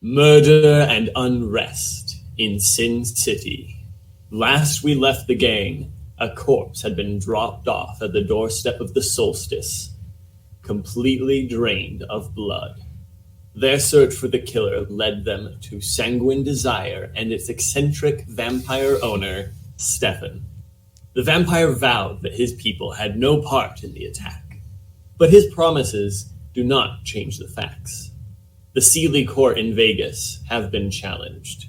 Murder and unrest in Sin City. Last we left the gang, a corpse had been dropped off at the doorstep of the solstice, completely drained of blood. Their search for the killer led them to Sanguine Desire and its eccentric vampire owner, Stefan. The vampire vowed that his people had no part in the attack, but his promises do not change the facts. The Sealy Court in Vegas have been challenged.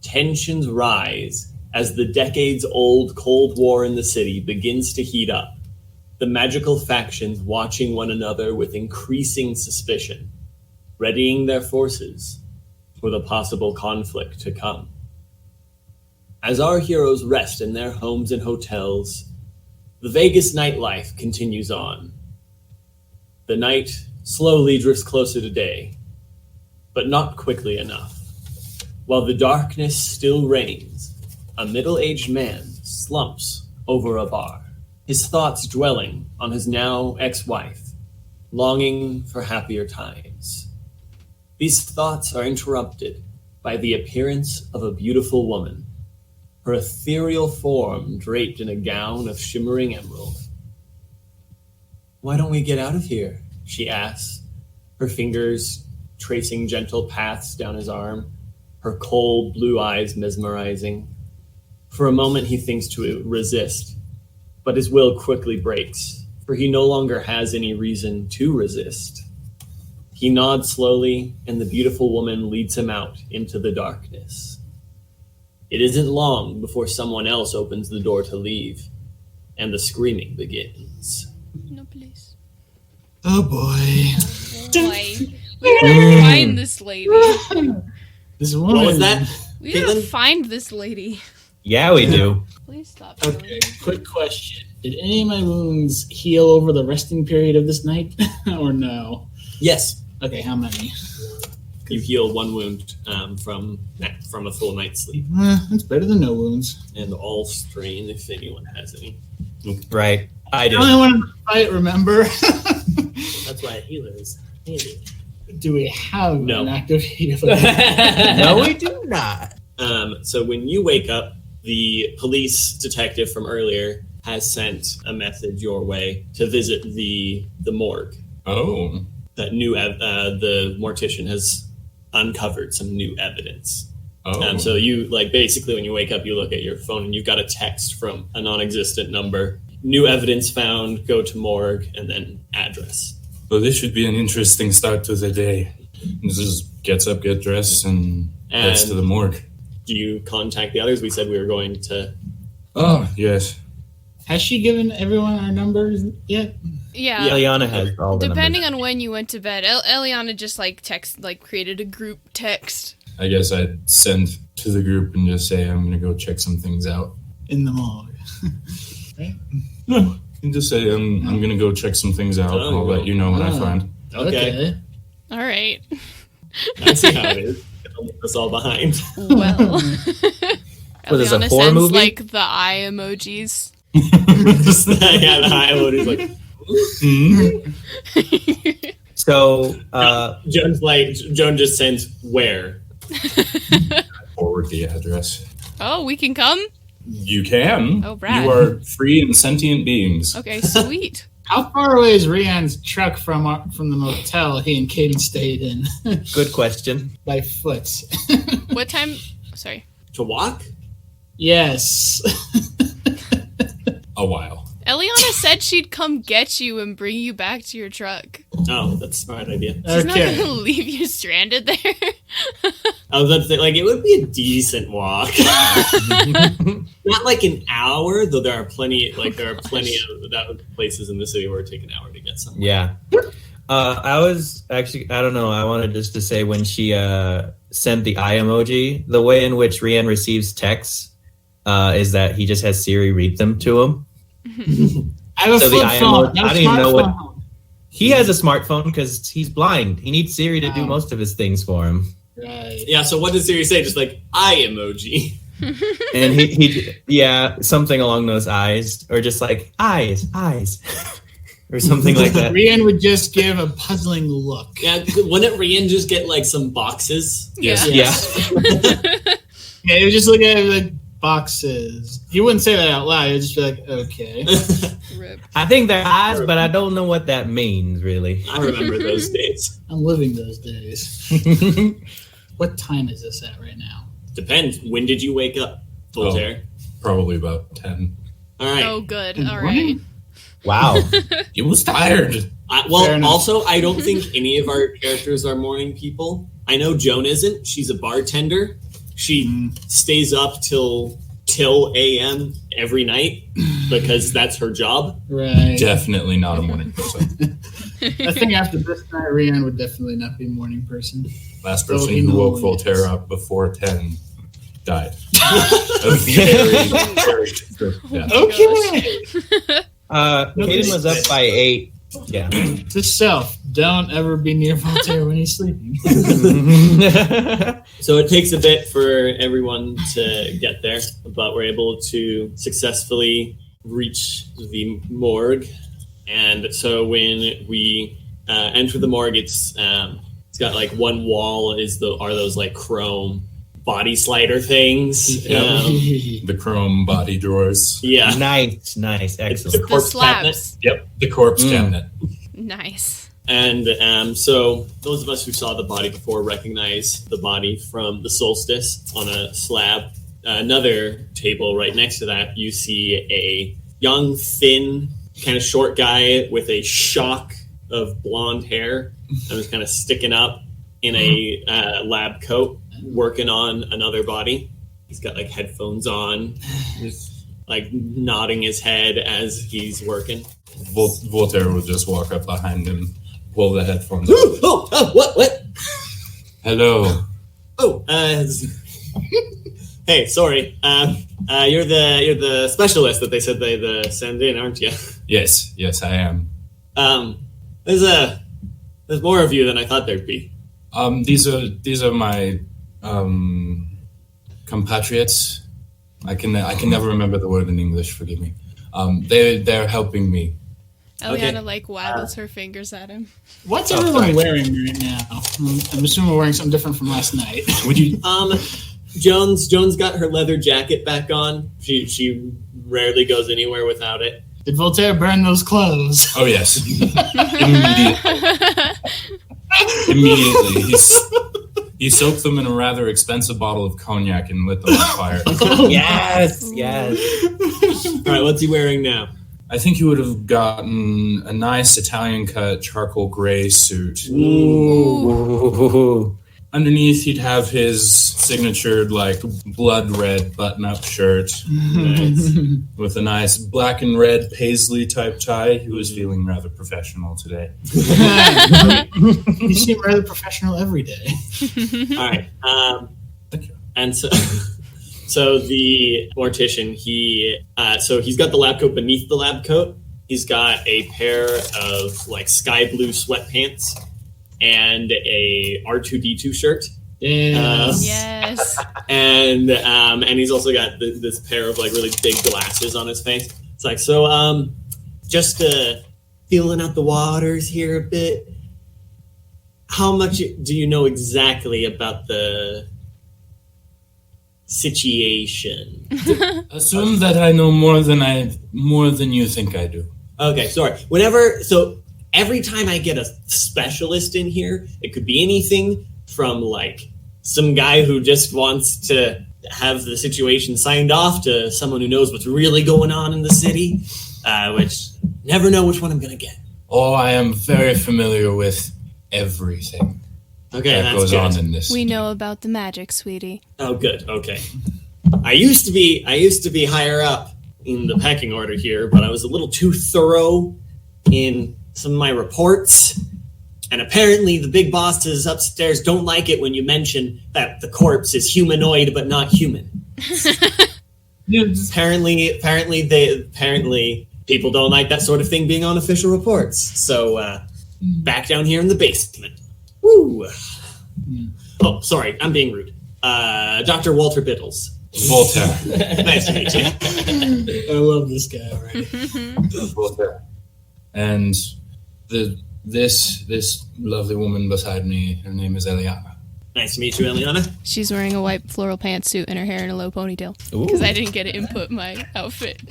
Tensions rise as the decades-old Cold War in the city begins to heat up, the magical factions watching one another with increasing suspicion, readying their forces for the possible conflict to come. As our heroes rest in their homes and hotels, the Vegas nightlife continues on. The night slowly drifts closer to day, but not quickly enough. While the darkness still reigns, a middle-aged man slumps over a bar, his thoughts dwelling on his now ex-wife, longing for happier times. These thoughts are interrupted by the appearance of a beautiful woman, her ethereal form draped in a gown of shimmering emerald. "Why don't we get out of here?" she asks, her fingers tracing gentle paths down his arm, her cold blue eyes mesmerizing. For a moment he thinks to resist, but his will quickly breaks, for he no longer has any reason to resist. He nods slowly, and the beautiful woman leads him out into the darkness. It isn't long before someone else opens the door to leave, and the screaming begins. No, please. Oh boy. Oh boy. We gotta find this lady. This woman. What was that? We gotta find this lady. Yeah, we do. Please stop. Okay, quick question. Did any of my wounds heal over the resting period of this night, or no? Yes. Okay, how many? You heal one wound from a full night's sleep. That's better than no wounds. And all strain, if anyone has any. Right. I do. The only one I remember. That's why a healer is handy. Do we have No. an active healer? No, we do not. So when you wake up, the police detective from earlier has sent a message your way to visit the morgue. Oh. That the mortician has uncovered some new evidence. Oh. So you, basically when you wake up, you look at your phone and you've got a text from a non-existent number. New evidence found, go to morgue, and then address. Well, this should be an interesting start to the day. Just gets up, get dressed, and heads to the morgue. Do you contact the others? We said we were going to... Oh, yes. Has she given everyone our numbers yet? Yeah. Elianna has all the Depending numbers. on when you went to bed, Elianna just created a group text. I guess I'd send to the group and just say I'm going to go check some things out. In the morgue. Right? No. And just say I'm going to go check some things out. I'll let you know when I find. Okay. All right. I see how it is. Don't leave us all behind. Well. What is it, a Elianna horror sends, movie? the eye emojis. Yeah, the high one is like... So, Joan just sends where? Forward the address. Oh, we can come? You can. Oh, Brad. You are free and sentient beings. Okay, sweet. How far away is Rian's truck from the motel he and Cayden stayed in? good question. By foot. What time? Sorry. To walk? Yes. A while. Elianna said she'd come get you and bring you back to your truck. Oh, that's a smart idea. She's not going to leave you stranded there. I was about to say, like, it would be a decent walk. Not like an hour, though there are plenty of places in the city where it take an hour to get somewhere. Yeah. I was actually, I don't know, I wanted just to say when she sent the eye emoji, the way in which Rian receives texts is that he just has Siri read them to him. I have a flip phone. I don't even know what... He has a smartphone because he's blind. He needs Siri to do most of his things for him. Right. Yeah, so what does Siri say? Just like, eye emoji. And he something along those eyes, or just like, eyes, or something like that. Rian would just give a puzzling look. Yeah, wouldn't Rian just get like some boxes? Yeah. Yeah. Yeah, he would just look at it like, boxes. He wouldn't say that out loud. He would just be like, okay. Rip. I think they're eyes, but I don't know what that means, really. I remember those days. I'm living those days. What time is this at right now? Depends. When did you wake up, Voltaire? Probably about 10. All right. Oh, good. In the All morning? right. Wow. He was tired. Fair Well, enough. also, I don't think any of our characters are morning people. I know Joan isn't. She's a bartender. She stays up till a.m. every night because that's her job. Right. Definitely not a morning person. I think after this night, Rian would definitely not be a morning person. Last So person he who woke knows. Voltaire up before 10 died. A very true. Yeah. Okay. Cayden was up by 8. Yeah. To self, don't ever be near Voltaire when he's sleeping. So it takes a bit for everyone to get there, but we're able to successfully reach the morgue. And so when we enter the morgue, it's got like one wall are those like chrome body slider things. The chrome body drawers. Yeah. Nice. It's Excellent. the The corpse cabinet. slabs. Yep, the corpse cabinet. Nice. And so those of us who saw the body before recognize the body from the solstice on a slab. Another table right next to that, you see a young, thin, kind of short guy with a shock of blonde hair that was kind of sticking up in a lab coat working on another body. He's got like headphones on, just like nodding his head as he's working. Voltaire would just walk up behind him, pull the headphones Oh, off. what? Hello. Oh, hey, sorry. You're the specialist that they said they'd send in, aren't you? Yes, I am. There's more of you than I thought there'd be. These are my compatriots. I can never remember the word in English. Forgive me. They're helping me. Elianna waggles her fingers at him. What's everyone wearing right now? I'm assuming we're wearing something different from last night. Would you? Joan's got her leather jacket back on. She rarely goes anywhere without it. Did Voltaire burn those clothes? Oh yes. Immediately. He soaked them in a rather expensive bottle of cognac and lit them on fire. Yes. All right, what's he wearing now? I think he would have gotten a nice Italian cut charcoal gray suit. Ooh. Underneath, he'd have his signature, blood red button-up shirt with a nice black and red paisley type tie. He was feeling rather professional today. You seem rather professional every day. All right. Thank you. And so the mortician, he's got the lab coat beneath the lab coat. He's got a pair of sky blue sweatpants and a R2-D2 shirt. Yes. And he's also got this pair of really big glasses on his face. It's just feeling out the waters here a bit. How much do you know exactly about the situation? Assume that I know more than you think I do. Okay, sorry. Every time I get a specialist in here, it could be anything from some guy who just wants to have the situation signed off to someone who knows what's really going on in the city, which never know which one I'm going to get. Oh, I am very familiar with everything. Okay, that that's goes good. on in this. We know about the magic, sweetie. Oh, good. Okay. I used to be higher up in the pecking order here, but I was a little too thorough in some of my reports. And apparently the big bosses upstairs don't like it when you mention that the corpse is humanoid but not human. Apparently people don't like that sort of thing being on official reports. So back down here in the basement. Woo! Oh, sorry, I'm being rude. Dr. Walter Bittles. Voltaire. Nice to meet you. I love this guy already. Voltaire. And this lovely woman beside me, her name is Elianna. Nice to meet you, Elianna. She's wearing a white floral pantsuit and her hair in a low ponytail. Because I didn't get to input my outfit.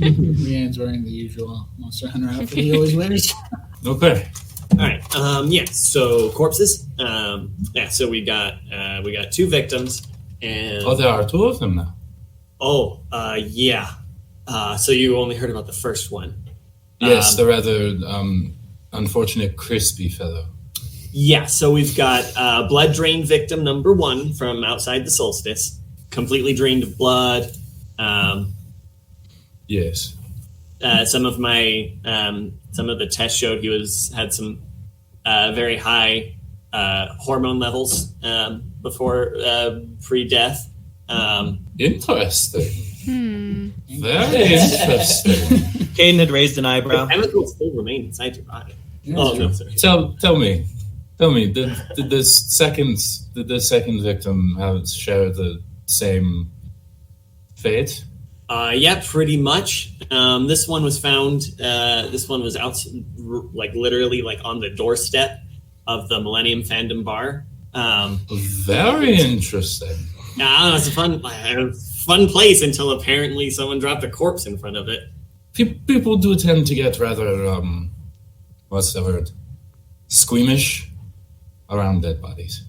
Rian's wearing the usual Monster Hunter outfit he always wears. Okay. All right. So corpses. So we got 2 victims, and Oh, there are 2 of them now. yeah. So you only heard about the first one. Yes, the rather unfortunate crispy fellow. Yeah. So we've got blood drain victim number 1 from outside the solstice, completely drained of blood. Yes. Some of the tests showed he had some very high hormone levels before pre-death. Interesting. Very interesting. Cayden had raised an eyebrow. Chemicals still remain inside your body. Yeah, Oh no, sorry. Tell me, did the second victim share the same fate? Yeah, pretty much. This one was found. This one was out, literally, on the doorstep of the Millennium Fandom Bar. Very interesting. It's a fun place until apparently someone dropped a corpse in front of it. People do tend to get rather what's the word? Squeamish around dead bodies.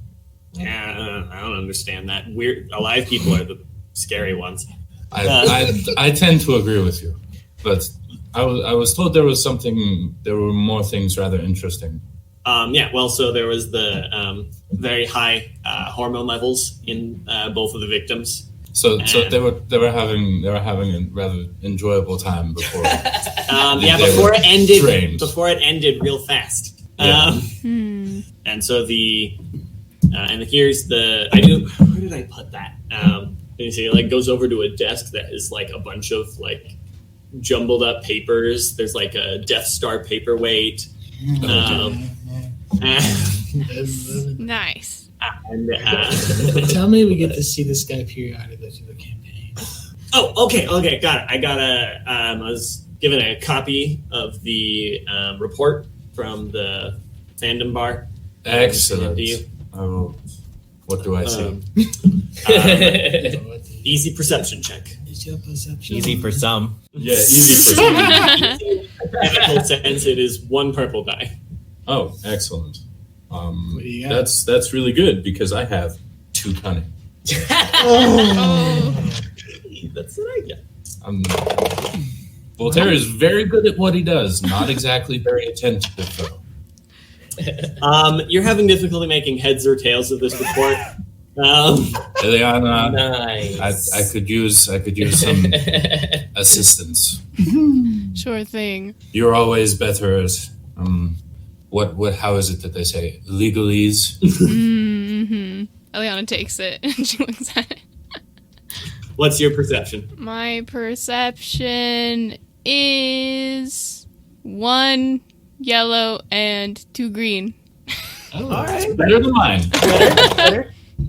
Yeah, I don't understand that. Weird, alive people are the scary ones. I tend to agree with you, but I was told there were more things rather interesting. So there was the very high hormone levels in both of the victims. So they were having a rather enjoyable time before. Before it ended. Drained. Before it ended real fast. Yeah. And so here's the. Where did I put that? You see, it goes over to a desk that is a bunch of jumbled up papers. There's a Death Star paperweight. Nice. And, Tell me we get to see this guy periodically through the campaign. oh, okay, got it. I was given a copy of the report from the fandom bar. Excellent. Do you? Oh, what do I say? Easy perception check. Is your perception? Easy for some. Yeah, easy for some. Technical sense, it is 1 purple die. Oh, excellent. What do you got? That's really good because I have 2 cunning. Oh. That's what I get. Voltaire is very good at what he does. Not exactly very attentive, though. You're having difficulty making heads or tails of this report. Elianna, Nice. I could use some assistance. Sure thing. You're always better at how is it that they say legalese? Mm-hmm. Elianna takes it and she looks at it. What's your perception? My perception is 1 yellow and 2 green. Oh, All right. Better than mine.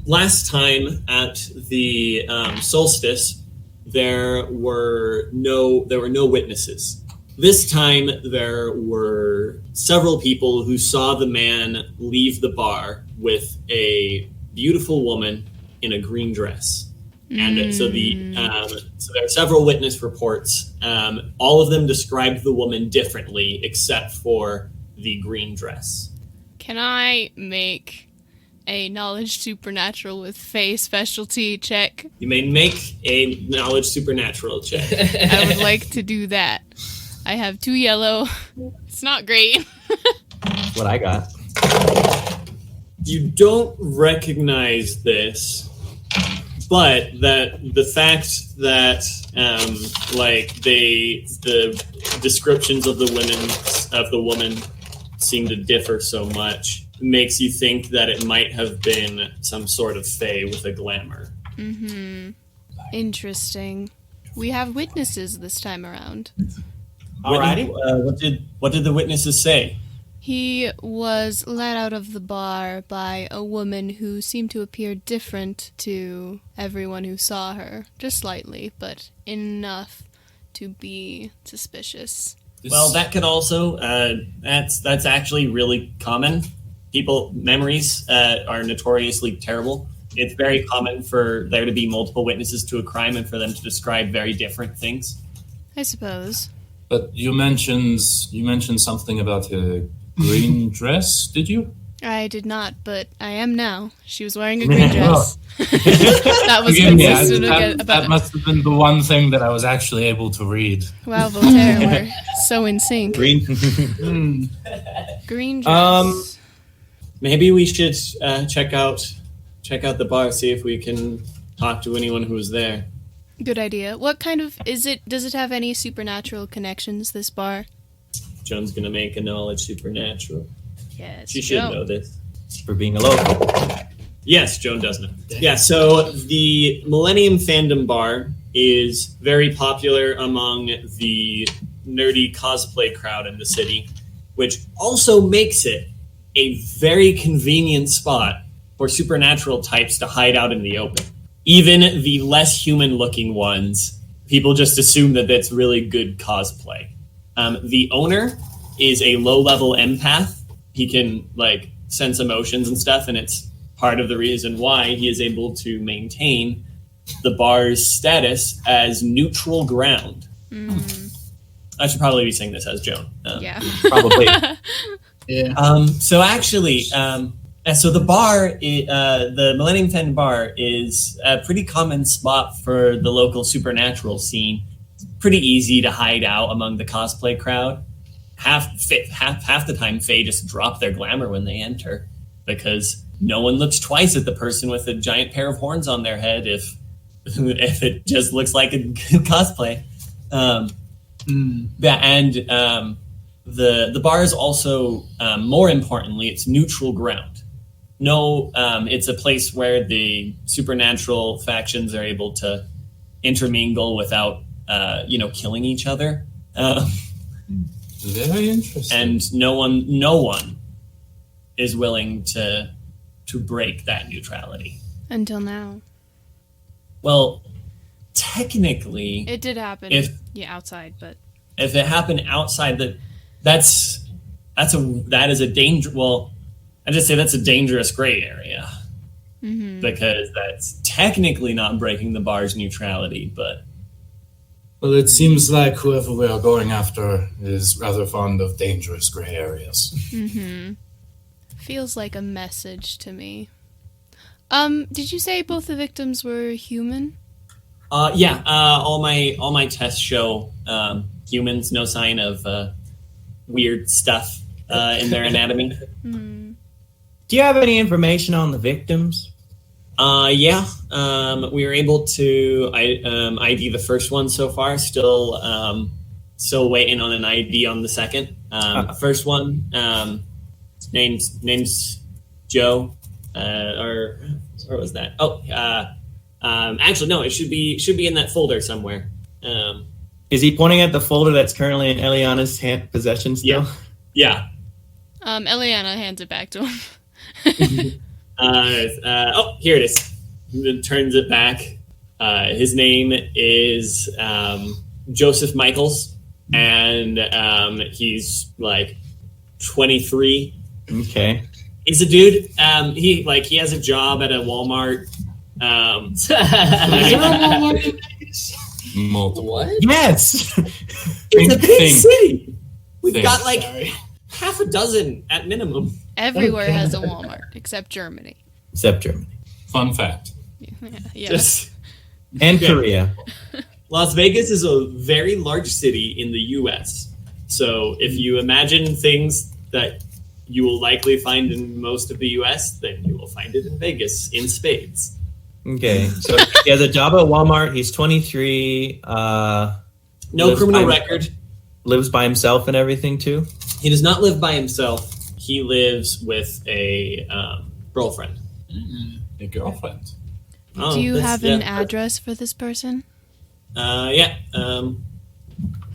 Last time at the solstice, there were no witnesses. This time, there were several people who saw the man leave the bar with a beautiful woman in a green dress. And so there are several witness reports. All of them described the woman differently, except for the green dress. Can I make a knowledge supernatural with Fae specialty check? You may make a knowledge supernatural check. I would like to do that. I have 2 yellow. It's not great. What I got. You don't recognize this, but the fact that the descriptions of the woman seem to differ so much makes you think that it might have been some sort of fae with a glamour. Mm-hmm. Interesting. We have witnesses this time around. Alrighty. What did the witnesses say? He was led out of the bar by a woman who seemed to appear different to everyone who saw her. Just slightly, but enough to be suspicious. Well, that could also, that's actually really common. Memories are notoriously terrible. It's very common for there to be multiple witnesses to a crime and for them to describe very different things. I suppose. But you mentioned something about a green dress, did you? I did not, but I am now. She was wearing a green dress. That was consistent about that must have been the one thing that I was actually able to read. Wow, Voltaire, we're so in sync. Green. Green dress. Maybe we should check out the bar, see if we can talk to anyone who was there. Good idea. What kind of is it? Does it have any supernatural connections, this bar? Joan's gonna make a knowledge supernatural. Yes. She should know this. For being a local. Yes, Joan does know. Yeah, so the Millennium Fandom Bar is very popular among the nerdy cosplay crowd in the city, which also makes it a very convenient spot for supernatural types to hide out in the open. Even the less human-looking ones, people just assume that that's really good cosplay. The owner is a low-level empath. He can, sense emotions and stuff, and it's part of the reason why he is able to maintain the bar's status as neutral ground. I should probably be saying this as Joan. Yeah. Probably. Yeah. So the bar, the Millennium Fandom Bar, is a pretty common spot for the local supernatural scene. It's pretty easy to hide out among the cosplay crowd. Half the time, Fae just drop their glamour when they enter, because no one looks twice at the person with a giant pair of horns on their head if it just looks like a good cosplay. The bar is also, more importantly, it's neutral ground. No, it's a place where the supernatural factions are able to intermingle without, killing each other. Very interesting. And no one is willing to break that neutrality. Until now. Well, technically, It did happen. Outside, but if it happened outside that is a danger. Well, I just say that's a dangerous gray area, because that's technically not breaking the bar's neutrality. But Well, it seems like whoever we are going after is rather fond of dangerous gray areas. feels like a message to me. Did you say both the victims were human? All my tests show humans. No sign of weird stuff in their anatomy. Do you have any information on the victims? We were able to ID the first one so far. Still waiting on an ID on the second. First one, name's Joe. Or was that? Actually, no. It should be in that folder somewhere. Is he pointing at the folder that's currently in Elianna's possession still? Yeah. Elianna hands it back to him. Here it is. It turns it back. His name is Joseph Michaels, and he's 23. Okay. He's a dude. He has a job at a Walmart. Multiple. What? Yes. It's a big city. We've Thing. got half a dozen at minimum. Everywhere has a Walmart except Germany. Except Germany. Fun fact. Yeah. And Korea. Las Vegas is a very large city in the U.S. So if you imagine things that you will likely find in most of the U.S., then you will find it in Vegas in spades. Okay, so he has a job at Walmart. He's 23. No criminal record. Lives by himself and everything too. He does not live by himself. He lives with a girlfriend. A girlfriend. Do you have an address for this person? Yeah.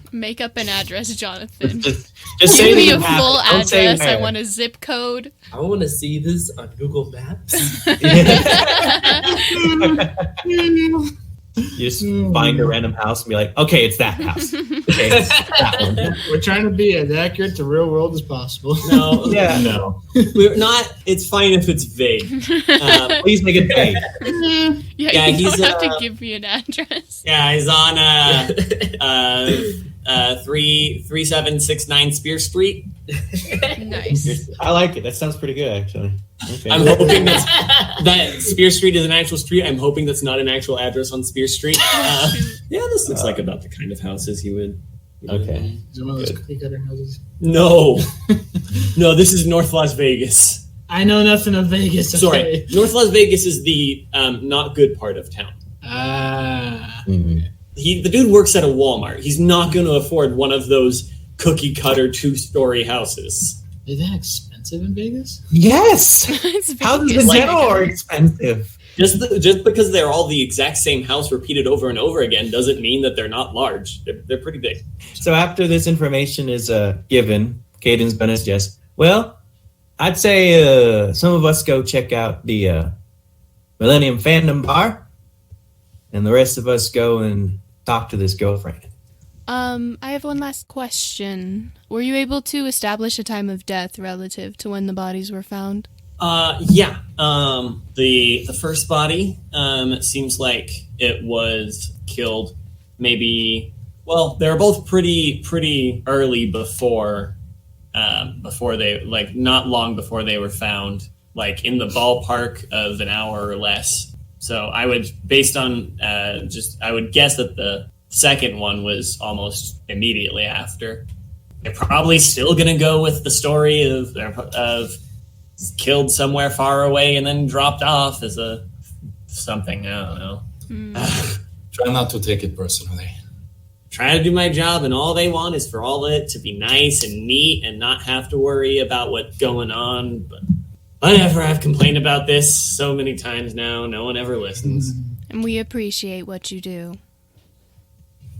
Make up an address, Jonathan. Just Give say me a that you have full it. Don't say address. I where. want a zip code. I want to see this on Google Maps. You just find a random house and be like, okay, it's that house. Okay, it's that one. We're trying to be as accurate to real world as possible. No, Yeah. No. we're not. It's fine if it's vague. Please make it vague. Yeah, you he's, don't have to give me an address. Yeah, he's on 3769 Spear Street. Nice. I like it. That sounds pretty good, actually. Okay. I'm hoping that Spear Street is an actual street. I'm hoping that's not an actual address on Spear Street. Yeah, this looks like about the kind of houses he would. Okay. Is it one of those cookie cutter houses? No, no, this is North Las Vegas. I know nothing of Vegas. Sorry, Okay. North Las Vegas is the not good part of town. Mhm. The dude works at a Walmart. He's not going to afford one of those cookie cutter 2-story houses. Is that expensive in Vegas? Yes. It's Houses Vegas. in general are expensive. Just because they're all the exact same house repeated over and over again doesn't mean that they're not large. They're pretty big. So after this information is given, Cayden's going to suggest, well, I'd say some of us go check out the Millennium Fandom Bar, and the rest of us go and talk to this girlfriend. I have one last question. Were you able to establish a time of death relative to when the bodies were found? Yeah. The first body seems like it was killed maybe. Well, they were both pretty early before they, like, not long before they were found, like in the ballpark of an hour or less. So I would, based on I would guess that the second one was almost immediately after. They're probably still gonna go with the story of killed somewhere far away and then dropped off as a something. I don't know. Try not to take it personally. Trying to do my job, and all they want is for all of it to be nice and neat and not have to worry about what's going on. But whatever, I've complained about this so many times now. No one ever listens. And we appreciate what you do.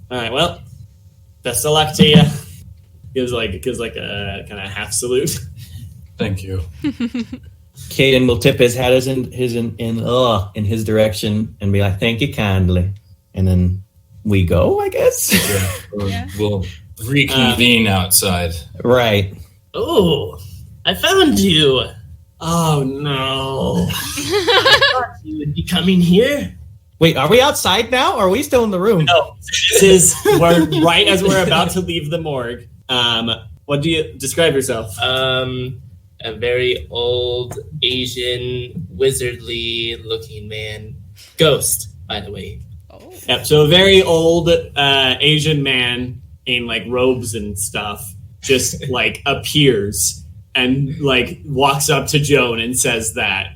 All right, well, best of luck to you. Gives like a kind of half salute. Thank you. Cayden will tip his hat in his direction and be like, "Thank you kindly," and then we go, I guess. We'll reconvene outside. Right. Oh, I found you. Oh no! You would be coming here? Wait, are we outside now, or are we still in the room? No, we're right as we're about to leave the morgue. What do you describe yourself? A very old Asian wizardly looking man. Ghost, by the way. Oh. Yep, so a very old Asian man in like robes and stuff just like appears and like walks up to Joan and says that.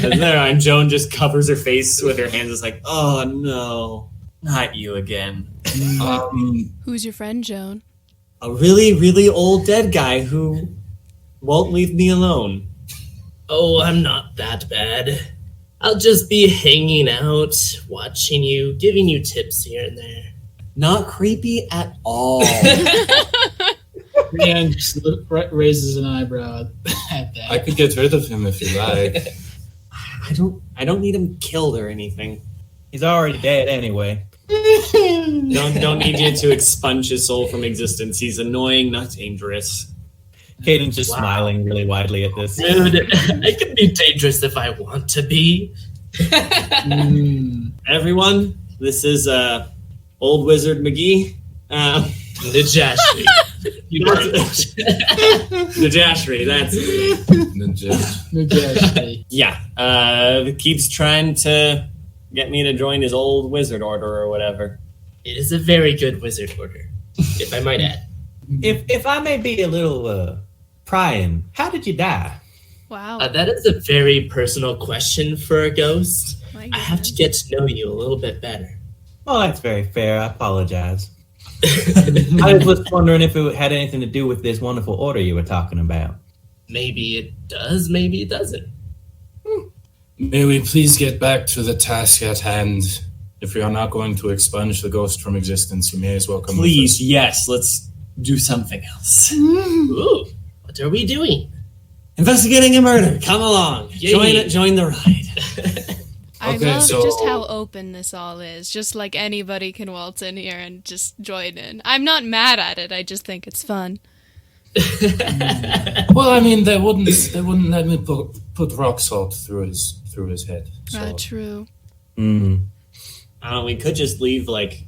And Joan just covers her face with her hands. It's like, oh no, not you again. Who's your friend, Joan? A really, really old dead guy who won't leave me alone. Oh, I'm not that bad. I'll just be hanging out, watching you, giving you tips here and there. Not creepy at all. Rian just raises an eyebrow at that. I could get rid of him if you like. I don't need him killed or anything. He's already dead anyway. Don't need you to expunge his soul from existence. He's annoying, not dangerous. Cayden's just smiling really widely at this. Dude, I can be dangerous if I want to be. Everyone, this is Old Wizard McGee. Nijashri. Nijashri, that's it. Nijashri. Yeah, keeps trying to get me to join his old wizard order or whatever. It is a very good wizard order, if I might add. If I may be a little prying. How did you die? Wow. That is a very personal question for a ghost. My I have to goodness. get to know you a little bit better. Well, that's very fair. I apologize. I was just wondering if it had anything to do with this wonderful order you were talking about. Maybe it does, maybe it doesn't. May we please get back to the task at hand? If we are not going to expunge the ghost from existence, you may as well come Please, with us. yes, let's do something else. Ooh, what are we doing? Investigating a murder. Come along. Yay. Join the ride. I Okay, love so- just how open this all is. Just like anybody can waltz in here and just join in. I'm not mad at it. I just think it's fun. Well, I mean, they wouldn't let me put rock salt through his head. So. True. Mm. We could just leave like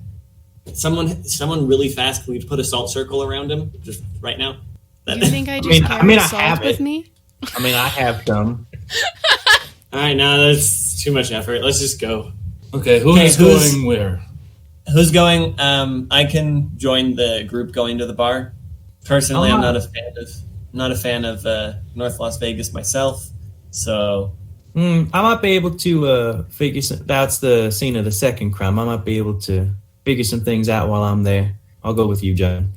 someone really fast. Can we put a salt circle around him just right now? You think I just I carry have salt with it. me? I mean, I have some. All right, no, that's too much effort. Let's just go. Okay, who's- going where? Who's going? I can join the group going to the bar. Personally, I'm not a fan of North Las Vegas myself. So I might be able to figure some. That's the scene of the second crime. I might be able to figure some things out while I'm there. I'll go with you, Joan.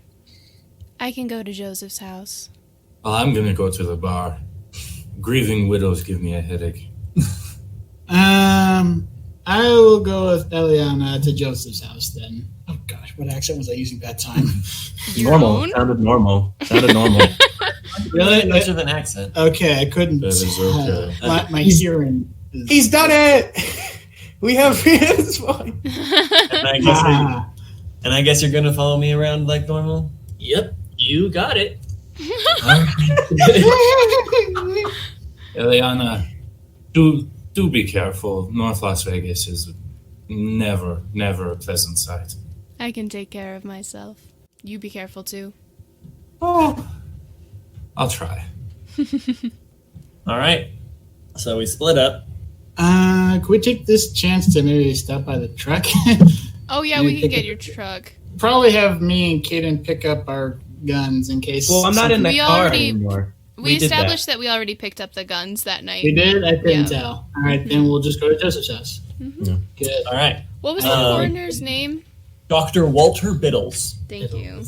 I can go to Joseph's house. Well, I'm gonna go to the bar. Grieving widows give me a headache. I will go with Elianna to Joseph's house then. Oh gosh, what accent was I using that time? Normal. Sounded normal. Really? much of an accent. Okay, I couldn't. That is okay. My hearing. Is, He's done it. We have Rian's voice. And I guess you're gonna follow me around like normal. Yep, you got it. Elianna, do be careful. North Las Vegas is never a pleasant sight. I can take care of myself. You be careful too. Oh, I'll try. All right. So we split up. Can we take this chance to maybe stop by the truck? Oh yeah, we can get your truck. Probably have me and Cayden pick up our guns in case. Well, I'm not in the We car already- anymore. We did that. established that we already picked up the guns that night. We did? I couldn't Yeah. tell. All right, then we'll just go to Joseph's house. Mhm. Good. All right. What was the foreigner's name? Dr. Walter Bittles. Thank you.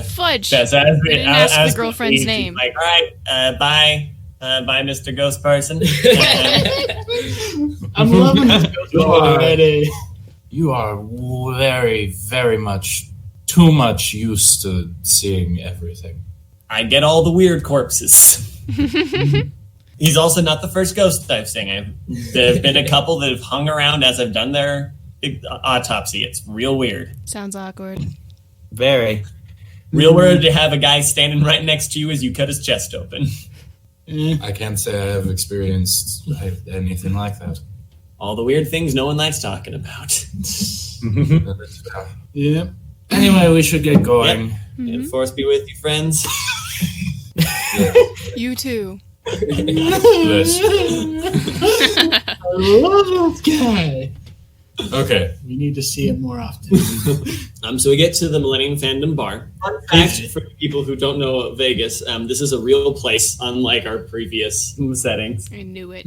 Fudge. Yes, We didn't ask the girlfriend's he's name. Like, all right, bye, Mr. Ghost Person. I'm loving this ghost already. You are very much too much used to seeing everything. I get all the weird corpses. He's also not the first ghost I've seen. There have been a couple that have hung around as I've done their autopsy. It's real weird. Sounds awkward. Very. Real weird to have a guy standing right next to you as you cut his chest open. I can't say I have experienced anything like that. All the weird things no one likes talking about. Yep. Anyway, we should get going. And force be with you, friends. You too. Yes. I love this guy. Okay. We need to see him more often. So we get to the Millennium Fandom Bar. Fun fact for people who don't know Vegas, this is a real place, unlike our previous settings. I knew it.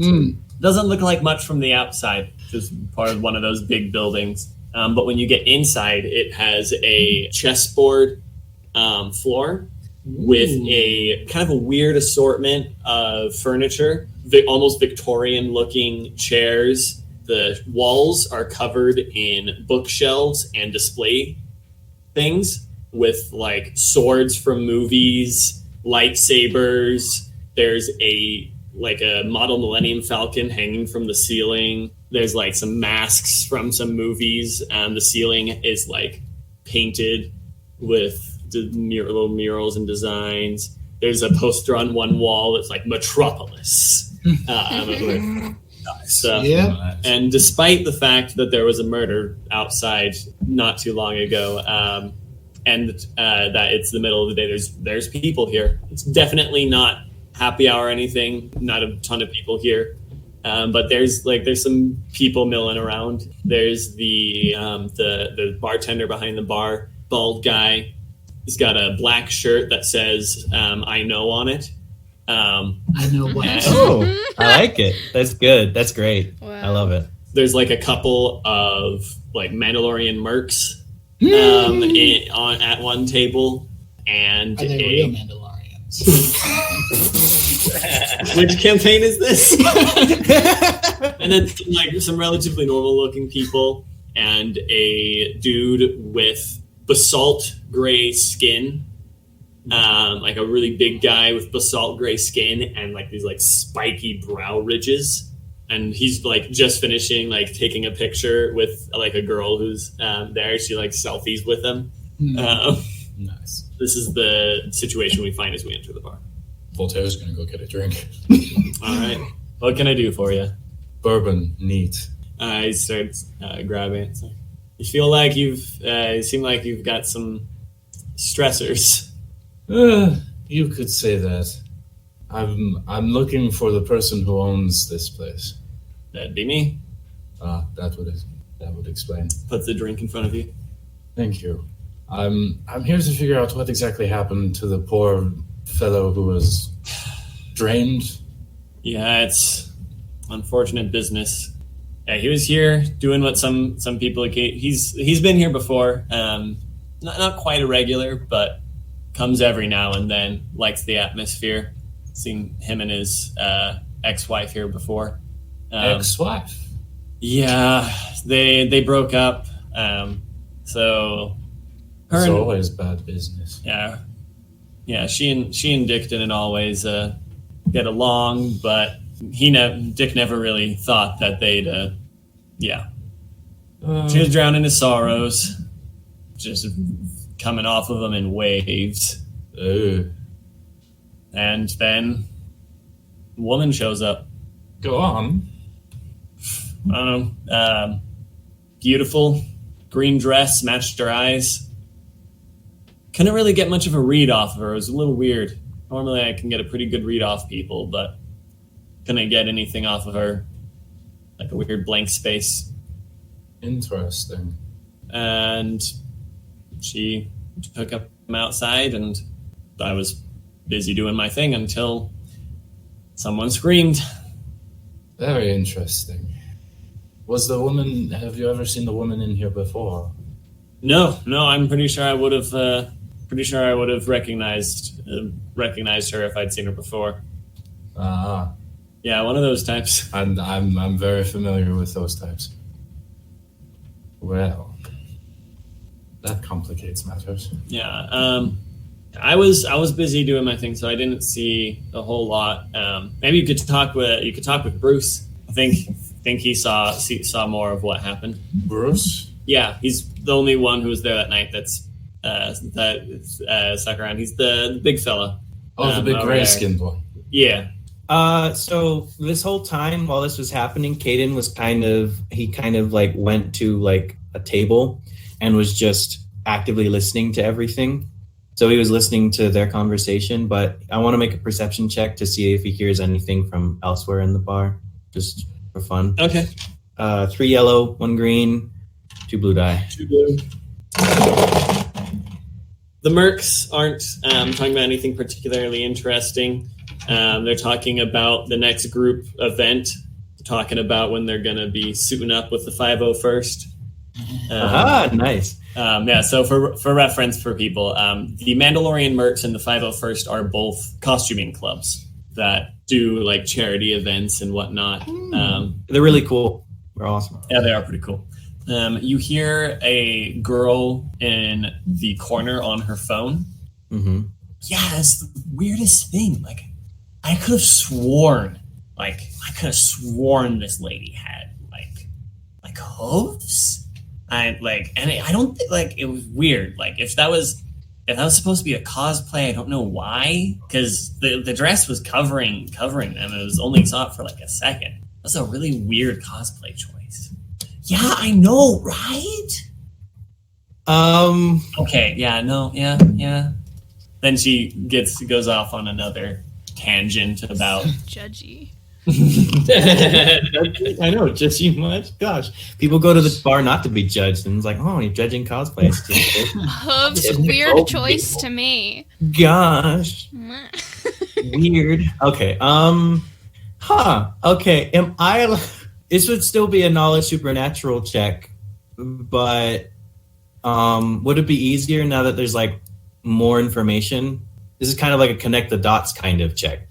Doesn't look like much from the outside, just part of one of those big buildings. But when you get inside, it has a chessboard floor with a kind of a weird assortment of furniture, almost Victorian-looking chairs. The walls are covered in bookshelves and display things with like swords from movies, lightsabers. There's a model Millennium Falcon hanging from the ceiling. There's like some masks from some movies. The ceiling is like painted with little murals and designs. There's a poster on one wall that's like Metropolis. Stuff. Yeah. And despite the fact that there was a murder outside not too long ago, and that it's the middle of the day, there's people here. It's definitely not happy hour or anything. Not a ton of people here, but there's some people milling around. There's the bartender behind the bar, bald guy. He's got a black shirt that says "I know" on it, I know what. Oh, I like it. That's good. That's great. Wow. I love it. There's like a couple of like Mandalorian mercs at one table, and Are they real Mandalorians? which campaign is this? And then like some relatively normal looking people and a dude with basalt gray skin. Like a really big guy with basalt gray skin and like these like spiky brow ridges, and he's like just finishing like taking a picture with like a girl who's there. She like selfies with him. Nice. This is the situation we find as we enter the bar. Voltaire's gonna go get a drink. All right, what can I do for you? Bourbon, neat. He starts grabbing it. So, you feel like you seem like you've got some stressors. You could say that. I'm looking for the person who owns this place. That'd be me. That would explain. Puts the drink in front of you. Thank you. I'm here to figure out what exactly happened to the poor fellow who was drained. Yeah, it's unfortunate business. Yeah, he was here doing what some people. He's been here before. Not quite a regular, but comes every now and then. Likes the atmosphere. Seen him and his ex-wife here before. Ex-wife. Yeah, they broke up. So her It's and, always bad business. yeah. She and Dick didn't always get along, but Dick never really thought that they'd. She was drowning his sorrows, just coming off of them in waves. And then a woman shows up. Go on. I don't know. Beautiful, green dress, matched her eyes. Couldn't really get much of a read off of her. It was a little weird. Normally I can get a pretty good read off people, but couldn't get anything off of her. Like a weird blank space. Interesting. And she took him outside, and I was busy doing my thing until someone screamed. Very interesting. Was the woman? Have you ever seen the woman in here before? No. I'm pretty sure I would have. Recognized her if I'd seen her before. Yeah, one of those types. And I'm very familiar with those types. Well, that complicates matters. Yeah. I was busy doing my thing, so I didn't see a whole lot. Maybe you could talk with Bruce. I think he saw more of what happened. Bruce? Yeah, he's the only one who was there that night. That stuck around. He's the big fella. Oh, the big gray-skinned one. Yeah. So this whole time while this was happening, Cayden was kind of like went to like a table and was just actively listening to everything. So he was listening to their conversation, but I want to make a perception check to see if he hears anything from elsewhere in the bar, just for fun. Okay. 3 yellow, 1 green, 2 blue die. 2 blue. The mercs aren't talking about anything particularly interesting. They're talking about the next group event. They're talking about when they're going to be suiting up with the 501st. Nice. So for reference for people, the Mandalorian mercs and the 501st are both costuming clubs that do like charity events and whatnot. They're really cool. They're awesome. Yeah, they are pretty cool. You hear a girl in the corner on her phone. Mm-hmm. Yeah, that's the weirdest thing. Like, I could have sworn this lady had like hooves. I don't think, like, it was weird. Like, if that was supposed to be a cosplay, I don't know why, because the dress was covering them. It was only saw it for like a second. That's a really weird cosplay choice. Yeah, I know, right? Okay, yeah, no, yeah. Then she goes off on another tangent about Judgy. I know, judgy much. Gosh, people go to the bar not to be judged, and it's like, oh, you're judging cosplays. Hooves, weird choice to me. Gosh, Weird. Okay. Okay. Am I? This would still be a knowledge supernatural check, but would it be easier now that there's like more information? This is kind of like a connect the dots kind of check.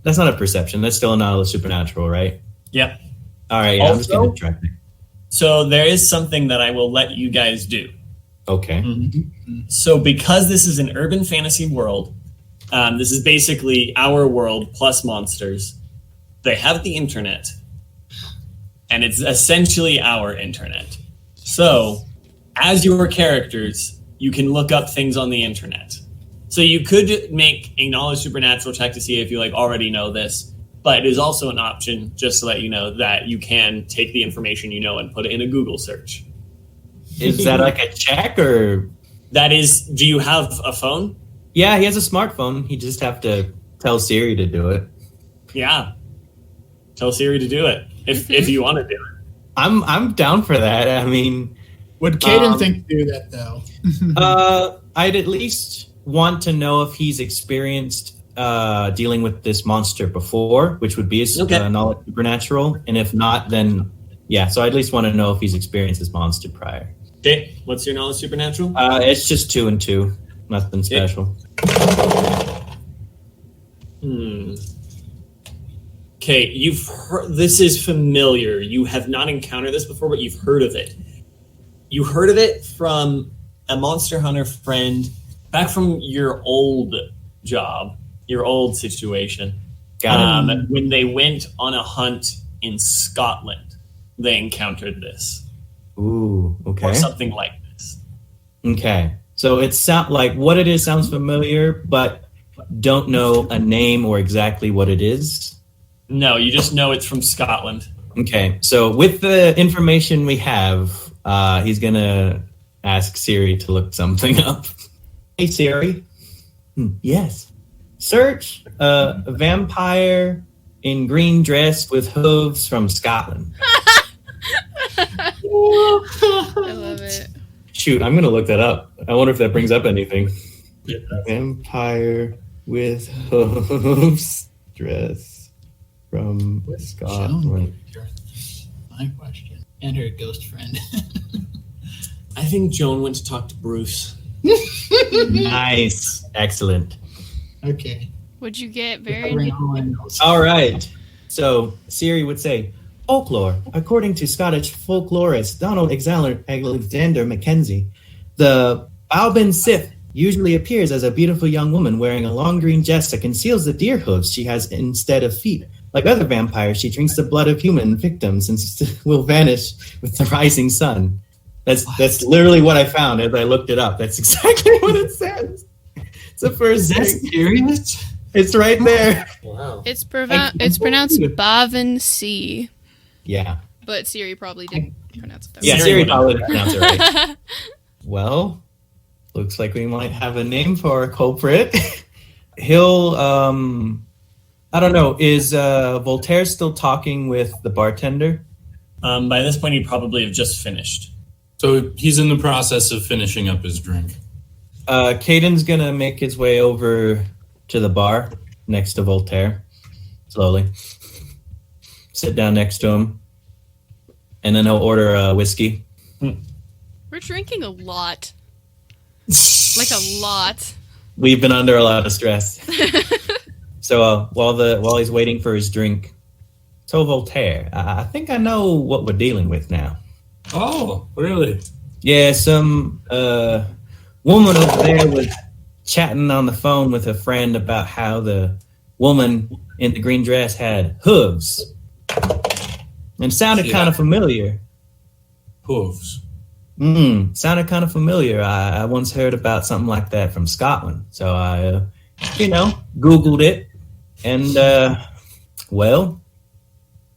That's not a perception. That's still a knowledge supernatural, right? Yep. All right. Yeah, I'm just gonna track it. So there is something that I will let you guys do. Okay. So because this is an urban fantasy world, this is basically our world plus monsters. They have the internet, and it's essentially our internet. So as your characters, you can look up things on the internet. So you could make a knowledge supernatural check to see if you like already know this, but it is also an option just to let you know that you can take the information you know and put it in a Google search. Is that like a check or? That is, do you have a phone? Yeah, he has a smartphone. He just have to tell Siri to do it. Yeah. Tell Siri to do it if you want to do it. I'm down for that. I mean, Would Cayden think to do that though? I'd at least want to know if he's experienced dealing with this monster before, which would be a knowledge supernatural, and if not, then yeah. So I at least want to know if he's experienced this monster prior. Okay, what's your knowledge supernatural? It's just 2 and 2, nothing special. Okay, you've heard, this is familiar. You have not encountered this before, but you've heard of it. You heard of it from a Monster Hunter friend back from your old job, your old situation. When they went on a hunt in Scotland, they encountered this. Ooh, okay. Or something like this. Okay. So it like what it is sounds familiar, but don't know a name or exactly what it is. No, you just know it's from Scotland. Okay. So with the information we have, he's going to ask Siri to look something up. Hey, Siri. Yes. Search a vampire in green dress with hooves from Scotland. I love it. Shoot, I'm going to look that up. I wonder if that brings up anything. Vampire with hooves dress from Scotland. My question. And her ghost friend. I think Joan went to talk to Bruce. Nice. Excellent. Okay. Would you get very... All right. So Siri would say, folklore. According to Scottish folklorist Donald Alexander Mackenzie, the Baaron Sith usually appears as a beautiful young woman wearing a long green dress that conceals the deer hooves she has instead of feet. Like other vampires, she drinks the blood of human victims and will vanish with the rising sun. That's literally what I found as I looked it up. That's exactly what it says. It's the first thing. Serious? It's right there. Wow. It's pronounced Baaron C. Yeah. But Siri probably didn't pronounce it that Yeah, way. Siri probably didn't pronounce it right. Well, looks like we might have a name for our culprit. He'll, I don't know, is Voltaire still talking with the bartender? By this point, he'd probably have just finished. So he's in the process of finishing up his drink. Cayden's going to make his way over to the bar next to Voltaire, slowly. Sit down next to him, and then he'll order a whiskey. We're drinking a lot. Like a lot. We've been under a lot of stress. So while he's waiting for his drink, so Voltaire, I think I know what we're dealing with now. Oh, really? Yeah, some woman over there was chatting on the phone with a friend about how the woman in the green dress had hooves. And sounded kind of familiar. Hooves. Sounded kind of familiar. I once heard about something like that from Scotland. So I, Googled it. And, well,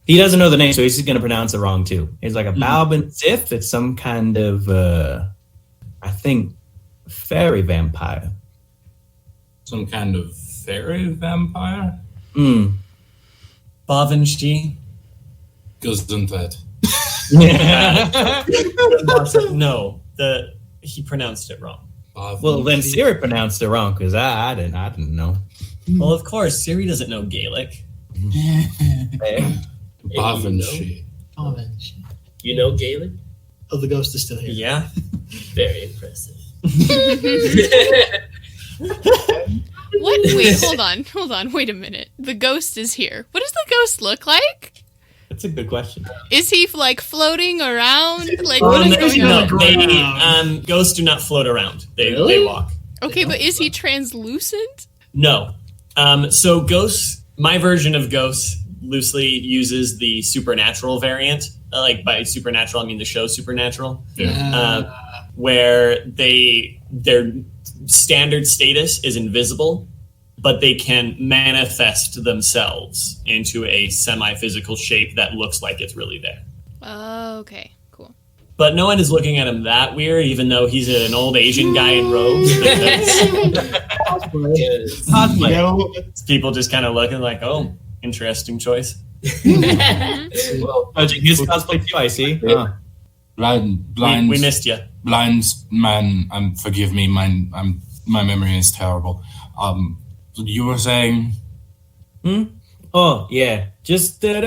he doesn't know the name, so he's just going to pronounce it wrong, too. It's like a Baaron Sith. It's some kind of, I think, fairy vampire. Some kind of fairy vampire? Bavenchi? Gesundheit. No, he pronounced it wrong. Well, then Siri pronounced it wrong because I didn't know. Well, of course, Siri doesn't know Gaelic. Bavanshi. You know Gaelic? Oh, the ghost is still here. Yeah. Very impressive. What? Wait, hold on. Wait a minute. The ghost is here. What does the ghost look like? That's a good question. Is he like floating around? Like what is going on? Ghosts do not float around. They walk. Okay, but is he translucent? No. So ghosts, my version of ghosts loosely uses the supernatural variant. Like by supernatural, I mean the show Supernatural. Yeah. Where their standard status is invisible, but they can manifest themselves into a semi-physical shape that looks like it's really there. Oh, okay, cool. But no one is looking at him that weird, even though he's an old Asian guy in robes. People just kind of looking like, oh, interesting choice. Well, judging his cosplay too, I see. Blind. We missed you. Blind man. Forgive me. My memory is terrible. You were saying? Oh, yeah. Just that,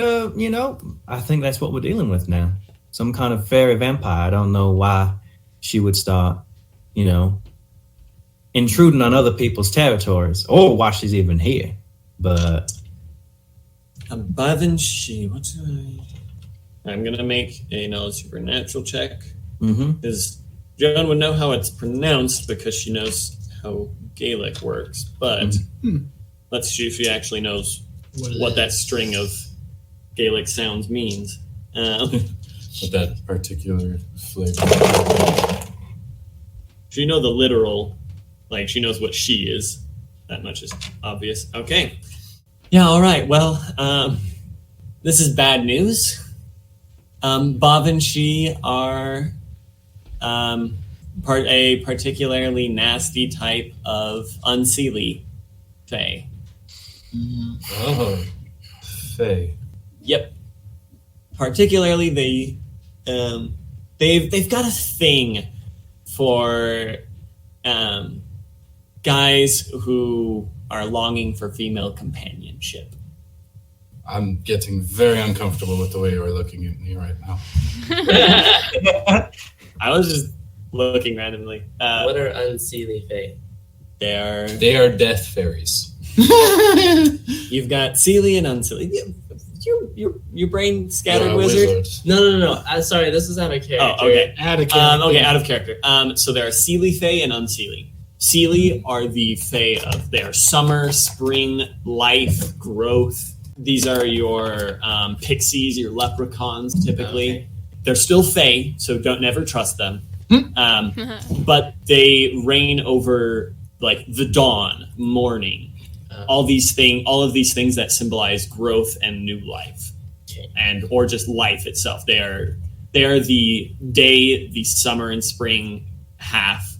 I think that's what we're dealing with now. Some kind of fairy vampire. I don't know why she would start, intruding on other people's territories, or why she's even here. But Bavanshi, I'm gonna make a knowledge supernatural check. Because Joan would know how it's pronounced because she knows how Gaelic works. But let's see if she actually knows what that string of Gaelic sounds means. With that particular flavor. She know the literal, like she knows what she is. That much is obvious. Okay. Yeah, all right. Well, this is bad news. Bavanshi are a particularly nasty type of unseelie fae. Oh, fae. Yep. Particularly, they've got a thing for guys who are longing for female companionship. I'm getting very uncomfortable with the way you are looking at me right now. I was just looking randomly. What are unseelie fae? They are death fairies. You've got Seelie and unseelie. Your brain scattered wizard. No. I'm sorry, this is out of character. Oh, okay. Out of character. Out of character. So there are Seelie fae and unseelie. Seelie are the fae of their summer, spring, life, growth. These are your pixies, your leprechauns, typically. Okay. They're still fae, so don't never trust them. But they reign over like the dawn, morning, all of these things that symbolize growth and new life, or just life itself. They are the day, the summer and spring half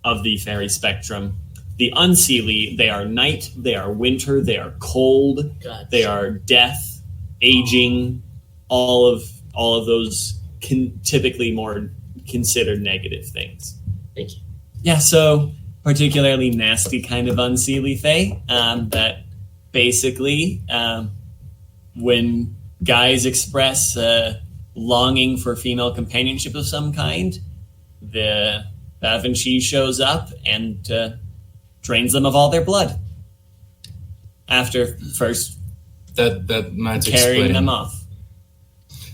of the fairy spectrum. The unseelie, they are night, they are winter, they are cold, Gotcha. They are death, aging, all of those typically more considered negative things. Thank you. Yeah, so particularly nasty kind of unseelie fae that basically when guys express longing for female companionship of some kind, the Bavanshi shows up and drains them of all their blood after first that might carrying explain them off.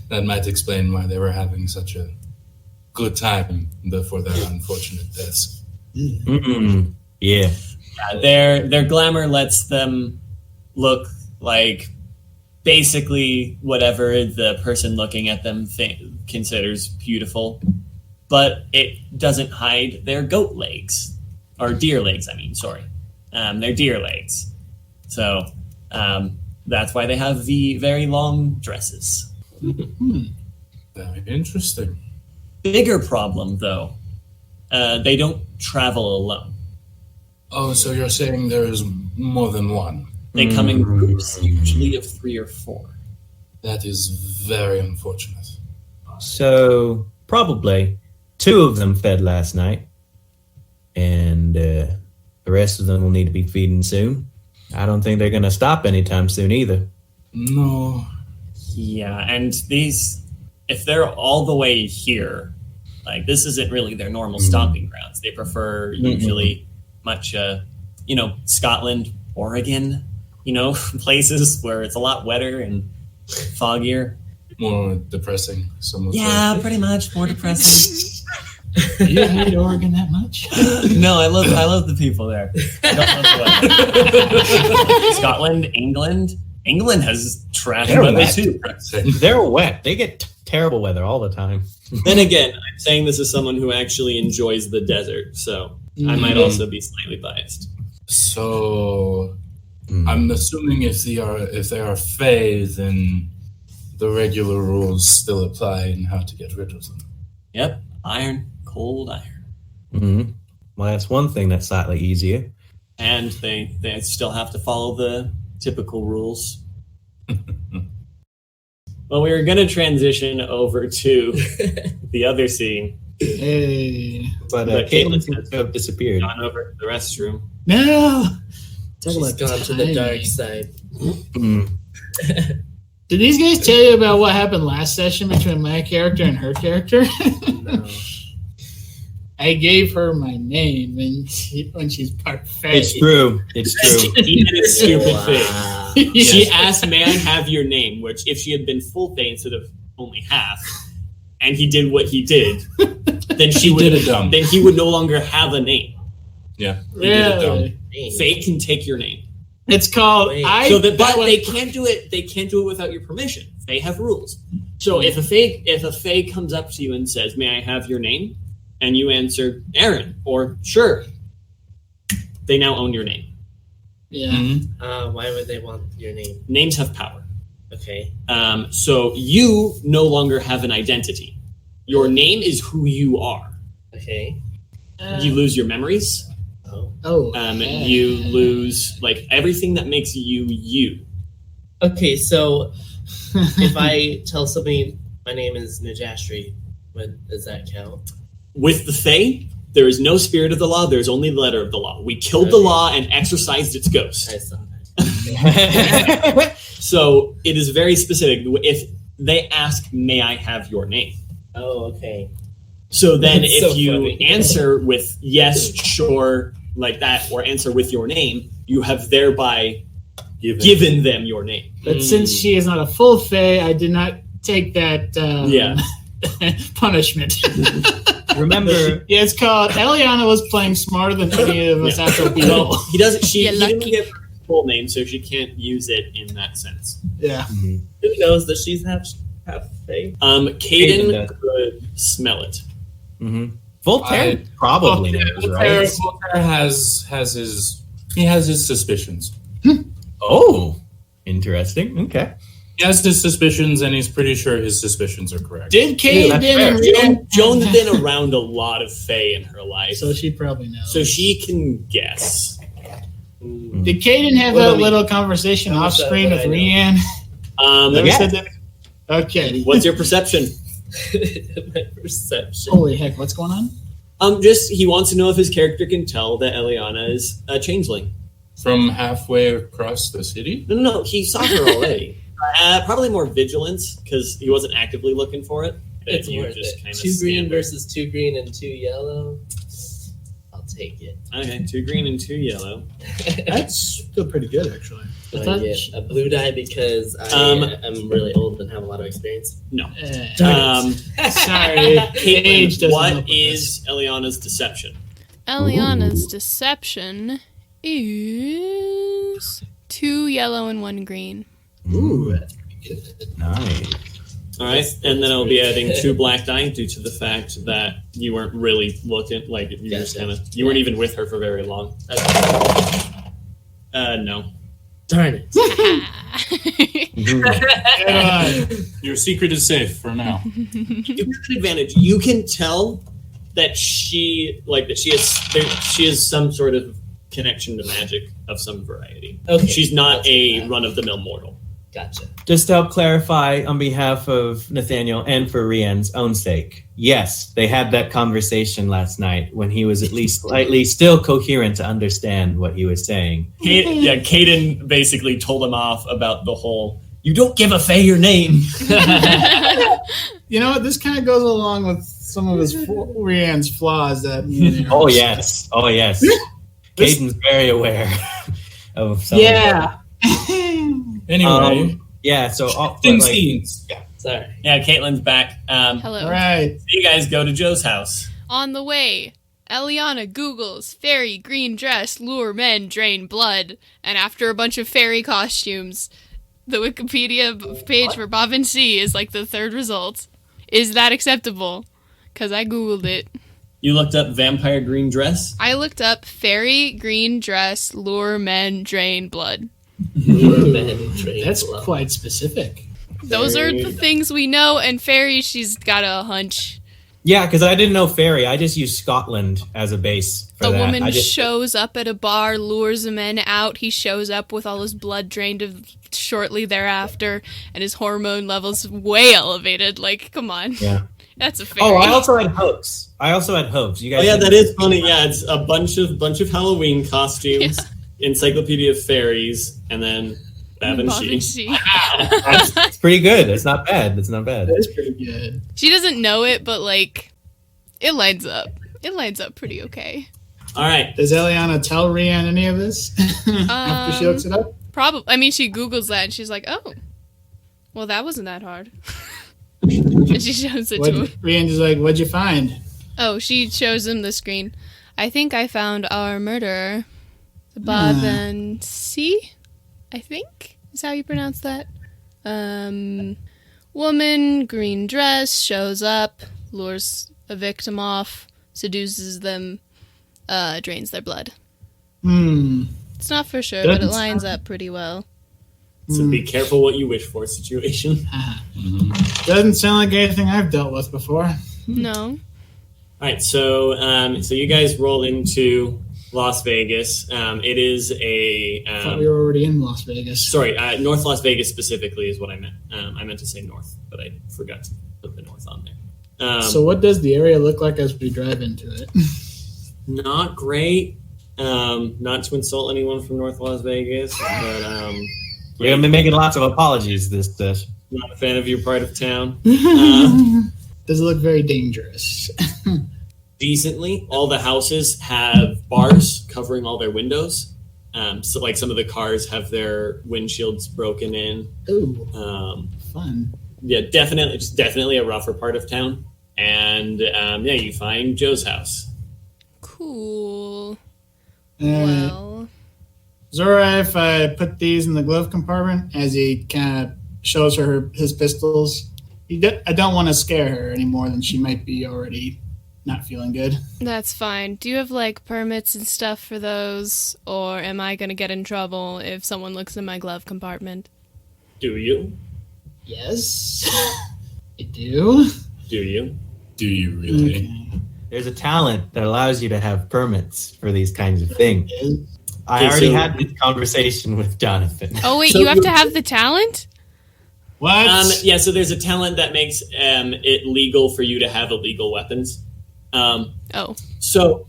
That might explain why they were having such a good time before their unfortunate deaths. Yeah. Their glamour lets them look like basically whatever the person looking at them considers beautiful, but it doesn't hide their goat legs. Or deer legs, they're deer legs. So that's why they have the very long dresses. Very interesting. Bigger problem, though, they don't travel alone. Oh, so you're saying there is more than one? They come in groups, usually of 3 or 4. That is very unfortunate. So, probably 2 of them fed last night. And the rest of them will need to be feeding soon. I don't think they're gonna stop anytime soon either. No. Yeah, and these, if they're all the way here, like this isn't really their normal stomping grounds. They prefer usually much, Scotland, Oregon, places where it's a lot wetter and foggier. More depressing. Some would Yeah, say. pretty much more depressing. You hate Oregon that much? No, I love the people there. I don't love the weather. Scotland, England. England has trash They're weather wet. too. They're wet. They get terrible weather all the time. Then again, I'm saying this as someone who actually enjoys the desert, so I might also be slightly biased. So, I'm assuming if they are Fae, then the regular rules still apply in how to get rid of them. Yep, iron, cold iron. Mm-hmm. Well, that's one thing that's slightly easier. And they still have to follow the typical rules. Well, we were going to transition over to the other scene. Hey. But Cayden Caitlin seems to have disappeared. Gone over to the restroom. No! She's gone to the dark side. Mm. Did these guys tell you about what happened last session between my character and her character? No. I gave her my name when she's part Fae. It's true. It's true. He did a stupid Wow. thing. She asked, "May I have your name?" Which, if she had been full Fae instead of only half, and he did what he did, then He did it dumb. Then he would no longer have a name. Yeah, he did it dumb. Really? Fae can take your name. It's called Wait. But they can't do it. They can't do it without your permission. They have rules. So if a Fae comes up to you and says, "May I have your name?" and you answer A-aron or "Sure," they now own your name. Yeah. Mhm. Why would they want your name? Names have power. Okay. So you no longer have an identity. Your name is who you are. Okay. You lose your memories. Oh. You lose like everything that makes you you. Okay, so if I tell somebody my name is Nijashri, does that count? With the Fae, there is no spirit of the law. There is only the letter of the law. We killed the law and exorcised its ghost. I saw that. So it is very specific. If they ask, "May I have your name?" Oh, okay. So then That's if so you funny. answer with yes, sure, like that, or answer with your name, you have thereby given them your name. But since she is not a full Fae, I did not take that punishment. Remember, Yeah, it's called Elianna was playing smarter than any of us after being Well, he doesn't. He didn't lucky. give her full name, so she can't use it in that sense. Yeah. Who knows that she's half Fae? Cayden Cayden does. could smell it. Voltaire probably knows, right? Voltaire has his suspicions. Oh, interesting. Okay. He has his suspicions, and he's pretty sure his suspicions are correct. Did Cayden that's fair. and Rian? Joan's been around a lot of Fae in her life, So she probably knows. so she can guess. Did Cayden have Well, that let me- little conversation how off much screen would with I know? Rian? Never Yeah. said that? Okay. What's your perception? My perception. Holy heck, what's going on? Just he wants to know if his character can tell that Elianna is a changeling. From halfway across the city? No, he saw her already. Probably more vigilance because he wasn't actively looking for it. But It's you worth just it. kinda 2 green stand there. versus 2 green and 2 yellow. I'll take it. Okay, 2 green and 2 yellow. That's still pretty good, actually. Do I I thought get she- a blue die because Um, I'm really old and have a lot of experience? Um, Sorry. Age Caitlin, doesn't help what with is Eliana's deception? Eliana's deception is 2 yellow and 1 green. Ooh, that's pretty good. Nice. All right, and then I'll be adding 2 black die due to the fact that you weren't really looking, like you just Gotcha. you weren't even with her for very long. No. Darn it. Your secret is safe for now. You have an advantage. You can tell that she has some sort of connection to magic of some variety. Okay. She's not I'll take a that. run-of-the-mill mortal. Gotcha. Just to help clarify on behalf of Nathaniel and for Rian's own sake, yes, they had that conversation last night when he was at least slightly still coherent to understand what he was saying. Cayden basically told him off about the whole, you don't give a Fae your name. You know what? This kind of goes along with some of his Rian's flaws that. Oh yes. Cayden's very aware of some. Yeah. Anyway, so scenes. Sorry. Yeah, Caitlin's back. Hello. All right. So you guys go to Joe's house. On the way, Elianna Googles fairy green dress lure men drain blood, and after a bunch of fairy costumes, the Wikipedia page for Bobbin C is like the third result. Is that acceptable? Because I googled it. You looked up vampire green dress? I looked up fairy green dress lure men drain blood. That's quite specific. Those are the things we know, and fairy, she's got a hunch. Yeah, because I didn't know fairy. I just used Scotland as a base for A that. woman shows up at a bar, lures a man out. He shows up with all his blood drained shortly thereafter, and his hormone levels way elevated. Like, come on. Yeah. That's a fairy. Oh, I also had hopes. You guys. Oh yeah, that is funny. Yeah, it's a bunch of Halloween costumes, Encyclopedia of Fairies, and then Babanshi. It's pretty good. It's not bad. That is pretty good. She doesn't know it, but like, it lines up. It lines up pretty okay. All right. Does Elianna tell Rian any of this after she looks it up? Probably. I mean, she Googles that and she's like, "Oh, well, that wasn't that hard." And she shows it to him. Rian's just like, "What'd you find?" Oh, she shows him the screen. I think I found our murderer, Bobbin C. I think is how you pronounce that. Woman, green dress, shows up, lures a victim off, seduces them, drains their blood. It's not for sure, but it lines up pretty well. So be careful what you wish for situation. Doesn't sound like anything I've dealt with before. No. All right, so you guys roll into Las Vegas. It is a. I thought we were already in Las Vegas. Sorry, North Las Vegas specifically is what I meant. I meant to say north, but I forgot to put the north on there. So what does the area look like as we drive into it? Not great. Not to insult anyone from North Las Vegas, but We're gonna be making lots of apologies this session. Not a fan of your part of town. Does it look very dangerous? Decently, all the houses have bars covering all their windows. So, like, some of the cars have their windshields broken in. Ooh, fun. Yeah, definitely a rougher part of town. And you find Joe's house. Cool. Well, Zora, if I put these in the glove compartment as he kind of shows her his pistols, I don't want to scare her any more than she might be already not feeling good. that's fine. Do you have, like, permits and stuff for those? Or am I going to get in trouble if someone looks in my glove compartment? Do you? Yes, I do. Do you? Do you really? Okay. There's a talent that allows you to have permits for these kinds of things. I Okay, already so- had this conversation with Jonathan. Oh, wait, So you have to have the talent? What? So there's a talent that makes it legal for you to have illegal weapons. Oh. So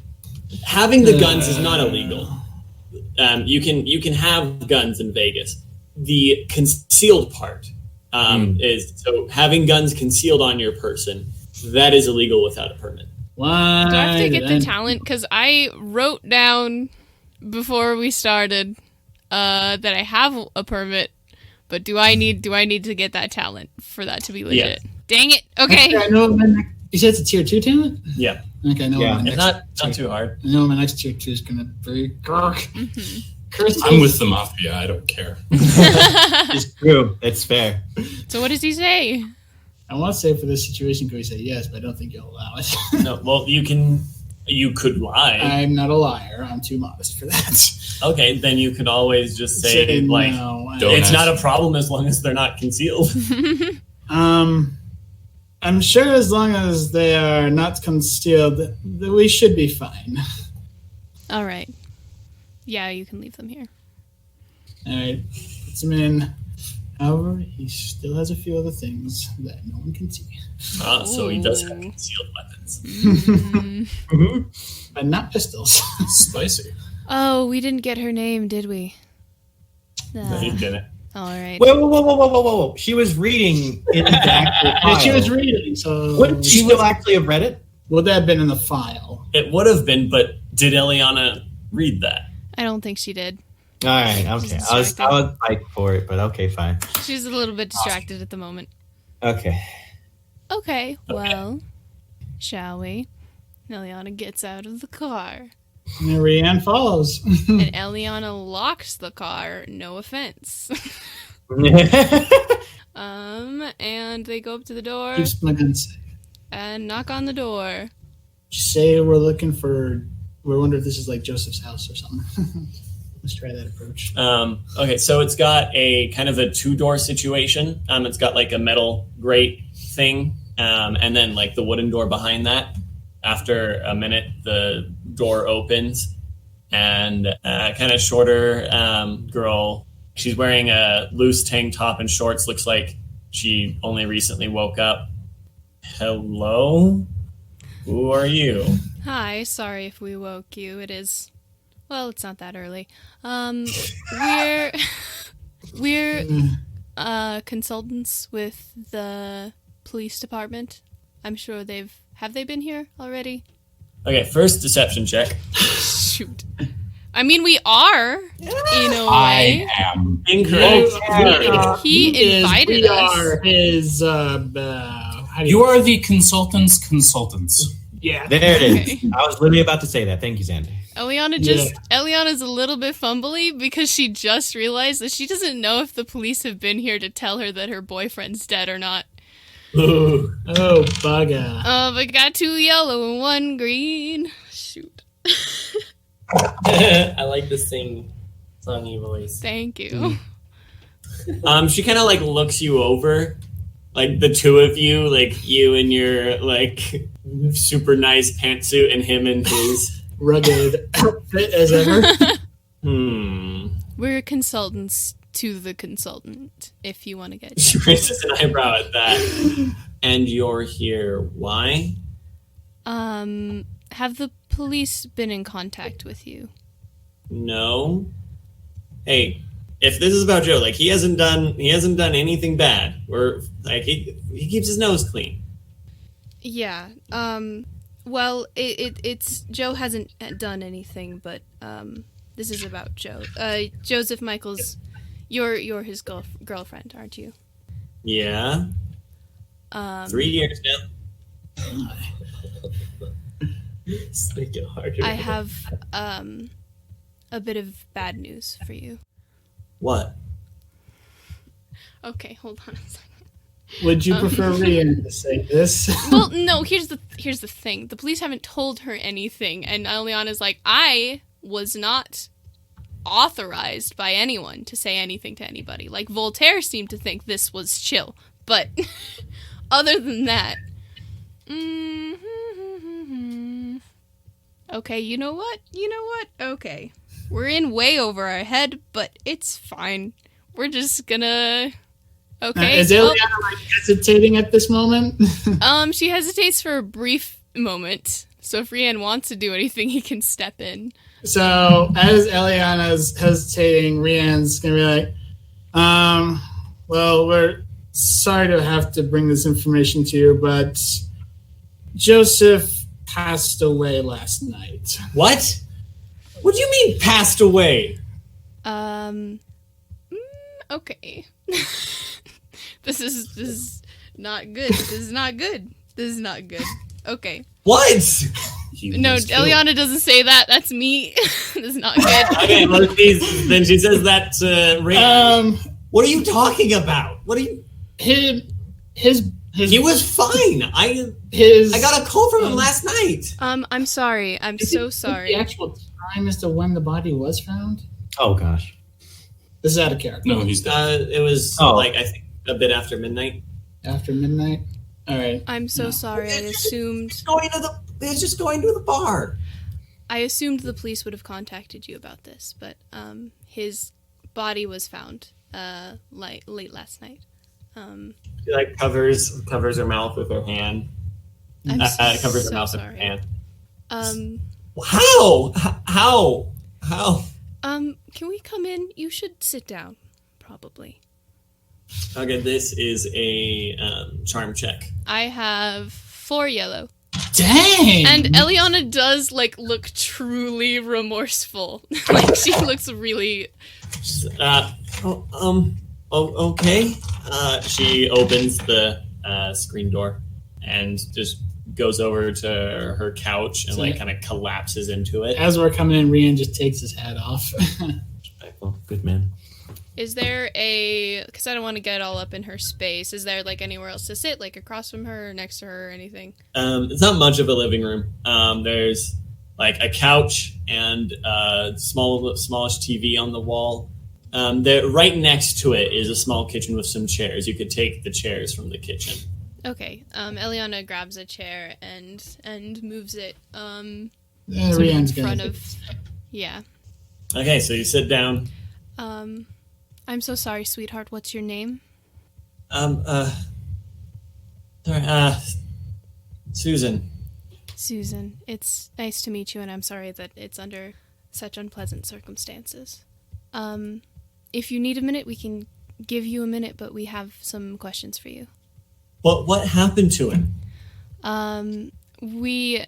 having the guns is not illegal. You can have guns in Vegas. The concealed part is, so having guns concealed on your person, that is illegal without a permit. Why? Do I have to get the then- talent? Because I wrote down before we started that I have a permit, but do I need to get that talent for that to be legit? Yeah. Dang it! Okay. I know you said it's a tier 2 talent? Yeah. Okay, I know. Yeah. What my It's next, not too hard. I know what my next tier 2 is going to be. I'm with the mafia. I don't care. It's true. It's fair. So what does he say? I want to say for this situation, could we say yes, but I don't think you'll allow it. No, well, you could lie. I'm not a liar. I'm too modest for that. Okay, then you could always just say, like, no. Don't it's ask. not a problem as long as they're not concealed. I'm sure as long as they are not concealed, that we should be fine. All right. Yeah, you can leave them here. All right, puts them in. However, he still has a few other things that no one can see. So he does have concealed weapons. But not pistols. Spicy. Oh, we didn't get her name, did we? No, he didn't. All right. Whoa. She was reading in the actual file. Yeah, she was reading, so... Wouldn't she still actually have read it? Would that have been in the file? It would have been, but did Elianna read that? I don't think she did. All right, okay. I was like for it, but okay, fine. She's a little bit distracted at the moment. Okay. Okay, well, shall we? Elianna gets out of the car. And Rian follows. And Elianna locks the car, no offense. And they go up to the door Keeps my gun safe. and knock on the door. Just say we're looking for... We wonder if this is like Joseph's house or something. Let's try that approach. Okay, so it's got a kind of a 2-door situation. It's got like a metal grate thing, and then like the wooden door behind that. After a minute, the door opens, and a kind of shorter girl. She's wearing a loose tank top and shorts. Looks like she only recently woke up. Hello? Who are you? Hi, sorry if we woke you. It is... Well, it's not that early. We're consultants with the police department. I'm sure have they been here already? Okay, first deception check. Shoot. I mean, we are, in a way. I am. Incorrect. He invited us. We are his, You are the consultants' consultants. Yeah. There it is. Okay. I was literally about to say that. Thank you, Zander. Eliana's a little bit fumbly because she just realized that she doesn't know if the police have been here to tell her that her boyfriend's dead or not. Oh, bugger. But got 2 yellow and 1 green. Shoot. I like the songy voice. Thank you. She kind of like looks you over, like the two of you, like you in your like super nice pantsuit and him in his Rugged outfit as ever. We're consultants to the consultant, if you want to get... She raises an eyebrow at that. And you're here. Why? Have the police been in contact with you? No. Hey, if this is about Joe, like he hasn't done anything bad. We're like he keeps his nose clean. Yeah. Well, it's Joe hasn't done anything, but this is about Joe. Joseph Michaels, you're his girlfriend, aren't you? Yeah. 3 years now. Make it harder. I have a bit of bad news for you. What? Okay, hold on a second. Would you prefer Rian to say this? Well, no, here's the thing. The police haven't told her anything, and Eliana's like, I was not authorized by anyone to say anything to anybody. Like, Voltaire seemed to think this was chill, but other than that... Okay, you know what? Okay. We're in way over our head, but it's fine. We're just gonna... Okay. Is Elianna hesitating at this moment? She hesitates for a brief moment. So if Rian wants to do anything, he can step in. So as Eliana's hesitating, Rian's gonna be like, well, we're sorry to have to bring this information to you, but Joseph passed away last night. What? What do you mean passed away? Okay. This is not good. This is not good. Okay. What? No, Elianna doesn't say that. That's me. This is not good. Okay, well, then she says that to Rian. What are you talking about? What are you... His He was fine. I got a call from him last night. I'm sorry. I'm so sorry. The actual time as to when the body was found? Oh, gosh. This is out of character. No, he's dead. It was like I think a bit after midnight. After midnight? All right. I'm so sorry. I assumed Just going to the bar. I assumed the police would have contacted you about this, but his body was found late last night. She like covers her mouth with her hand. I'm Covers her so mouth sorry. with her hand. Um, How? can we come in? You should sit down, probably. Okay, this is a charm check. I have 4 yellow. Dang! And Elianna does, like, look truly remorseful. Like, she looks really... Okay. She opens the screen door and just goes over to her couch and, like, kind of collapses into it. As we're coming in, Rian just takes his hat off. Respectful. Good man. Is there a... Because I don't want to get all up in her space. Is there, like, anywhere else to sit? Like, across from her or next to her or anything? It's not much of a living room. There's, like, a couch and a smallish TV on the wall. Right next to it is a small kitchen with some chairs. You could take the chairs from the kitchen. Okay. Elianna grabs a chair and moves it sort of Rian's in front gonna... of... Yeah. Okay, so you sit down. I'm so sorry, sweetheart. What's your name? Sorry, Susan. Susan. It's nice to meet you, and I'm sorry that it's under such unpleasant circumstances. If you need a minute, we can give you a minute, but we have some questions for you. What happened to him? How do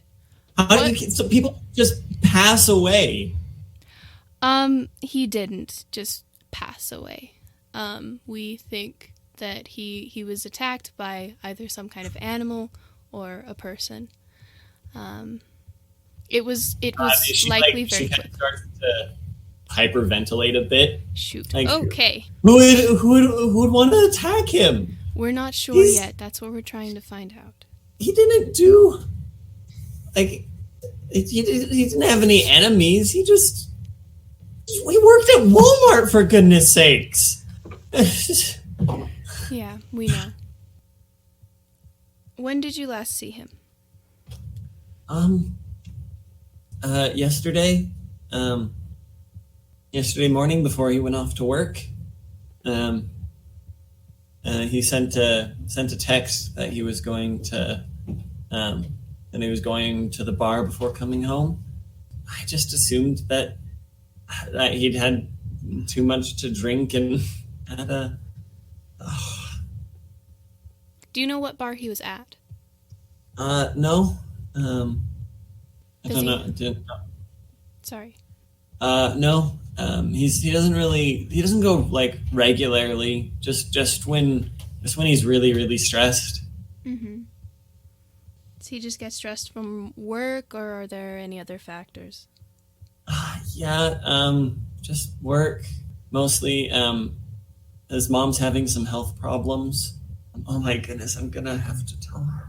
So people just pass away? He didn't just pass away. We think that he was attacked by either some kind of animal or a person. It was likely very quick. She starts to hyperventilate a bit. Shoot. Like, okay. Who would want to attack him? We're not sure yet. That's what we're trying to find out. He didn't do he didn't have any enemies. He worked at Walmart, for goodness sakes. Yeah, we know. When did you last see him? Yesterday. Yesterday morning before he went off to work. He sent a text that he was going to the bar before coming home. I just assumed that he'd had too much to drink and had a... Do you know what bar he was at? No. I don't know. Sorry. No. He doesn't go like regularly. Just when he's really, really stressed. Mm-hmm. Does he just get stressed from work, or are there any other factors? Yeah. Just work mostly. His mom's having some health problems. Oh my goodness, I'm gonna have to tell her.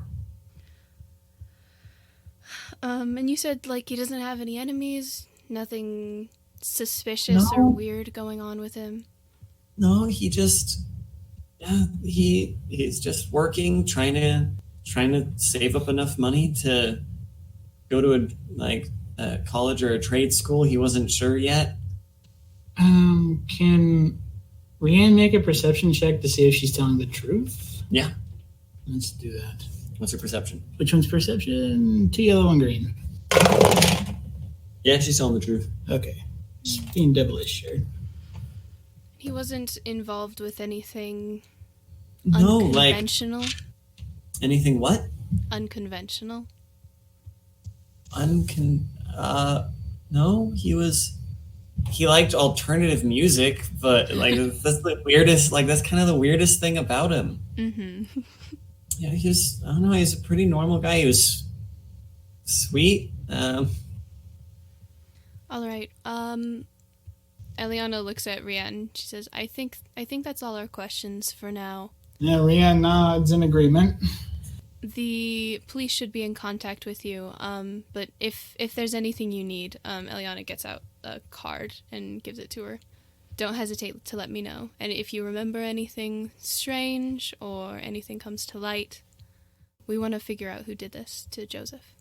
And you said, like, he doesn't have any enemies? Nothing suspicious or weird going on with him? No, he's just working, trying to save up enough money to go to a college or a trade school. He wasn't sure yet. Can Rian make a perception check to see if she's telling the truth? Yeah. Let's do that. What's her perception? Which one's perception? 2 yellow, 1 green. Yeah, she's telling the truth. Okay. Just being devilish here. He wasn't involved with anything No, unconventional? Anything what? Unconventional? No, he liked alternative music, but that's the weirdest, that's kind of the weirdest thing about him. Mm-hmm. Yeah, I don't know, he's a pretty normal guy. He was sweet. All right. Elianna looks at Rian. She says, I think that's all our questions for now. Yeah, Rian nods in agreement. The police should be in contact with you. But if there's anything you need, Elianna gets out a card and gives it to her. Don't hesitate to let me know. And if you remember anything strange or anything comes to light, we want to figure out who did this to Joseph.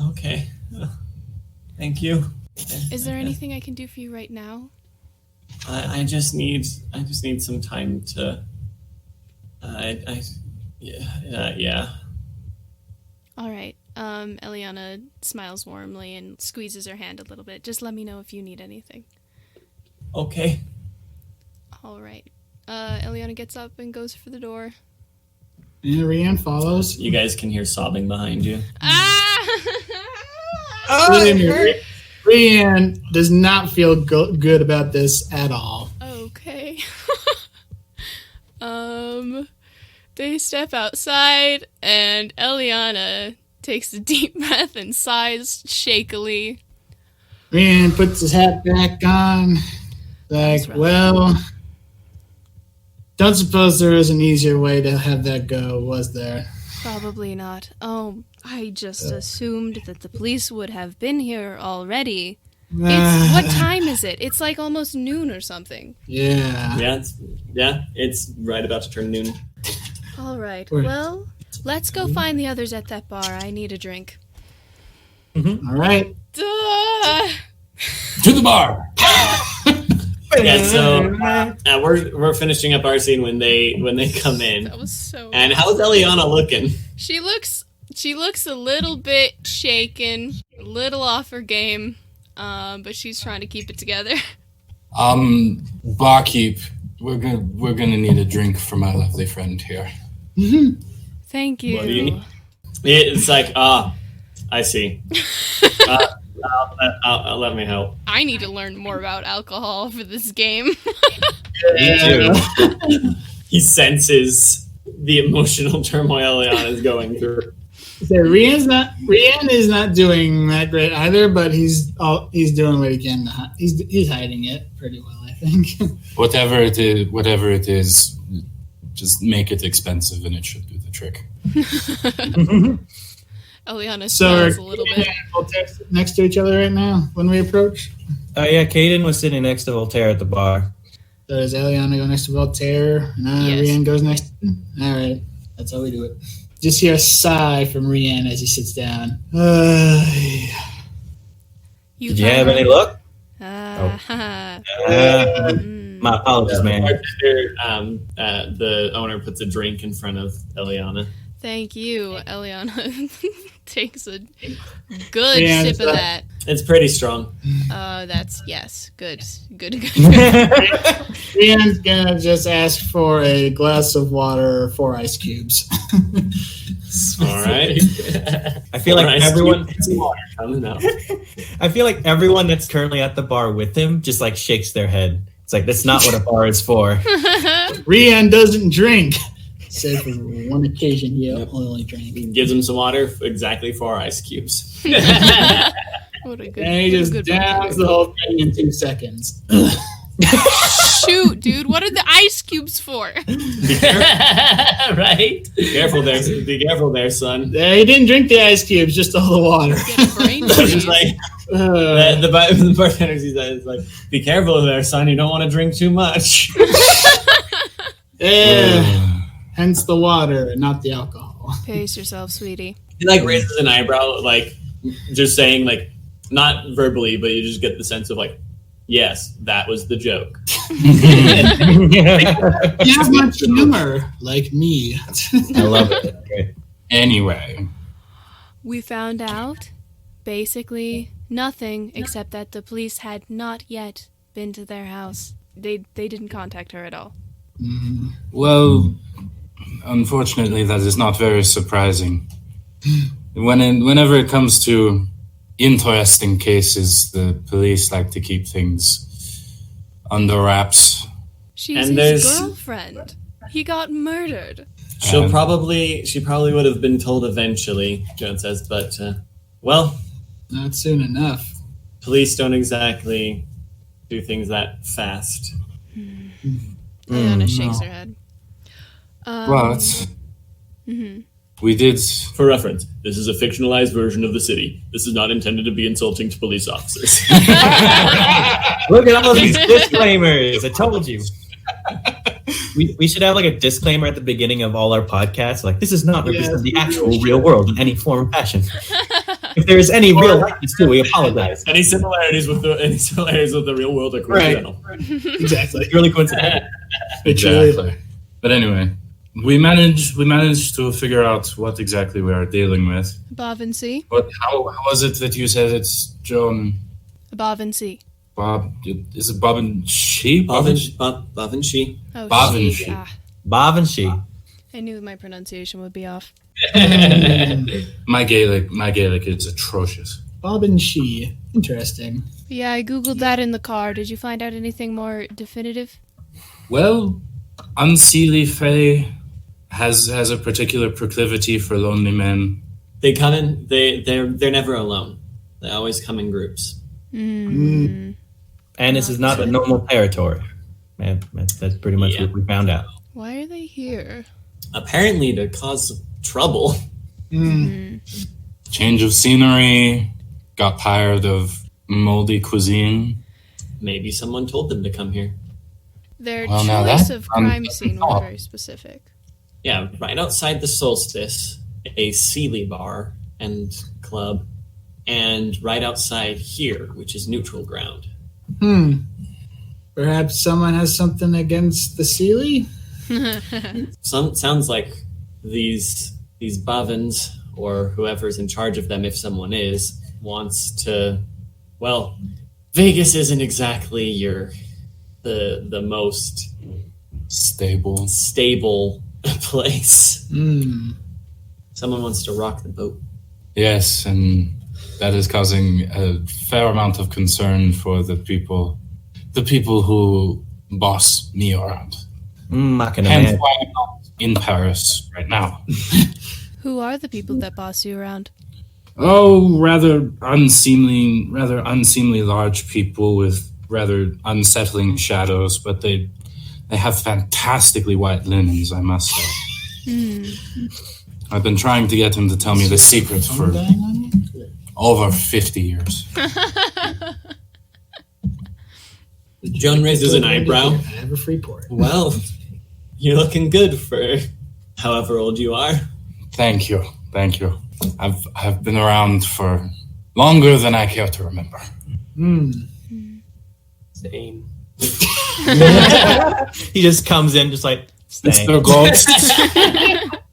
Okay. Thank you. Is there anything I can do for you right now? I just need some time to. Yeah. All right. Elianna smiles warmly and squeezes her hand a little bit. Just let me know if you need anything. Okay. All right. Elianna gets up and goes for the door. And Rian follows. You guys can hear sobbing behind you. Rian does not feel good about this at all. Okay. They step outside, and Elianna takes a deep breath and sighs shakily. Rian puts his hat back on. Like, well, don't suppose there was an easier way to have that go, was there? Probably not. Oh, I just assumed that the police would have been here already. What time is it? It's like almost noon or something. Yeah. It's right about to turn noon. All right. Well, let's go find the others at that bar. I need a drink. Mm-hmm. All right. Duh. To the bar. Yeah, so we're finishing up our scene when they come in. That was so. And how's Elianna looking? She looks a little bit shaken, a little off her game, but she's trying to keep it together. Barkeep, we're gonna need a drink for my lovely friend here. Thank you. What do you need? It's like, I see. Let me help. I need to learn more about alcohol for this game. Me too. He senses the emotional turmoil Elianna is going through. So Rian is not doing that great either, but he's doing what he can. He's hiding it pretty well, I think. Whatever it is, just make it expensive and it should do the trick. Elianna So smiles a little bit. Voltaire next to each other right now when we approach. Yeah, Cayden was sitting next to Voltaire at the bar. So does Elianna go next to Voltaire? And Yes. Rian goes next to him? All right. That's how we do it. Just hear a sigh from Rian as he sits down. Did you have any luck? My apologies, man. The owner puts a drink in front of Elianna. Thank you, Elianna. Takes a good Yeah, sip of that. It's pretty strong. That's, yes, good. Rian's gonna just ask for a glass of water or 4 ice cubes. All right. I feel like everyone. Coming up. I feel like everyone that's currently at the bar with him just like shakes their head. It's like that's not what a bar is for. Rian doesn't drink. Said for one occasion he only drank. Gives him some water, exactly 4 ice cubes. What a good, And he just good downs the whole thing in 2 seconds. Shoot, dude, what are the ice cubes for? Right? Be careful there, son. He didn't drink the ice cubes, just all the water. Get a brain It's freeze. like, the bartender sees that. It's like, be careful there, son. You don't want to drink too much. Hence the water, not the alcohol. Pace yourself, sweetie. He like raises an eyebrow, like just saying, like not verbally, but you just get the sense of like, yes, that was the joke. You have much humor, like me. I love it. Great. Anyway, We found out, basically, nothing except that the police had not yet been to their house. They didn't contact her at all. well, unfortunately, that is not very surprising. Whenever it comes to interesting cases, the police like to keep things under wraps. She's And his there's- girlfriend. He got murdered. She probably would have been told eventually, Joan says, but well, Not soon enough. police don't exactly do things that fast. Elianna shakes her head. But Mm-hmm. we did. For reference, this is a fictionalized version of the city. This is not intended to be insulting to police officers. Look at all these disclaimers. I told you. We should have like a disclaimer at the beginning of all our podcasts. Like, this is not represent the actual real world in any form or fashion. If there is any real likeness to, we apologize. Any similarities with the real world are coincidental. Exactly. Purely coincidental. Exactly. But anyway, we managed to figure out what exactly we are dealing with. Bavancy. But how was it that you said it's Joan? Bavancy. Bob? Is it Bob and she? Bob and she. Oh, Bob and she. she. Bob and she. I knew my pronunciation would be off. My Gaelic is atrocious. Bob and she. Interesting. Yeah, I googled that in the car. Did you find out anything more definitive? Well, Unseelie Fae has a particular proclivity for lonely men. They come in. They're never alone. They always come in groups. And this is not a normal territory. Man, that's pretty much what we found out. Why are they here? Apparently to cause trouble. Change of scenery. Got tired of moldy cuisine. Maybe someone told them to come here. Their Well, now choice that of crime sounds scene was very specific. Yeah, right outside the Solstice, a Sealy bar and club, and right outside here, which is neutral ground. Perhaps someone has something against the Sealy? Sounds like these Bavins, or whoever's in charge of them, if someone is, wants to. Well, Vegas isn't exactly the most stable place. Someone wants to rock the boat. Yes, and that is causing a fair amount of concern for the people who boss me around. I can Hence imagine. why I'm not in Paris right now. Who are the people that boss you around? Oh, rather unseemly large people with rather unsettling shadows, but they have fantastically white linens, I must say. I've been trying to get him to tell me the secret for over 50 years. Joan raises an eyebrow. I have a free port. Well, you're looking good for however old you are. Thank you. I've been around for longer than I care to remember. Same. He just comes in just like, staying. Mr. Ghost,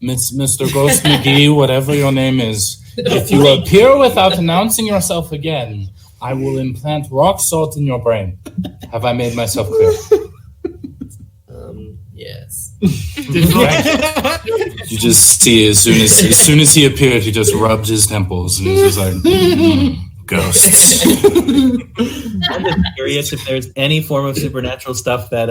Mr. Ghost McGee, whatever your name is, if you appear without announcing yourself again, I will implant rock salt in your brain. Have I made myself clear? Yes. You just see as soon as he appeared, he just rubbed his temples and he was just like, ghosts. I'm just curious if there's any form of supernatural stuff that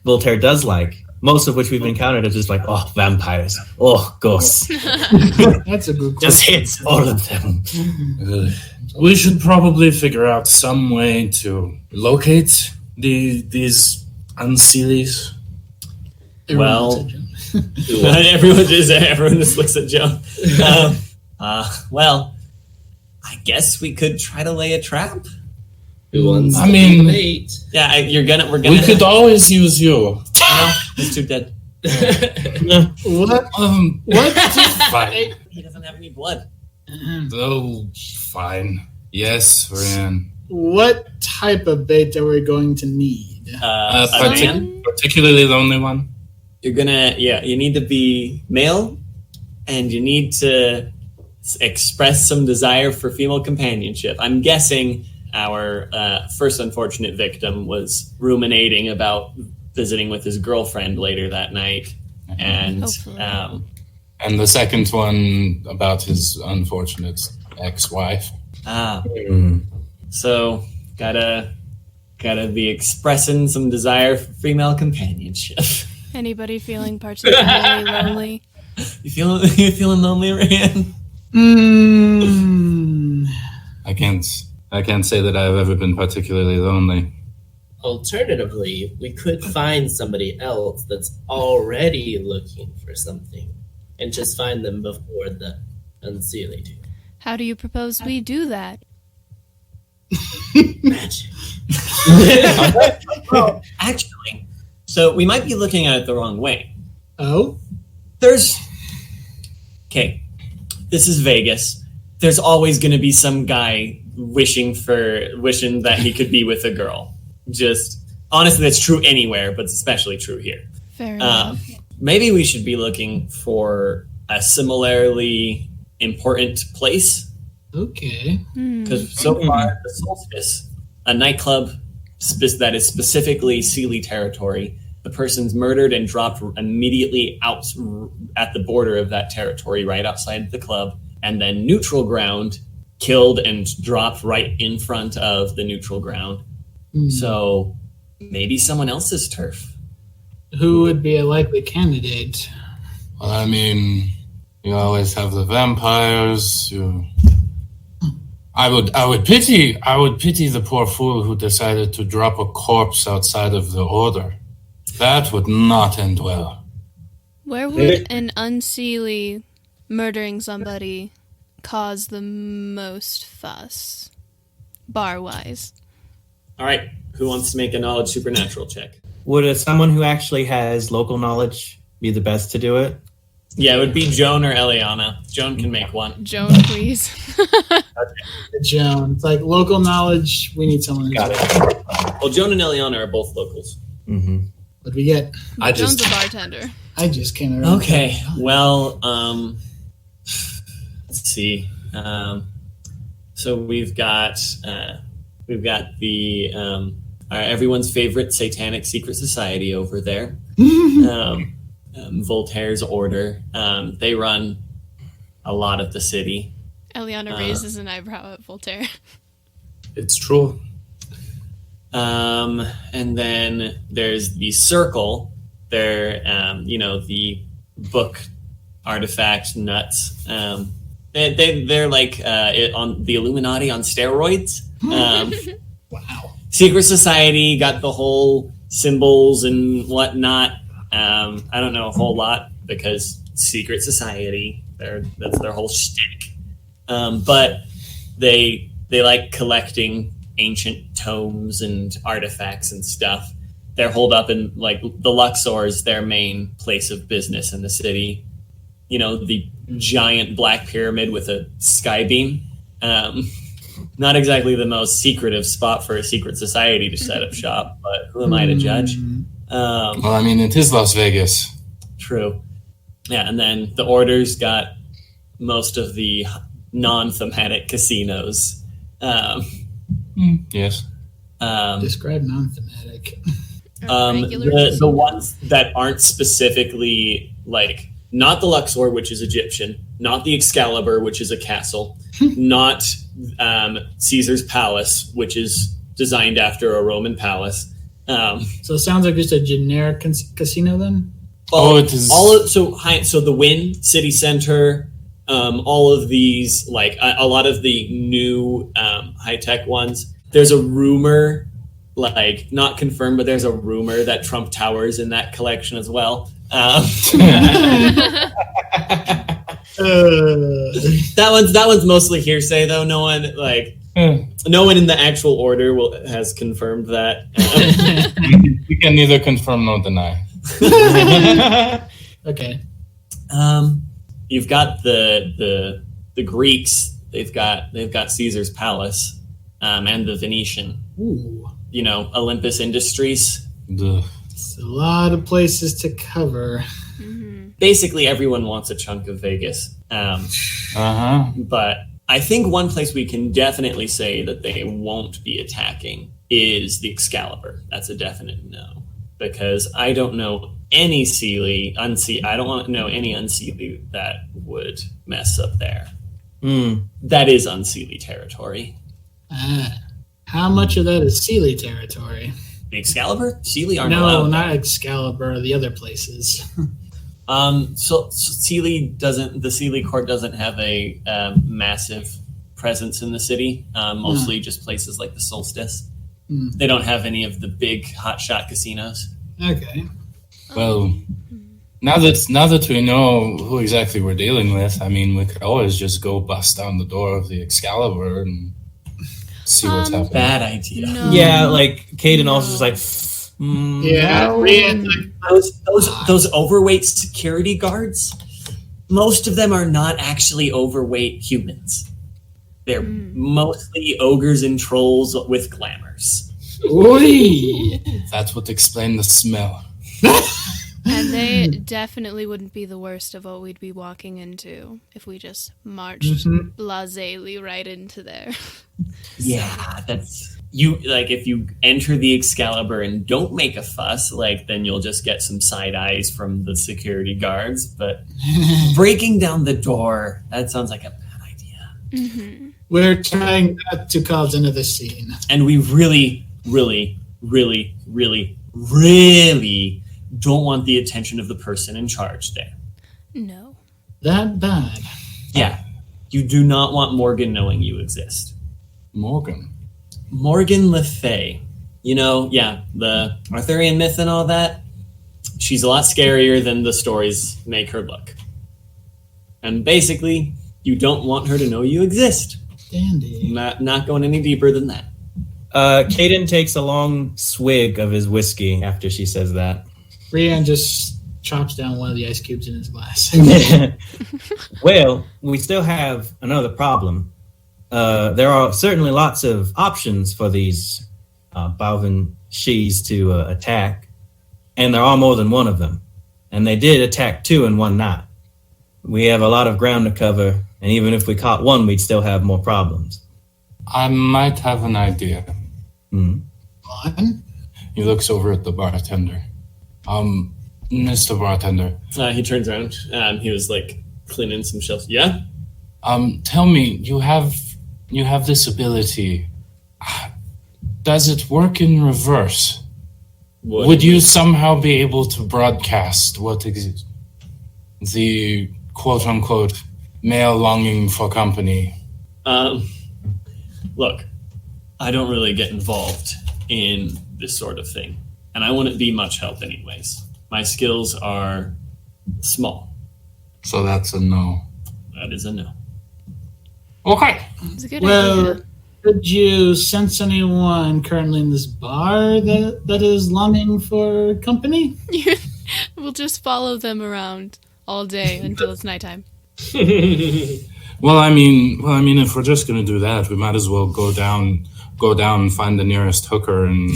Voltaire does like. Most of which we've encountered is just like, oh, vampires, oh, ghosts. That's a good question. Just hits all of them. We should probably figure out some way to locate these Unseelies. Well, everyone just looks at Joan. Well, I guess we could try to lay a trap. Who wants I to mean- be bait? Yeah, we're gonna. We could always use you. No, he's too dead. What? What? Fine. He doesn't have any blood. Oh, fine. Yes, Rian. What type of bait are we going to need? A man. Particularly lonely one. You're gonna. Yeah, you need to be male, and you need to express some desire for female companionship. I'm guessing our first unfortunate victim was ruminating about visiting with his girlfriend later that night, and Hopefully. And the second one about his unfortunate ex-wife. So gotta be expressing some desire for female companionship. Anybody feeling particularly lonely? You feeling lonely, Rian? I can't say that I've ever been particularly lonely. Alternatively, we could find somebody else that's already looking for something and just find them before the Unseelie do. How do you propose we do that? Magic. Well, actually, so we might be looking at it the wrong way. Oh? Okay, this is Vegas. there's always going to be some guy wishing that he could be with a girl. Just honestly, that's true anywhere, but it's especially true here. Fair enough. Maybe we should be looking for a similarly important place. Okay. Because so far, the Solstice, a nightclub that is specifically Sealy territory, the person's murdered and dropped immediately out at the border of that territory, right outside the club, and then Neutral Ground, killed and dropped right in front of the Neutral Ground. So maybe someone else's turf. Who would be a likely candidate? Well, I mean, you always have the vampires. I would pity the poor fool who decided to drop a corpse outside of the order. That would not end well. Where would an unseelie murdering somebody cause the most fuss, bar-wise? All right, who wants to make a knowledge supernatural check? Would someone who actually has local knowledge be the best to do it? Yeah, it would be Joan or Elianna. Joan can make one. Joan, please. Joan. It's like local knowledge. We need someone. Got it. Well, Joan and Elianna are both locals. Mm-hmm. What do we get? Joan's a bartender. I just came around. Okay, well, let's see. So we've got the everyone's favorite satanic secret society over there. Voltaire's order. They run a lot of the city. Elianna raises an eyebrow at Voltaire. It's true. And then there's the Circle. They're, the book artifact nuts. They're like on the Illuminati on steroids. Wow. Secret Society got the whole symbols and whatnot. I don't know a whole lot because Secret Society, that's their whole shtick. But they like collecting ancient tomes and artifacts and stuff. They're holed up in like the Luxor is their main place of business in the city. You know, the giant black pyramid with a sky beam. Not exactly the most secretive spot for a secret society to set up shop, but who am I to judge? Well, I mean, it is Las Vegas. True. Yeah, and then the Order's got most of the non-thematic casinos. Yes. Describe non-thematic. The ones that aren't specifically like not the Luxor, which is Egyptian, not the Excalibur, which is a castle, not Caesar's Palace, which is designed after a Roman palace. So it sounds like just a generic casino then? It is. So the Wynn City Center, all of these, like a lot of the new high-tech ones, there's a rumor, like not confirmed, but there's a rumor that Trump Tower's in that collection as well. That one's mostly hearsay, though. No one in the actual order has confirmed that. We can neither confirm nor deny. Okay. You've got the Greeks. They've got Caesar's Palace, and the Venetian. Ooh. You know, Olympus Industries. It's a lot of places to cover. Basically, everyone wants a chunk of Vegas. But I think one place we can definitely say that they won't be attacking is the Excalibur. That's a definite no. Because I don't know any I don't want to know any Unseelie that would mess up there. That is Unseelie territory. How much of that is Sealy territory? The Excalibur? Sealy aren't allowed. No, not Excalibur, the other places. So Sealy the Sealy court doesn't have a massive presence in the city. Mostly just places like the Solstice. They don't have any of the big hotshot casinos. Okay. Well, now that we know who exactly we're dealing with, I mean, we could always just go bust down the door of the Excalibur and see what's happening. Bad idea. No. Yeah, like Cayden also is like, Yeah, Rian, those overweight security guards, most of them are not actually overweight humans. They're mostly ogres and trolls with glamours. Oi! That would explain the smell. And they definitely wouldn't be the worst of what we'd be walking into if we just marched blasely right into there. Yeah, that's you. Like, if you enter the Excalibur and don't make a fuss, like, then you'll just get some side eyes from the security guards. But breaking down the door, that sounds like a bad idea. Mm-hmm. We're trying not to cause another scene. And we really, really, really, really, really don't want the attention of the person in charge there. No. That bad. Yeah, you do not want Morgan knowing you exist. Morgan. Morgan Le Fay. You know, yeah, the Arthurian myth and all that. She's a lot scarier than the stories make her look. And basically, you don't want her to know you exist. Dandy. Not going any deeper than that. Cayden takes a long swig of his whiskey after she says that. Rian just chops down one of the ice cubes in his glass. Well, we still have another problem. There are certainly lots of options for these Bavanshis to attack, and there are more than one of them. And they did attack 2 in one night. We have a lot of ground to cover, and even if we caught one, we'd still have more problems. I might have an idea. One? He looks over at the bartender. Mr. Bartender. He turns around. He was like cleaning some shelves. Yeah? Tell me, you have this ability. Does it work in reverse? What? Would you somehow be able to broadcast what the quote-unquote male longing for company? Look, I don't really get involved in this sort of thing, and I wouldn't be much help anyways. My skills are small. So that's a no. That is a no. Okay. It's a good Well, idea. could you sense anyone currently in this bar that is longing for company? We'll just follow them around all day until it's nighttime. Well, I mean, if we're just gonna do that, we might as well go down and find the nearest hooker and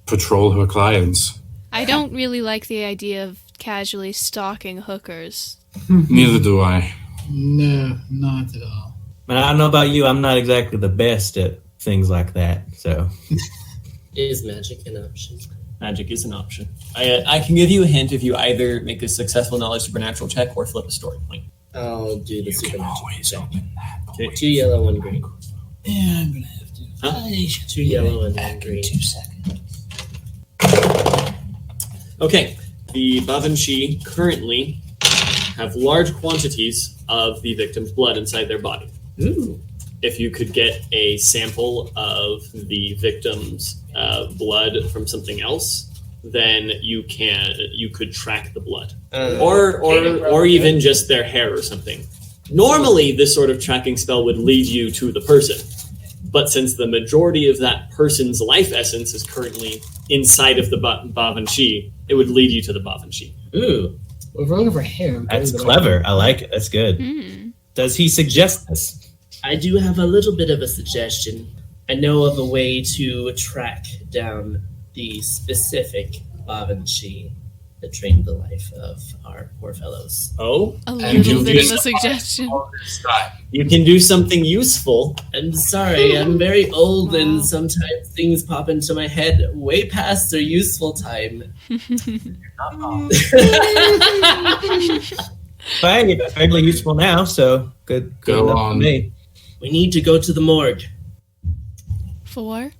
patrol her clients. I don't really like the idea of casually stalking hookers. Neither do I. No, not at all. And I don't know about you, I'm not exactly the best at things like that, so. Is magic an option? Magic is an option. I can give you a hint if you either make a successful knowledge supernatural check or flip a story point. I'll do the You can supernatural always check. open that. Okay. 2 yellow, 1 green. Yeah, I'm gonna have to. Huh? I should 2 be yellow and back 1 in green. 2 seconds. Okay, the Bavanshi currently have large quantities of the victim's blood inside their body. Ooh. If you could get a sample of the victim's blood from something else, then you could track the blood, or even just their hair or something. Normally, this sort of tracking spell would lead you to the person, but since the majority of that person's life essence is currently inside of the Bavanshi, it would lead you to the Bavanshi. Ooh. Well, if we're looking for hair, That's clever. I like it. That's good. Does he suggest this? I do have a little bit of a suggestion. I know of a way to track down the specific Bavanshi that drained the life of our poor fellows. Oh, A And little you bit of just- a suggestion. you can do something useful. I'm sorry, I'm very old and sometimes things pop into my head way past their useful time. Fine, it's fairly useful now, so good Go enough on. for me. We need to go to the morgue. 4?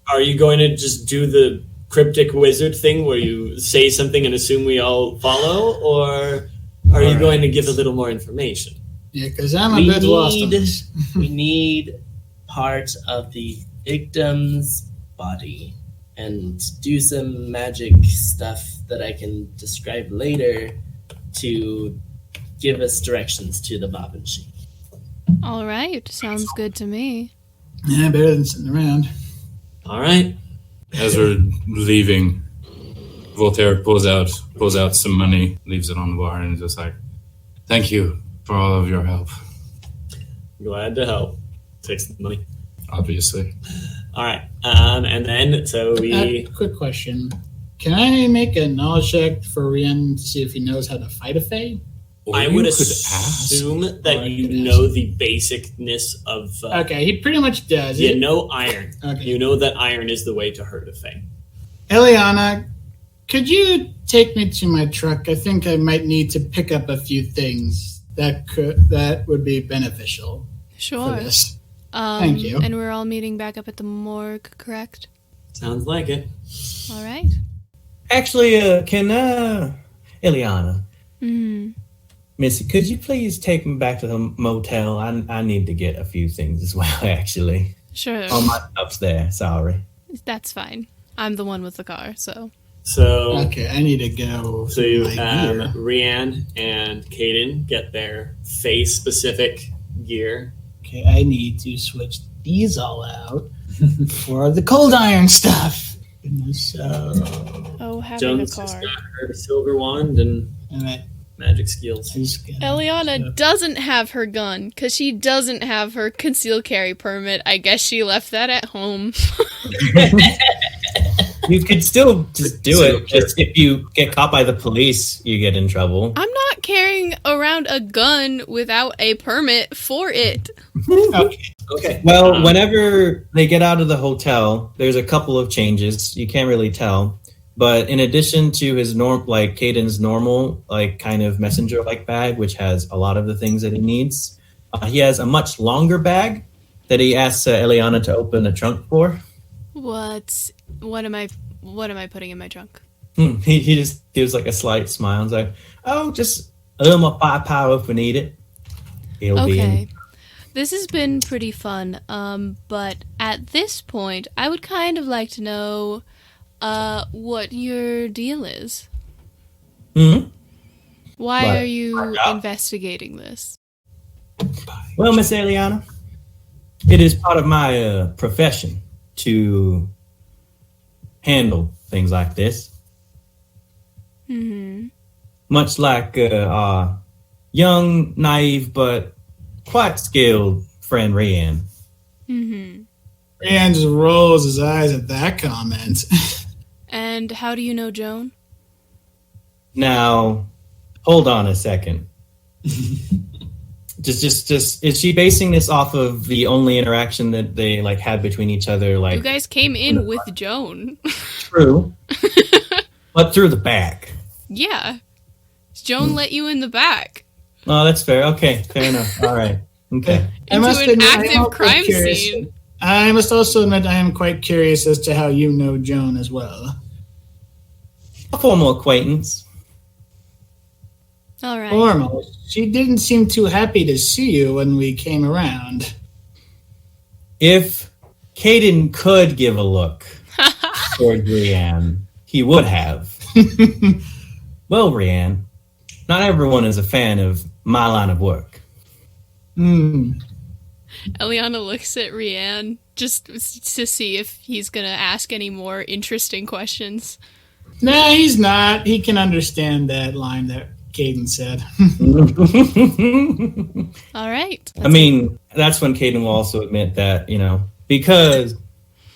Are you going to just do the cryptic wizard thing where you say something and assume we all follow, or are you going to give a little more information? Yeah, because I'm a bit lost on this. We need part of the victim's body and do some magic stuff that I can describe later to give us directions to the Babanshi. All right. Sounds good to me. Yeah, better than sitting around. All right. As we're leaving, Voltaire pulls out some money, leaves it on the bar, and is just like, "Thank you for all of your help." Glad to help. takes the money. Obviously. All right. And then, so we... Quick question. Can I make a knowledge check for Rian to see if he knows how to fight a Fae? I would assume that you know the basicness of... okay, he pretty much does. You know iron. Okay. You know that iron is the way to hurt a Fae. Elianna, could you take me to my truck? I think I might need to pick up a few things that would be beneficial Sure. for this. Thank you. And we're all meeting back up at the morgue, correct? Sounds like it. All right. Actually, can Elianna, Mm. Missy, could you please take me back to the motel? I need to get a few things as well, actually. Sure. All my stuff's there. Sorry. That's fine. I'm the one with the car, so. So... Okay, I need to go. So you, my gear. Rian and Cayden get their face-specific gear. Okay, I need to switch these all out for the cold iron stuff. So, Oh, having Joan's a just car. got her silver wand and alright, magic skills. I'm just gonna- Elianna doesn't have her gun because she doesn't have her concealed carry permit. I guess she left that at home. You could still just do it. Just if you get caught by the police, you get in trouble. I'm not carrying around a gun without a permit for it. Okay. Okay. Well, whenever they get out of the hotel, there's a couple of changes. You can't really tell. But in addition to his Cayden's normal, kind of messenger-like bag, which has a lot of the things that he needs, he has a much longer bag that he asks Elianna to open the trunk for. What am I putting in my trunk? He just gives a slight smile and like, oh, just a little more firepower if we need it. It'll be in. Okay. This has been pretty fun, but at this point, I would kind of like to know what your deal is. Mm-hmm. Why What? are you investigating this? Well, Miss Elianna, it is part of my profession to handle things like this. Mm-hmm. Much like our young, naive, but quite skilled friend Rian. Mm-hmm. Rian just rolls his eyes at that comment. And how do you know Joan? Now, hold on a second. just is she basing this off of the only interaction that they had between each other? You guys came in with Joan. True, but through the back. Yeah. Joan let you in the back. Oh, that's fair. Okay, fair enough. All right. Okay. Into an admit, I am active also crime curious. scene. I must also admit I am quite curious as to how you know Joan as well. A formal acquaintance. All right. Formal. She didn't seem too happy to see you when we came around. If Cayden could give a look toward Rian, he would have. Well, Rian, not everyone is a fan of my line of work. Elianna looks at Rian just to see if he's going to ask any more interesting questions. Nah, he's not. He can understand that line that Cayden said. All right. I mean, that's when Cayden will also admit that, because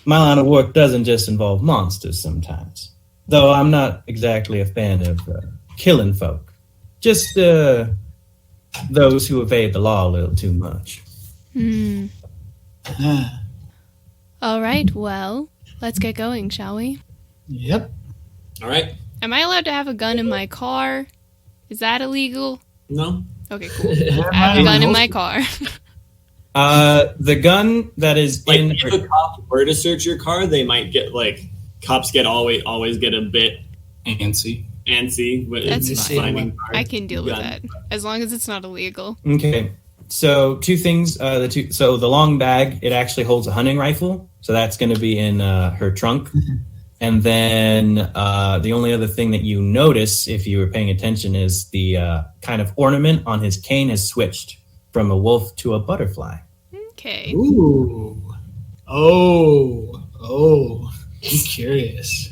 my line of work doesn't just involve monsters sometimes. Though I'm not exactly a fan of killing folk. Just those who evade the law a little too much. All right. Well, let's get going, shall we? Yep. All right. Am I allowed to have a gun in my car? Is that illegal? No. Okay, cool. I have a gun in my car. The gun that is in... If a cop were to search your car, they might get cops get always get a bit Antsy. with That's fine. finding I can deal with gun. that as long as it's not illegal. Okay. So two things. So the long bag, it actually holds a hunting rifle. So that's going to be in her trunk. And then the only other thing that you notice, if you were paying attention, is the kind of ornament on his cane has switched from a wolf to a butterfly. Okay. Ooh. Oh. I'm curious.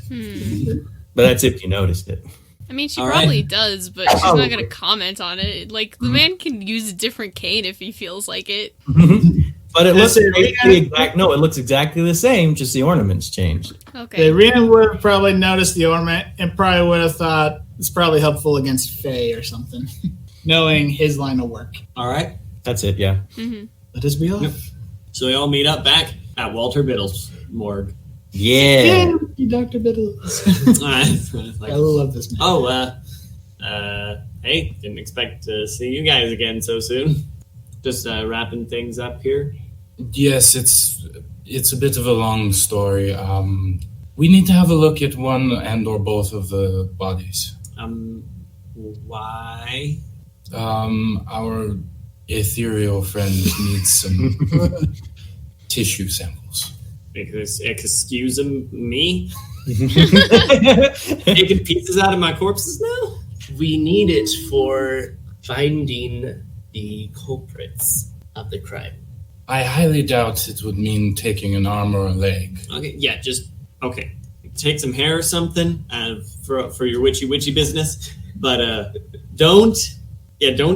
But that's if you noticed it. I mean, she All probably right. does, but she's not going to comment on it. The man can use a different cane if he feels like it. But it looks Yes, the exact. No, it looks exactly the same. Just the ornaments changed. Okay. Rian would have probably noticed the ornament and probably would have thought it's probably helpful against Faye or something, knowing his line of work. All right. That's it. Yeah. Mm-hmm. Let us be off. Yep. So we all meet up back at Walter Bittles' morgue. Yeah. Yay, Dr. Bittles. Like, I love this man. Hey, didn't expect to see you guys again so soon. Just wrapping things up here. Yes, it's a bit of a long story. We need to have a look at one and or both of the bodies. Why? Our ethereal friend needs some tissue samples. Because, excuse me? Taking pieces out of my corpses now? We need it for finding the culprits of the crime. I highly doubt it would mean taking an arm or a leg. Okay, yeah, okay. Take some hair or something for your witchy business, but don't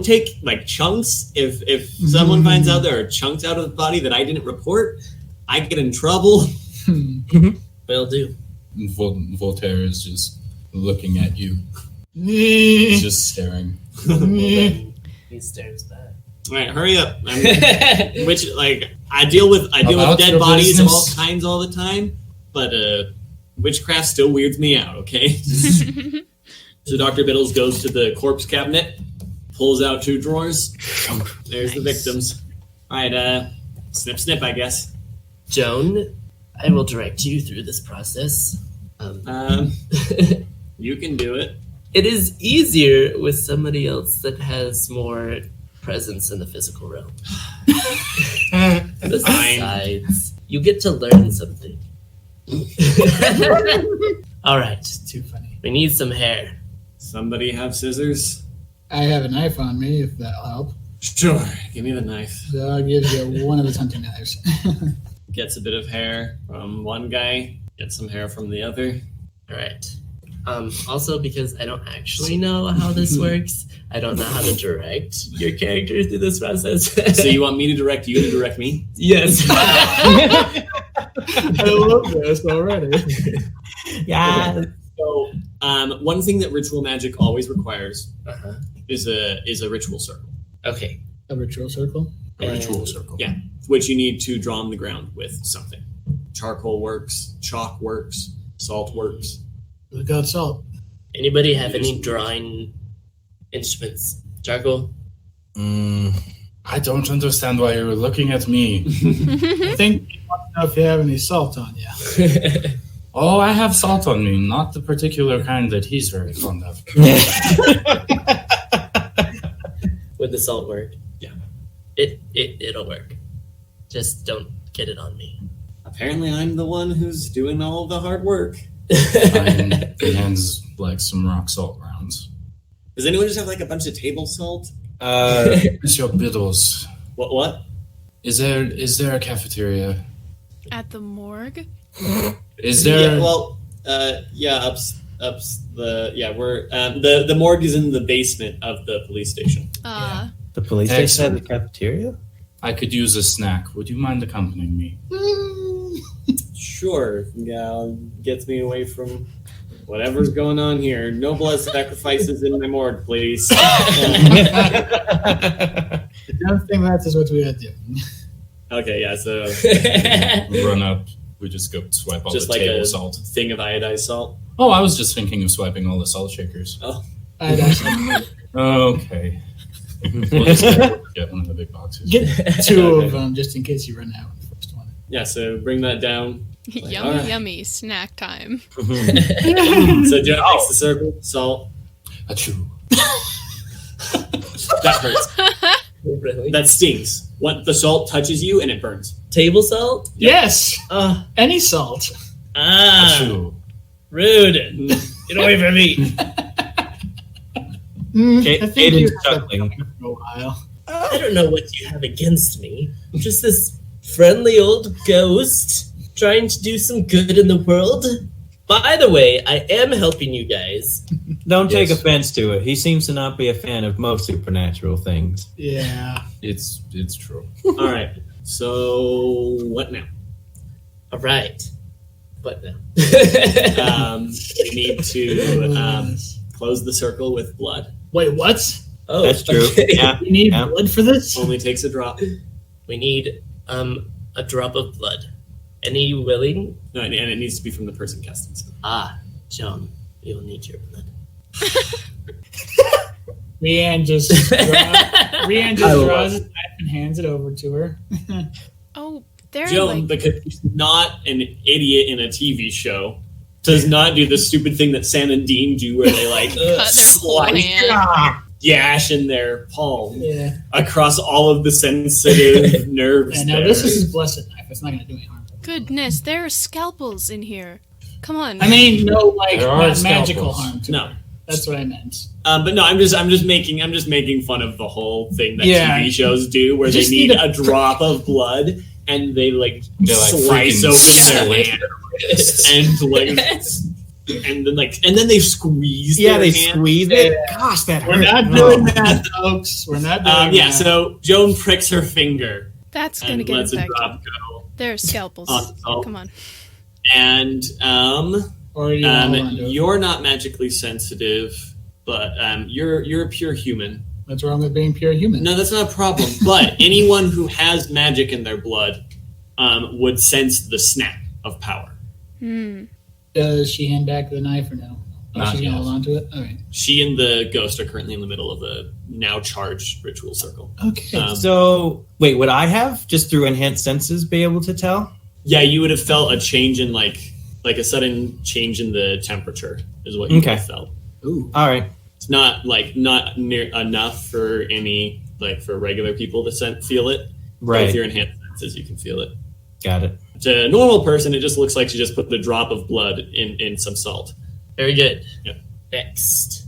take like chunks. If someone finds out there are chunks out of the body that I didn't report, I get in trouble. Will do. Voltaire is just looking at you. He's just staring. He stares back. All right, hurry up. I deal with About dead your bodies of all business? kinds all the time, but witchcraft still weirds me out. Okay. So Dr. Bittles goes to the corpse cabinet, pulls out 2 drawers. There's the victims. All right, snip, snip, I guess. Joan, I will direct you through this process. You can do it. It is easier with somebody else that has more presence in the physical realm. Besides, you get to learn something. All right, Too funny. we need some hair. Somebody have scissors? I have a knife on me, if that'll help. Sure. Give me the knife. So I'll give you one of his hunting knives. Gets a bit of hair from one guy. Gets some hair from the other. All right. Also, because I don't actually know how this works, I don't know how to direct your character through this process. So you want me to direct you to direct me? Yes. I love this already. Yeah. So, one thing that ritual magic always requires Uh-huh. is a ritual circle, Okay. A ritual circle? A ritual circle. Yeah. which you need to draw on the ground with something. Charcoal works, chalk works, salt works. Look out, salt. Anybody have any drawing instruments? Charcoal? I don't understand why you're looking at me. I think you want to know if you have any salt on you. Oh, I have salt on me, not the particular kind that he's very fond of. Would the salt work? Yeah. It'll work. Just don't get it on me. Apparently I'm the one who's doing all of the hard work. And he hands like some rock salt rounds. Does anyone just have like a bunch of table salt? Monsieur Bittles, What? is there a cafeteria? At the morgue? Is there? Yeah, well, we're the morgue is in the basement of the police station. The police station Excellent. had the cafeteria? I could use a snack. Would you mind accompanying me? Sure. Yeah, gets me away from whatever's going on here. No blood sacrifices in my morgue, please. I don't think that is what we are doing. Okay, yeah, so Run up. We just go swipe all just the like table a salt. thing of iodized salt. Oh, I was just thinking of swiping all the salt shakers. I'd actually Okay. We'll just get one of the big boxes. get 2 of them just in case you run out of the first one. Yeah, so bring that down. Yummy, alright. yummy. Snack time. So Joan makes the circle, salt. Achoo. That hurts. Really? That stings. What the salt touches you and it burns. Table salt? Yes! Oh, Any salt. Achoo. rude. Get away from me. I think Cayden's you had chuckling. that for a while. I don't know what you have against me. I'm just this friendly old ghost trying to do some good in the world. By the way, I am helping you guys. Don't take Yes. offense to it. He seems to not be a fan of most supernatural things. Yeah. It's true. All right. So what now? All right. What now? We need to close the circle with blood. Wait, what? Oh, That's true. okay. Yeah. You need blood for this? Only takes a drop. We need a drop of blood. Any willing? No, and it needs to be from the person casting spell. Joan, we will need your blood. Rian just draws his knife and hands it over to her. Oh, they're Joan, because she's not an idiot in a TV show, does not do the stupid thing that Sam and Dean do where they like cut their whole slice, hand. gash in their palm Yeah. across all of the sensitive nerves. Yeah, no, there. this is his blessed knife. It's not going to do any harm. Goodness, there are scalpels in here. Come on. I mean, no, like, There are not magical scalpels. harm to No. her. That's what I meant. But no, I'm just making fun of the whole thing that Yeah. TV shows do, where they Just need need a drop of blood and they like They, like, slice freaking open their slit hand and then they squeeze. Yeah, their they hand. squeeze it. Gosh, that We're hurt. not doing that, folks. We're not doing Yeah, that. so Joan pricks her finger That's going to and get lets a infected. drop go. There are scalpels. On salt. Come on. And Or you hold on to it. you're not magically sensitive, but you're a pure human. What's wrong with being pure human? No, that's not a problem. But anyone who has magic in their blood would sense the snap of power. Does she hand back the knife or no? Oh, Not she's going to yet. hold on to it? All right. She and the ghost are currently in the middle of a now charged ritual circle. Okay. So, wait, would I have, just through enhanced senses, be able to tell? Yeah, you would have felt a change in like a sudden change in the temperature is what you would Okay. have felt. Ooh. All right. It's not near enough for any for regular people to feel it. But Right. with your enhanced senses, you can feel it. Got it. To a normal person, it just looks like she just put the drop of blood in some salt. Very good. Yep. Next.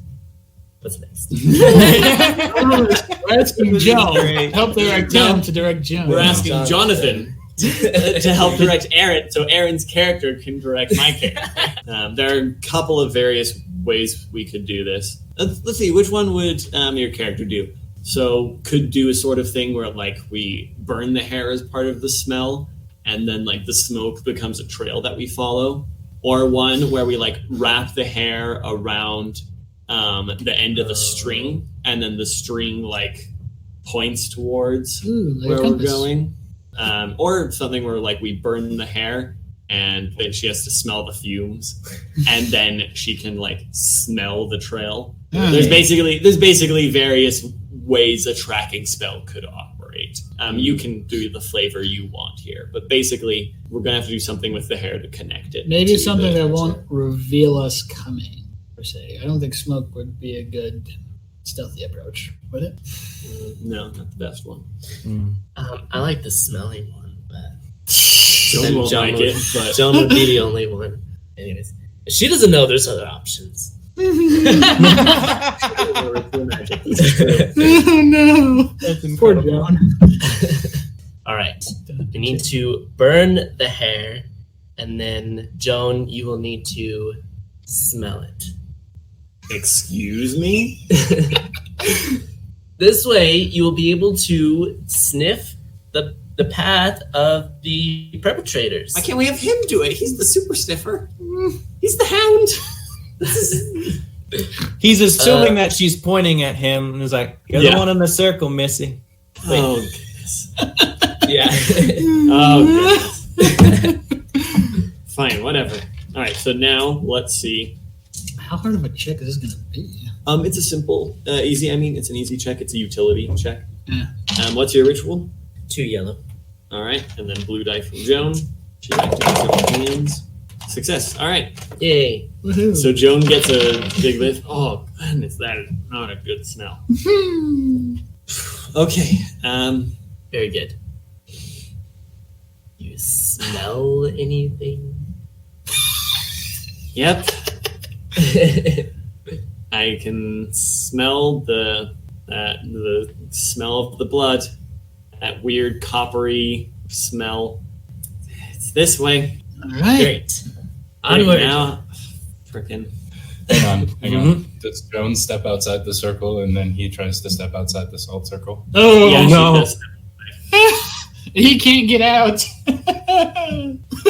What's next? We're asking Joan. great. Help direct Joan to direct Joan. We're asking Jonathan. Jonathan to help direct Aaron, so Aaron's character can direct my character. There are a couple of various ways we could do this. Let's see, which one would your character do? So could do a sort of thing where we burn the hair as part of the smell, and then the smoke becomes a trail that we follow, or one where we wrap the hair around the end of a string, and then the string points towards Ooh, like a where we're compass. going, or something where we burn the hair and then she has to smell the fumes and then she can smell the trail. Hmm. There's basically various ways a tracking spell could operate. You can do the flavor you want here, but basically we're gonna have to do something with the hair to connect it. Maybe to something the that won't reveal us coming, per se. I don't think smoke would be a good stealthy approach, would it? No, not the best one. I like the smelling one, but Joan then won't like it, but Joan would be the only one. Anyways, she doesn't know there's other options. Oh no! Poor Joan. All right, you need to burn the hair, and then Joan, you will need to smell it. excuse me? This way, you will be able to sniff the path of the perpetrators. Why can't we have him do it? He's the super sniffer. He's the hound. He's assuming that she's pointing at him and is like, "You're Yeah. the one in the circle, Missy." Oh goodness. Yeah. Oh goodness. Fine, whatever. All right, so now let's see. How hard of a check is this going to be? It's a simple, easy. I mean, it's an easy check. It's a utility check. Yeah. What's your ritual? 2 yellow. All right, and then blue die from Joan. She activates her hands. Success. All right. Yay. Woohoo. So Joan gets a big lift. Oh goodness, that is not a good smell. Okay. Very good. You smell anything? Yep. I can smell the smell of the blood. That weird coppery smell. It's this way. All right. Great. Right Onward. now, frickin'. Hang on. Does Joan step outside the circle and then he tries to step outside the salt circle? Oh Yeah, no. she does. He can't get out.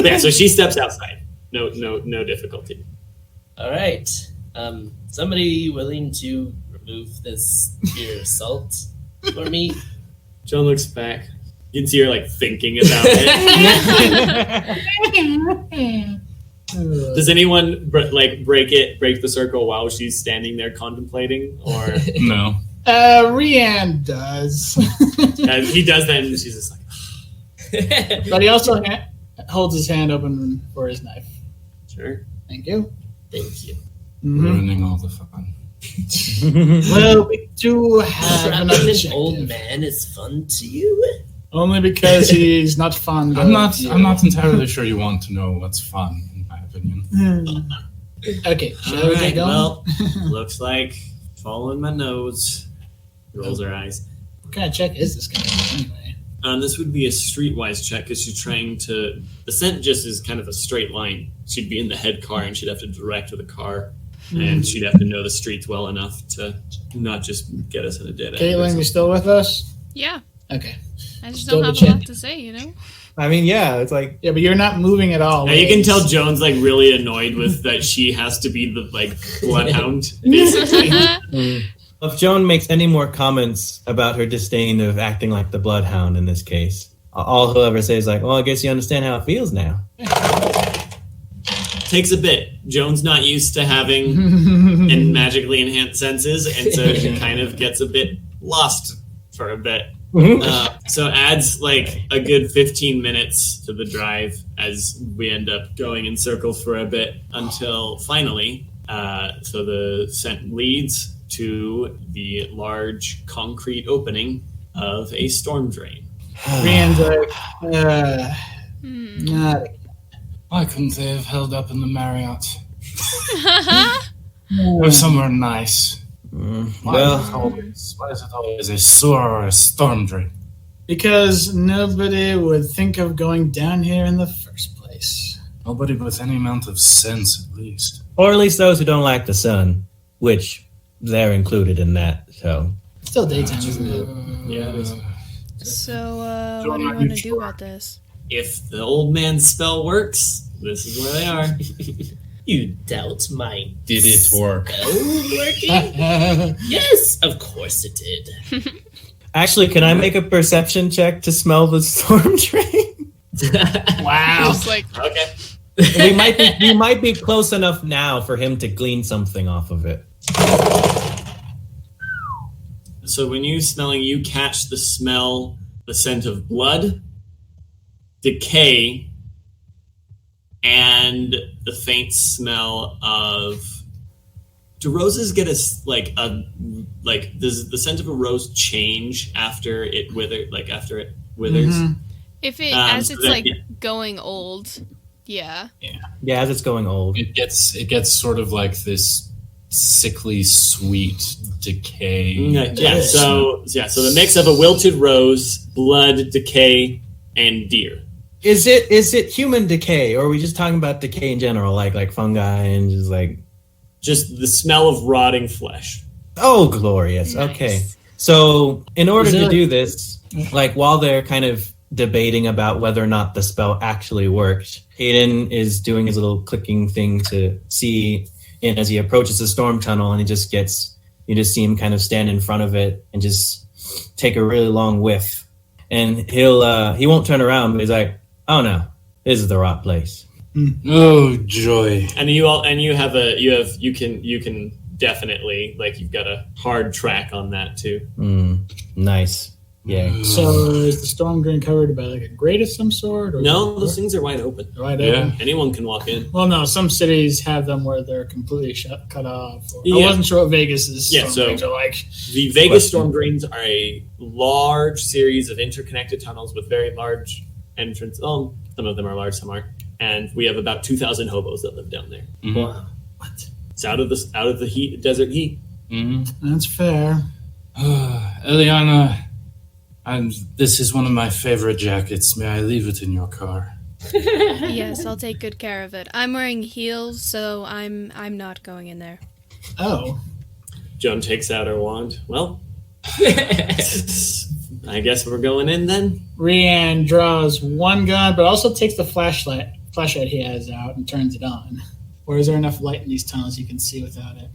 Yeah, so she steps outside. No difficulty. All right. Somebody willing to remove this here salt for me? Joan looks back. You can see her like thinking about it. Does anyone break the circle while she's standing there contemplating, or No. Rian does. and he does that, and she's just like, But he also holds his hand open for his knife. sure. Thank you. Thank you. Mhm. Ruining all the fun. Well, we do have Trapping another an old objective. man is fun to you? Only because he's not fond I'm of you. not entirely sure you want to know what's fun, in my opinion. Okay, shall All we right, get going? well, looks like following my nose. Rolls her eyes. What kind of check is this going to be anyway? This would be a streetwise check because she's trying to. The scent just is kind of a straight line. She'd be in the head car and she'd have to direct the car, and she'd have to know the streets well enough to not just get us in a dead end. Caitlin, you still with us? Yeah, Okay. I just Still don't the have a lot champ. to say, you know? I mean, yeah, it's like Yeah, but you're not moving at all. Now you can tell Joan's like really annoyed with that she has to be the like bloodhound, basically. if Joan makes any more comments about her disdain of acting like the bloodhound in this case, all he'll ever say is like, "Well, I guess you understand how it feels now." Takes a bit. Joan's not used to having and magically enhanced senses, and so she kind of gets a bit lost for a bit. So adds like a good 15 minutes to the drive as we end up going in circles for a bit until finally, so the scent leads to the large concrete opening of a storm drain. Rian's like, not again. Why couldn't they have held up in the Marriott? Or somewhere nice. Why is it always a sewer or a storm drain? Because nobody would think of going down here in the first place. Nobody with any amount of sense, at least. Or at least those who don't like the sun, which they're included in that. So It's still daytime, isn't it? Yeah, it is. So, Joan, what do you are want you to do sure? about this? If the old man's spell works, this is where they are. You doubt my Did it work? spell working? Yes, of course it did. actually, can I make a perception check to smell the storm drain? Wow. Just like, Okay. we might be close enough now for him to glean something off of it. So when you catch the smell, the scent of blood, decay, and the faint smell of. Do roses get does the scent of a rose change after it withers? if it, Um, as so it's that- like yeah. going old, yeah. Yeah, as it's going old. It gets sort of like this sickly sweet decay. Yeah. So the mix of a wilted rose, blood, decay, and deer. Is it human decay, or are we just talking about decay in general, like fungi and just like? Just the smell of rotting flesh. Oh, glorious. Nice. Okay. So in order Is to it- do this, like while they're kind of debating about whether or not the spell actually worked, Cayden is doing his little clicking thing to see in as he approaches the storm tunnel, and you just see him kind of stand in front of it and just take a really long whiff. And he won't turn around, but he's like, "Oh no, this is the right place." Oh joy! And you can definitely, like, you've got a hard track on that too. Nice. Yeah. So is the storm drain covered by like a grate of some sort? Or No, those things are wide open. Right Yeah. open? Anyone can walk in. Well, no, some cities have them where they're completely cut off. I Yeah. wasn't sure what Vegas's Yeah, storm so- drains are like. The Vegas storm drains are a large series of interconnected tunnels with very large entrance. Some of them are large, some aren't. And we have about 2,000 hobos that live down there. Wow. It's out of the heat, desert heat. That's fair. Elianna, this is one of my favorite jackets. May I leave it in your car? Yes, I'll take good care of it. I'm wearing heels, so I'm not going in there. Oh. Joan takes out her wand. Well, I guess we're going in then? Rian draws one gun, but also takes the flashlight he has out and turns it on. Or is there enough light in these tunnels you can see without it?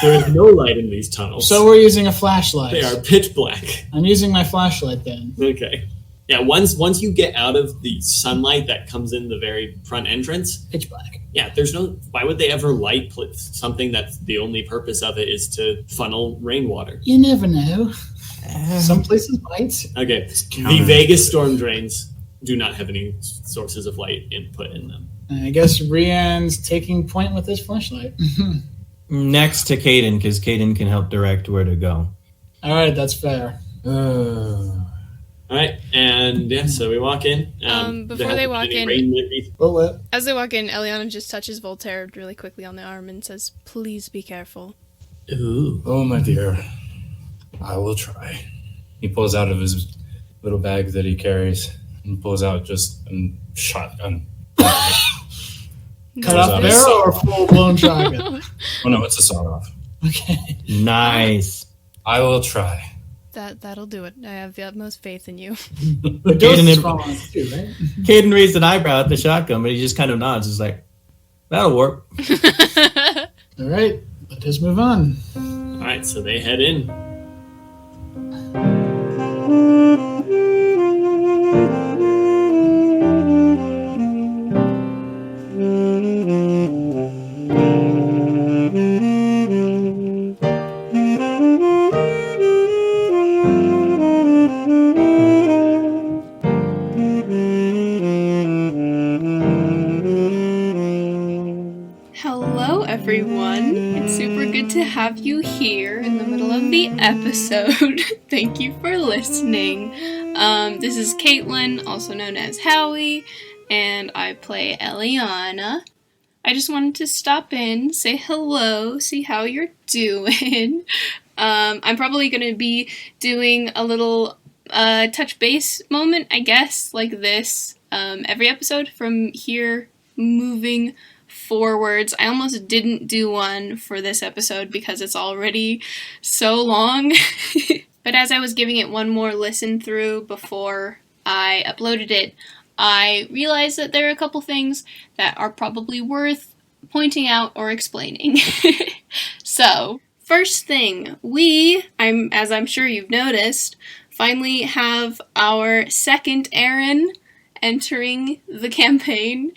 There is no light in these tunnels. So we're using a flashlight. They are pitch black. I'm using my flashlight then. Okay. Yeah, once you get out of the sunlight that comes in the very front entrance, Pitch black. yeah, there's no. Why would they ever light something that's the only purpose of it is to funnel rainwater? You never know. Some places might. Okay, the Vegas storm drains do not have any sources of light input in them. I guess Rian's taking point with his flashlight. Next to Cayden, because Cayden can help direct where to go. All right, that's fair. All right, and yeah, so we walk in. Before they walk in, as they walk in, Elianna just touches Voltaire really quickly on the arm and says, "Please be careful." Ooh. Oh, my dear. I will try. He pulls out of his little bag that he carries and pulls out just a shotgun. Cut off barrel or full-blown shotgun? Oh, no, it's a sawed-off. Okay. Nice. I will try. That'll do it. I have the utmost faith in you. The dose is strong on it too, right? Cayden raised an eyebrow at the shotgun, but he just kind of nods. He's like, that'll work. All right, let us move on. All right, so they head in. Hello, everyone. It's super good to have you here in the middle of the episode. Thank you for listening. This is Caitlin, also known as Howie, and I play Elianna. I just wanted to stop in, say hello, see how you're doing. I'm probably going to be doing a little touch base moment, I guess, like this, every episode from here moving forwards. I almost didn't do one for this episode because it's already so long. But as I was giving it one more listen through before I uploaded it, I realized that there are a couple things that are probably worth pointing out or explaining. So, first thing, as I'm sure you've noticed, finally have our second A-aron entering the campaign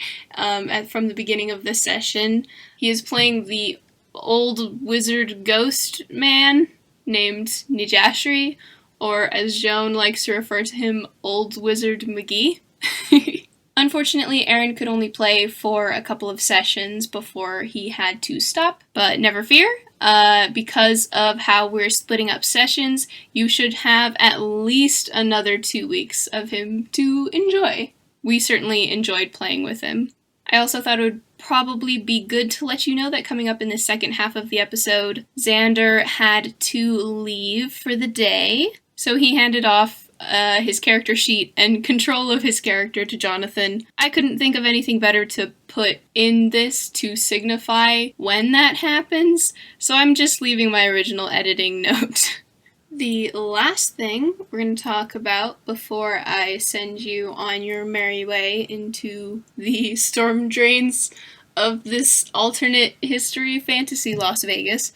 from the beginning of this session. He is playing the old wizard ghost man named Nijashri, or as Joan likes to refer to him, Old Wizard McGee. Unfortunately, A-aron could only play for a couple of sessions before he had to stop, but never fear. Because of how we're splitting up sessions, you should have at least another 2 weeks of him to enjoy. We certainly enjoyed playing with him. I also thought it would probably be good to let you know that coming up in the second half of the episode, Zander had to leave for the day, so he handed off his character sheet and control of his character to Jonathan. I couldn't think of anything better to put in this to signify when that happens, so I'm just leaving my original editing note. The last thing we're going to talk about before I send you on your merry way into the storm drains of this alternate history fantasy Las Vegas,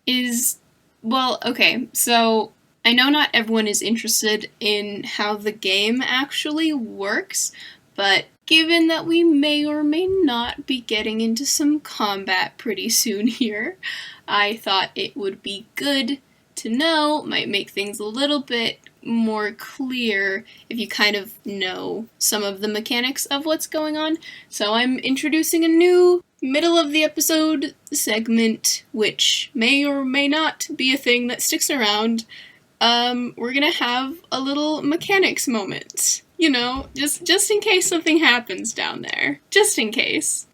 is, well, okay, so I know not everyone is interested in how the game actually works, but given that we may or may not be getting into some combat pretty soon here, I thought it would be good to know, might make things a little bit more clear if you kind of know some of the mechanics of what's going on. So I'm introducing a new middle of the episode segment, which may or may not be a thing that sticks around. We're gonna have a little mechanics moment. You know, just in case something happens down there. Just in case.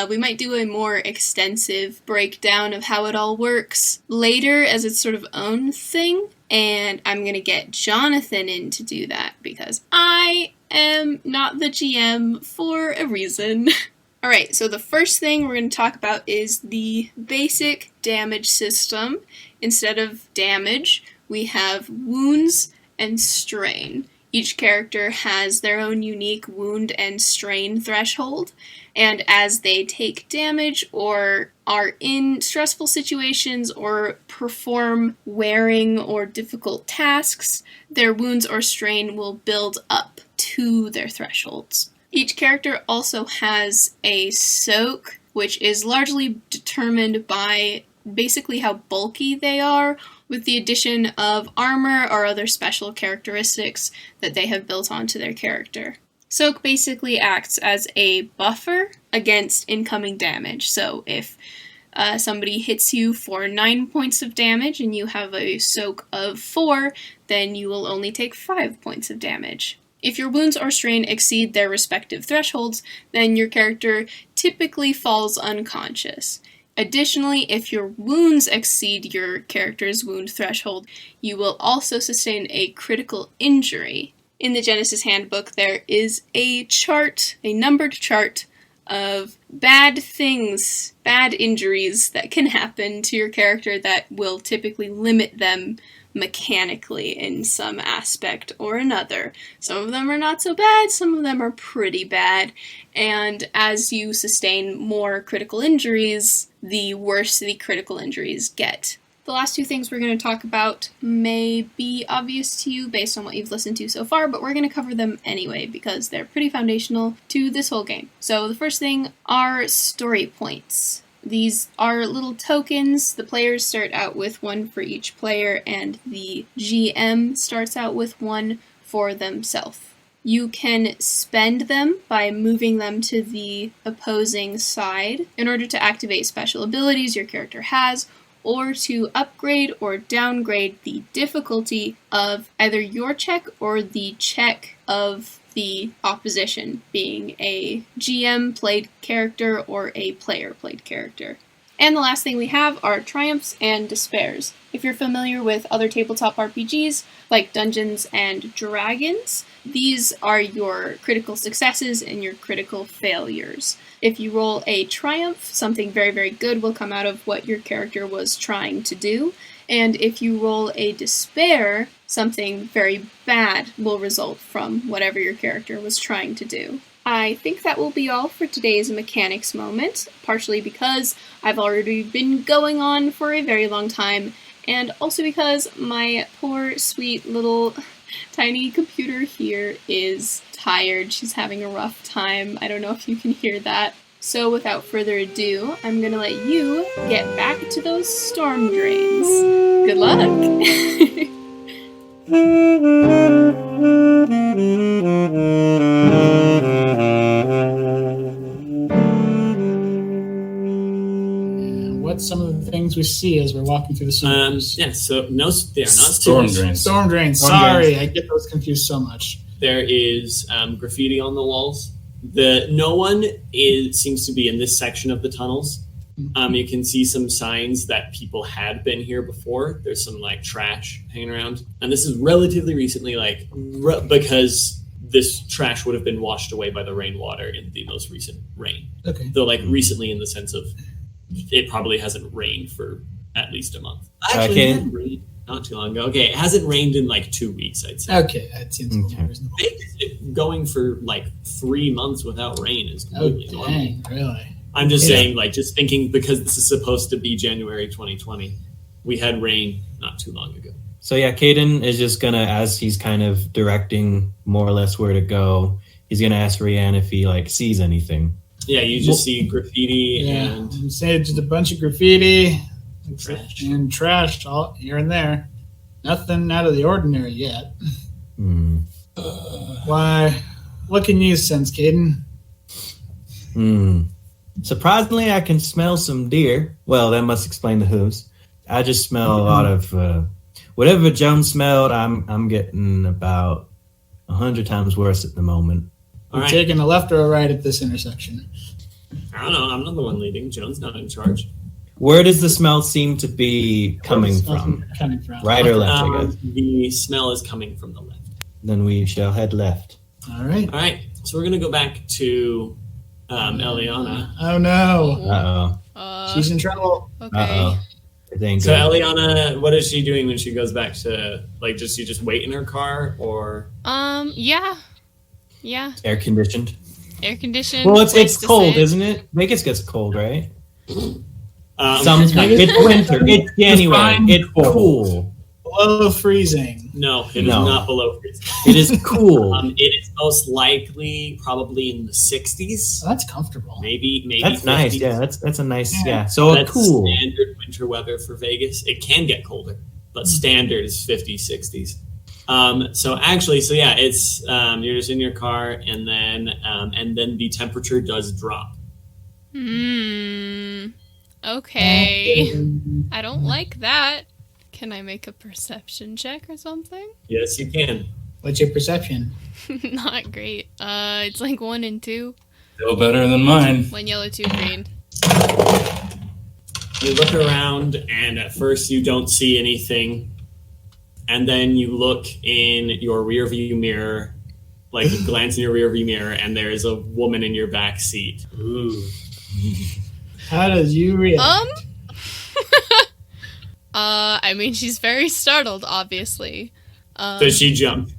We might do a more extensive breakdown of how it all works later as its sort of own thing, and I'm going to get Jonathan in to do that because I am not the GM for a reason. Alright, so the first thing we're going to talk about is the basic damage system. Instead of damage, we have wounds and strain. Each character has their own unique wound and strain threshold, and as they take damage or are in stressful situations or perform wearing or difficult tasks, their wounds or strain will build up to their thresholds. Each character also has a soak, which is largely determined by basically how bulky they are, with the addition of armor or other special characteristics that they have built onto their character. Soak basically acts as a buffer against incoming damage. So if somebody hits you for 9 points of damage and you have a soak of 4, then you will only take 5 points of damage. If your wounds or strain exceed their respective thresholds, then your character typically falls unconscious. Additionally, if your wounds exceed your character's wound threshold, you will also sustain a critical injury. In the Genesys handbook, there is a chart, a numbered chart, of bad things, bad injuries that can happen to your character that will typically limit them mechanically in some aspect or another. Some of them are not so bad, some of them are pretty bad, and as you sustain more critical injuries, the worse the critical injuries get. The last two things we're going to talk about may be obvious to you based on what you've listened to so far, but we're going to cover them anyway because they're pretty foundational to this whole game. So the first thing are story points. These are little tokens. The players start out with one for each player, and the GM starts out with one for themselves. You can spend them by moving them to the opposing side in order to activate special abilities your character has, or to upgrade or downgrade the difficulty of either your check or the check of the opposition, being a GM-played character or a player-played character. And the last thing we have are triumphs and despairs. If you're familiar with other tabletop RPGs, like Dungeons and Dragons, these are your critical successes and your critical failures. If you roll a triumph, something very, very good will come out of what your character was trying to do. And if you roll a despair, something very bad will result from whatever your character was trying to do. I think that will be all for today's mechanics moment, partially because I've already been going on for a very long time, and also because my poor, sweet little tiny computer here is tired. She's having a rough time. I don't know if you can hear that. So without further ado, I'm gonna let you get back to those storm drains. Good luck! What's some of the things we see as we're walking through the sewers? So no, they are not Storm sewers. drains. Storm drains. Sorry, I get those confused so much. There is graffiti on the walls. No one seems to be in this section of the tunnels. You can see some signs that people had been here before. There's some trash hanging around, and this is relatively recently, because this trash would have been washed away by the rainwater in the most recent rain. Okay. Though recently in the sense of it probably hasn't rained for at least a month. Actually, it hadn't rained not too long ago. Okay, it hasn't rained in 2 weeks, I'd say. Okay, that seems a little reasonable. Going for 3 months without rain is completely normal. Dang, really? I'm just saying, just thinking because this is supposed to be January 2020, we had rain not too long ago. So yeah, Cayden is just gonna, as he's kind of directing more or less where to go, he's gonna ask Rian if he sees anything. Yeah, you just see graffiti and say just a bunch of graffiti trash. And trash all here and there. Nothing out of the ordinary yet. Why? What can you sense, Cayden? Surprisingly, I can smell some deer. Well, that must explain the hooves. I just smell a lot of whatever Joan smelled. I'm getting about 100 times worse at the moment. We're taking a left or a right at this intersection. I don't know. I'm not the one leading. Joan's not in charge. Where does the smell seem to be coming from? Right or left, I guess? The smell is coming from the left. Then we shall head left. All right. All right. So we're going to go back to Elianna. Oh, no. Uh-oh. She's in trouble. Okay. Uh-oh. Everything So good. Elianna, what is she doing when she goes back to she just wait in her car or? Yeah, Air conditioned. air conditioned. Well, it's place to cold, sit. isn't it? Vegas gets cold, right? Sometimes It's winter. It's January. Fine. It's cool. Below freezing. No, it is No. not below freezing. It is cool. It is most likely probably in the 60s, So that's comfortable. maybe That's 50s. nice. Yeah, that's a nice. Yeah. Yeah. So That's cool. standard winter weather for Vegas. It can get colder, but standard is 50s, 60s. So yeah, it's you're just in your car, and then the temperature does drop. Okay. I don't like that. Can I make a perception check or something? Yes, you can. What's your perception? Not great. It's like 1 and 2. Still better than mine. 1 yellow, 2 green. You look around, and at first you don't see anything, and then you look in your rearview mirror, like glance in your rearview mirror, and there is a woman in your back seat. Ooh. How does you react? I mean, she's very startled, obviously. Does she jump?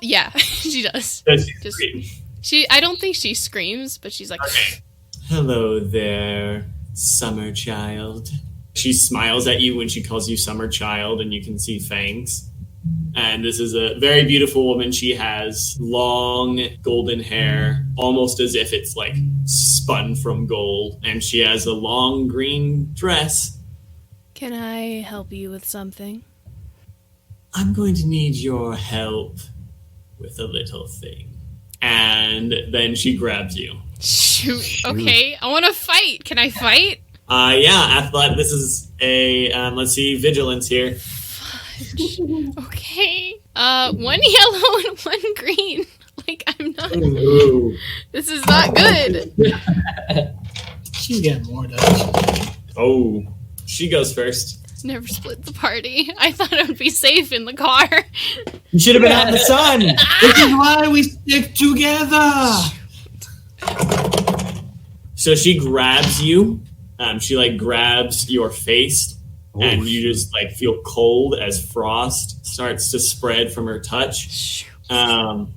Yeah, she does. Does she Just- scream? I don't think she screams, but she's like, Okay. Hello there, summer child. She smiles at you when she calls you summer child, and you can see fangs. And this is a very beautiful woman. She has long golden hair, almost as if it's like spun from gold. And she has a long green dress. "Can I help you with something?" I'm going to need your help with a little thing. And then she grabs you. Shoot. Okay, I want to fight. Can I fight? Yeah, athletic. This is a, let's see, vigilance here. Okay. 1 yellow and 1 green. Like, I'm not. Ooh. This is not good. She's getting more, doesn't she? Oh, she goes first. Never split the party. I thought I would be safe in the car. You should have been out in the sun. This is why we stick together. So she grabs you. She like grabs your face, and you just like feel cold as frost starts to spread from her touch. Oh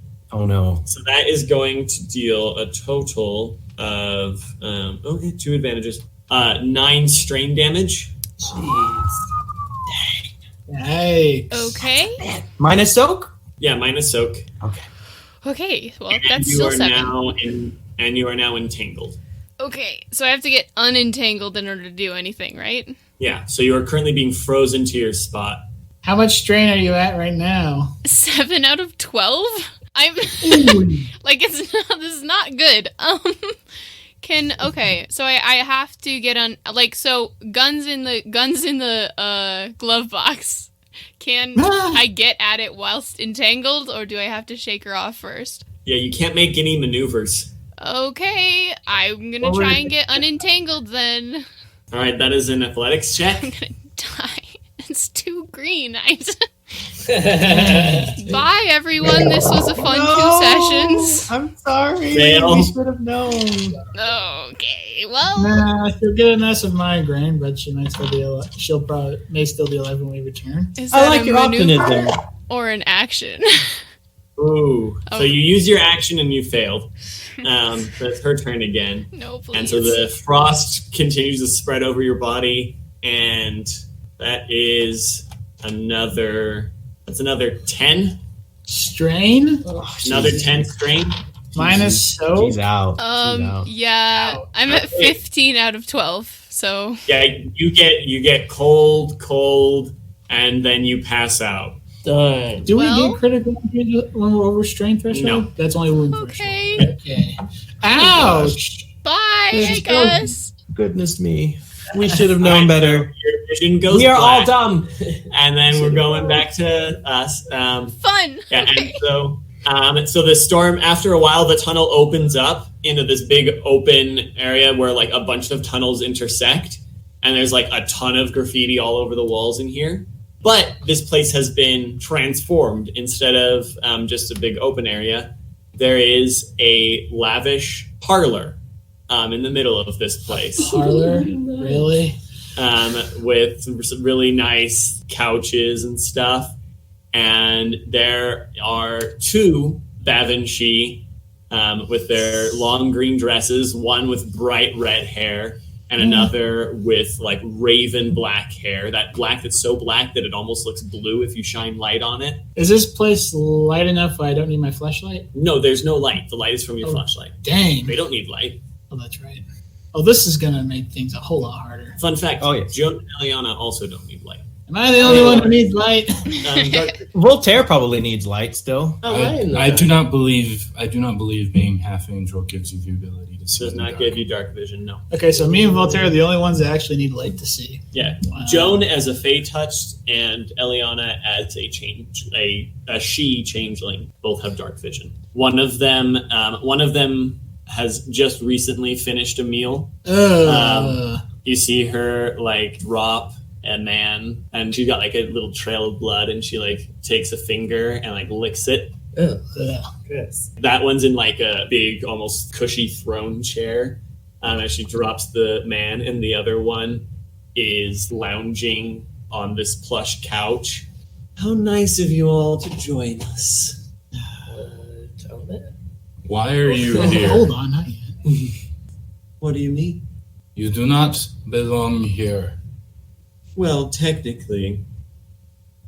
no. So that is going to deal a total of 2 advantages. 9 strain damage. Jeez. Yikes. Okay. Minus soak. Yeah, minus soak. Okay. Okay. Well, And that's you still are 7. you are now entangled. Okay. So I have to get unentangled in order to do anything, right? Yeah, so you are currently being frozen to your spot. How much strain are you at right now? 7 out of 12? I'm like, it's not, this is not good. Okay, so I have to get on, like, so guns in the glove box. Can I get at it whilst entangled, or do I have to shake her off first? Yeah, you can't make any maneuvers. Okay, I'm gonna Well, try and get unentangled then. All right, that is an athletics check. I'm gonna die. It's too green. Bye, everyone. This was a fun 2 sessions. I'm sorry. Fail. We should have known. Okay, well, Nah, she'll get an S of migraine, but she might still be alive. May still be alive when we return. is I that like a your maneuver optimism. or an action? Ooh. Oh. So you use your action and you failed. So it's her turn again. No, please. And so the frost continues to spread over your body, and that is another 10. Strain? Another 10 strain. Minus soap? She's out. She's out. Yeah, Ow. I'm at 15 out of 12. So Yeah, you get cold, and then you pass out. Darn. Do we Well- get critical damage when we're over strain threshold? No. That's only wound okay, threshold. Okay. Ouch! bye, I guess. Goodness me. We should have known better. Your vision goes We are all black, dumb. and then we're going back to us. Fun. Yeah, Okay. and so the storm, after a while, the tunnel opens up into this big open area where like a bunch of tunnels intersect, and there's like a ton of graffiti all over the walls in here. But this place has been transformed. Instead of just a big open area, there is a lavish parlor in the middle of this place. Parlor? Really? with some really nice couches and stuff. And there are two Bavanshi with their long green dresses, one with bright red hair and another with like raven black hair. That black that's so black that it almost looks blue if you shine light on it. Is this place light enough I don't need my flashlight? No, there's no light. The light is from your flashlight. Dang. They don't need light. Oh, that's right. Oh, this is going to make things a whole lot harder. Fun fact, yes. Joan and Elianna also don't need light. Am I the only one who needs light? Voltaire probably needs light still. I do not believe being half angel gives you the ability to see. Does not give you dark vision, no. Okay, so me and Voltaire are the only ones that actually need light to see. Yeah. Wow. Joan as a Fey touched and Elianna as a she changeling both have dark vision. One of them has just recently finished a meal. You see her like drop a man, and she's got like a little trail of blood, and she like takes a finger and like licks it. Gross. That one's in like a big, almost cushy throne chair as she drops the man, and the other one is lounging on this plush couch. How nice of you all to join us. Why are you here? Hold on, not yet. What do you mean? You do not belong here. Well, technically,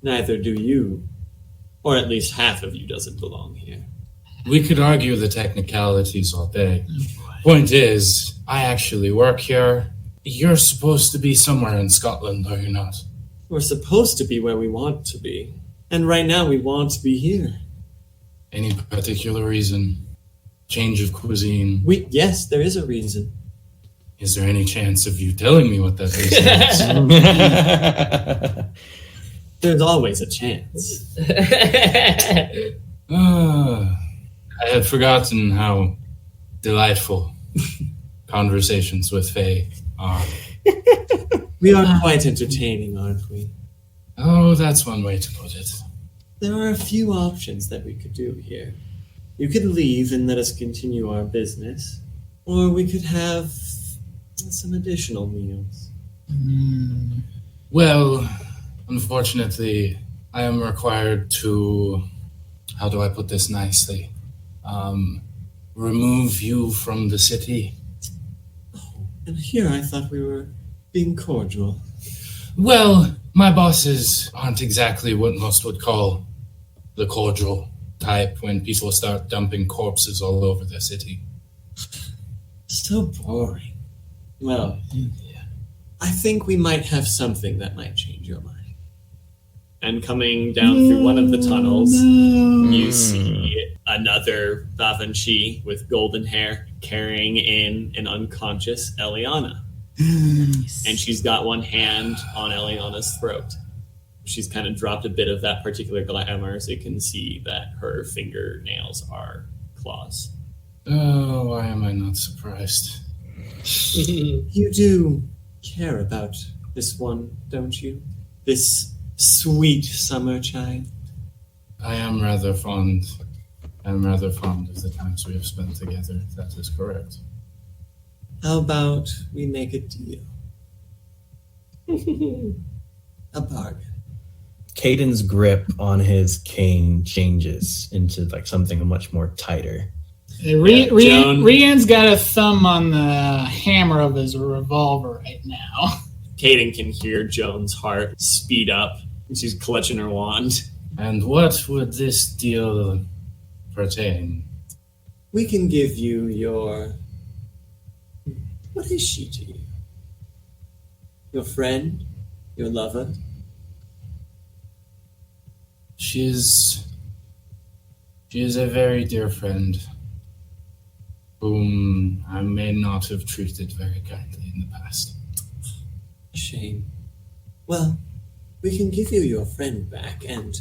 neither do you. Or at least half of you doesn't belong here. We could argue the technicalities all day. Point is, I actually work here. You're supposed to be somewhere in Scotland, are you not? We're supposed to be where we want to be. And right now we want to be here. Any particular reason? Change of cuisine? Yes, there is a reason. Is there any chance of you telling me what that reason is? There's always a chance. I had forgotten how delightful conversations with Faye are. We are quite entertaining, aren't we? Oh, that's one way to put it. There are a few options that we could do here. You could leave and let us continue our business, or we could have some additional meals. Well, unfortunately, I am required to, how do I put this nicely, remove you from the city. Oh, and here I thought we were being cordial. Well, my bosses aren't exactly what most would call the cordial type when people start dumping corpses all over the city. So boring. Well, I think we might have something that might change your mind. And coming down through one of the tunnels, you see another Bavanshi with golden hair carrying in an unconscious Elianna. And she's got one hand on Eliana's throat. She's kind of dropped a bit of that particular glamour, so you can see that her fingernails are claws. Oh, why am I not surprised? You do care about this one, don't you? This sweet summer child. I am rather fond of the times we have spent together. That is correct. How about we make a deal? A bargain. Cayden's grip on his cane changes into like something much more tighter. Rian's got a thumb on the hammer of his revolver right now. Cayden can hear Joan's heart speed up, and she's clutching her wand. And what would this deal pertain? We can give you your... What is she to you? Your friend? Your lover? She is a very dear friend whom I may not have treated very kindly in the past. Shame. Well, we can give you your friend back and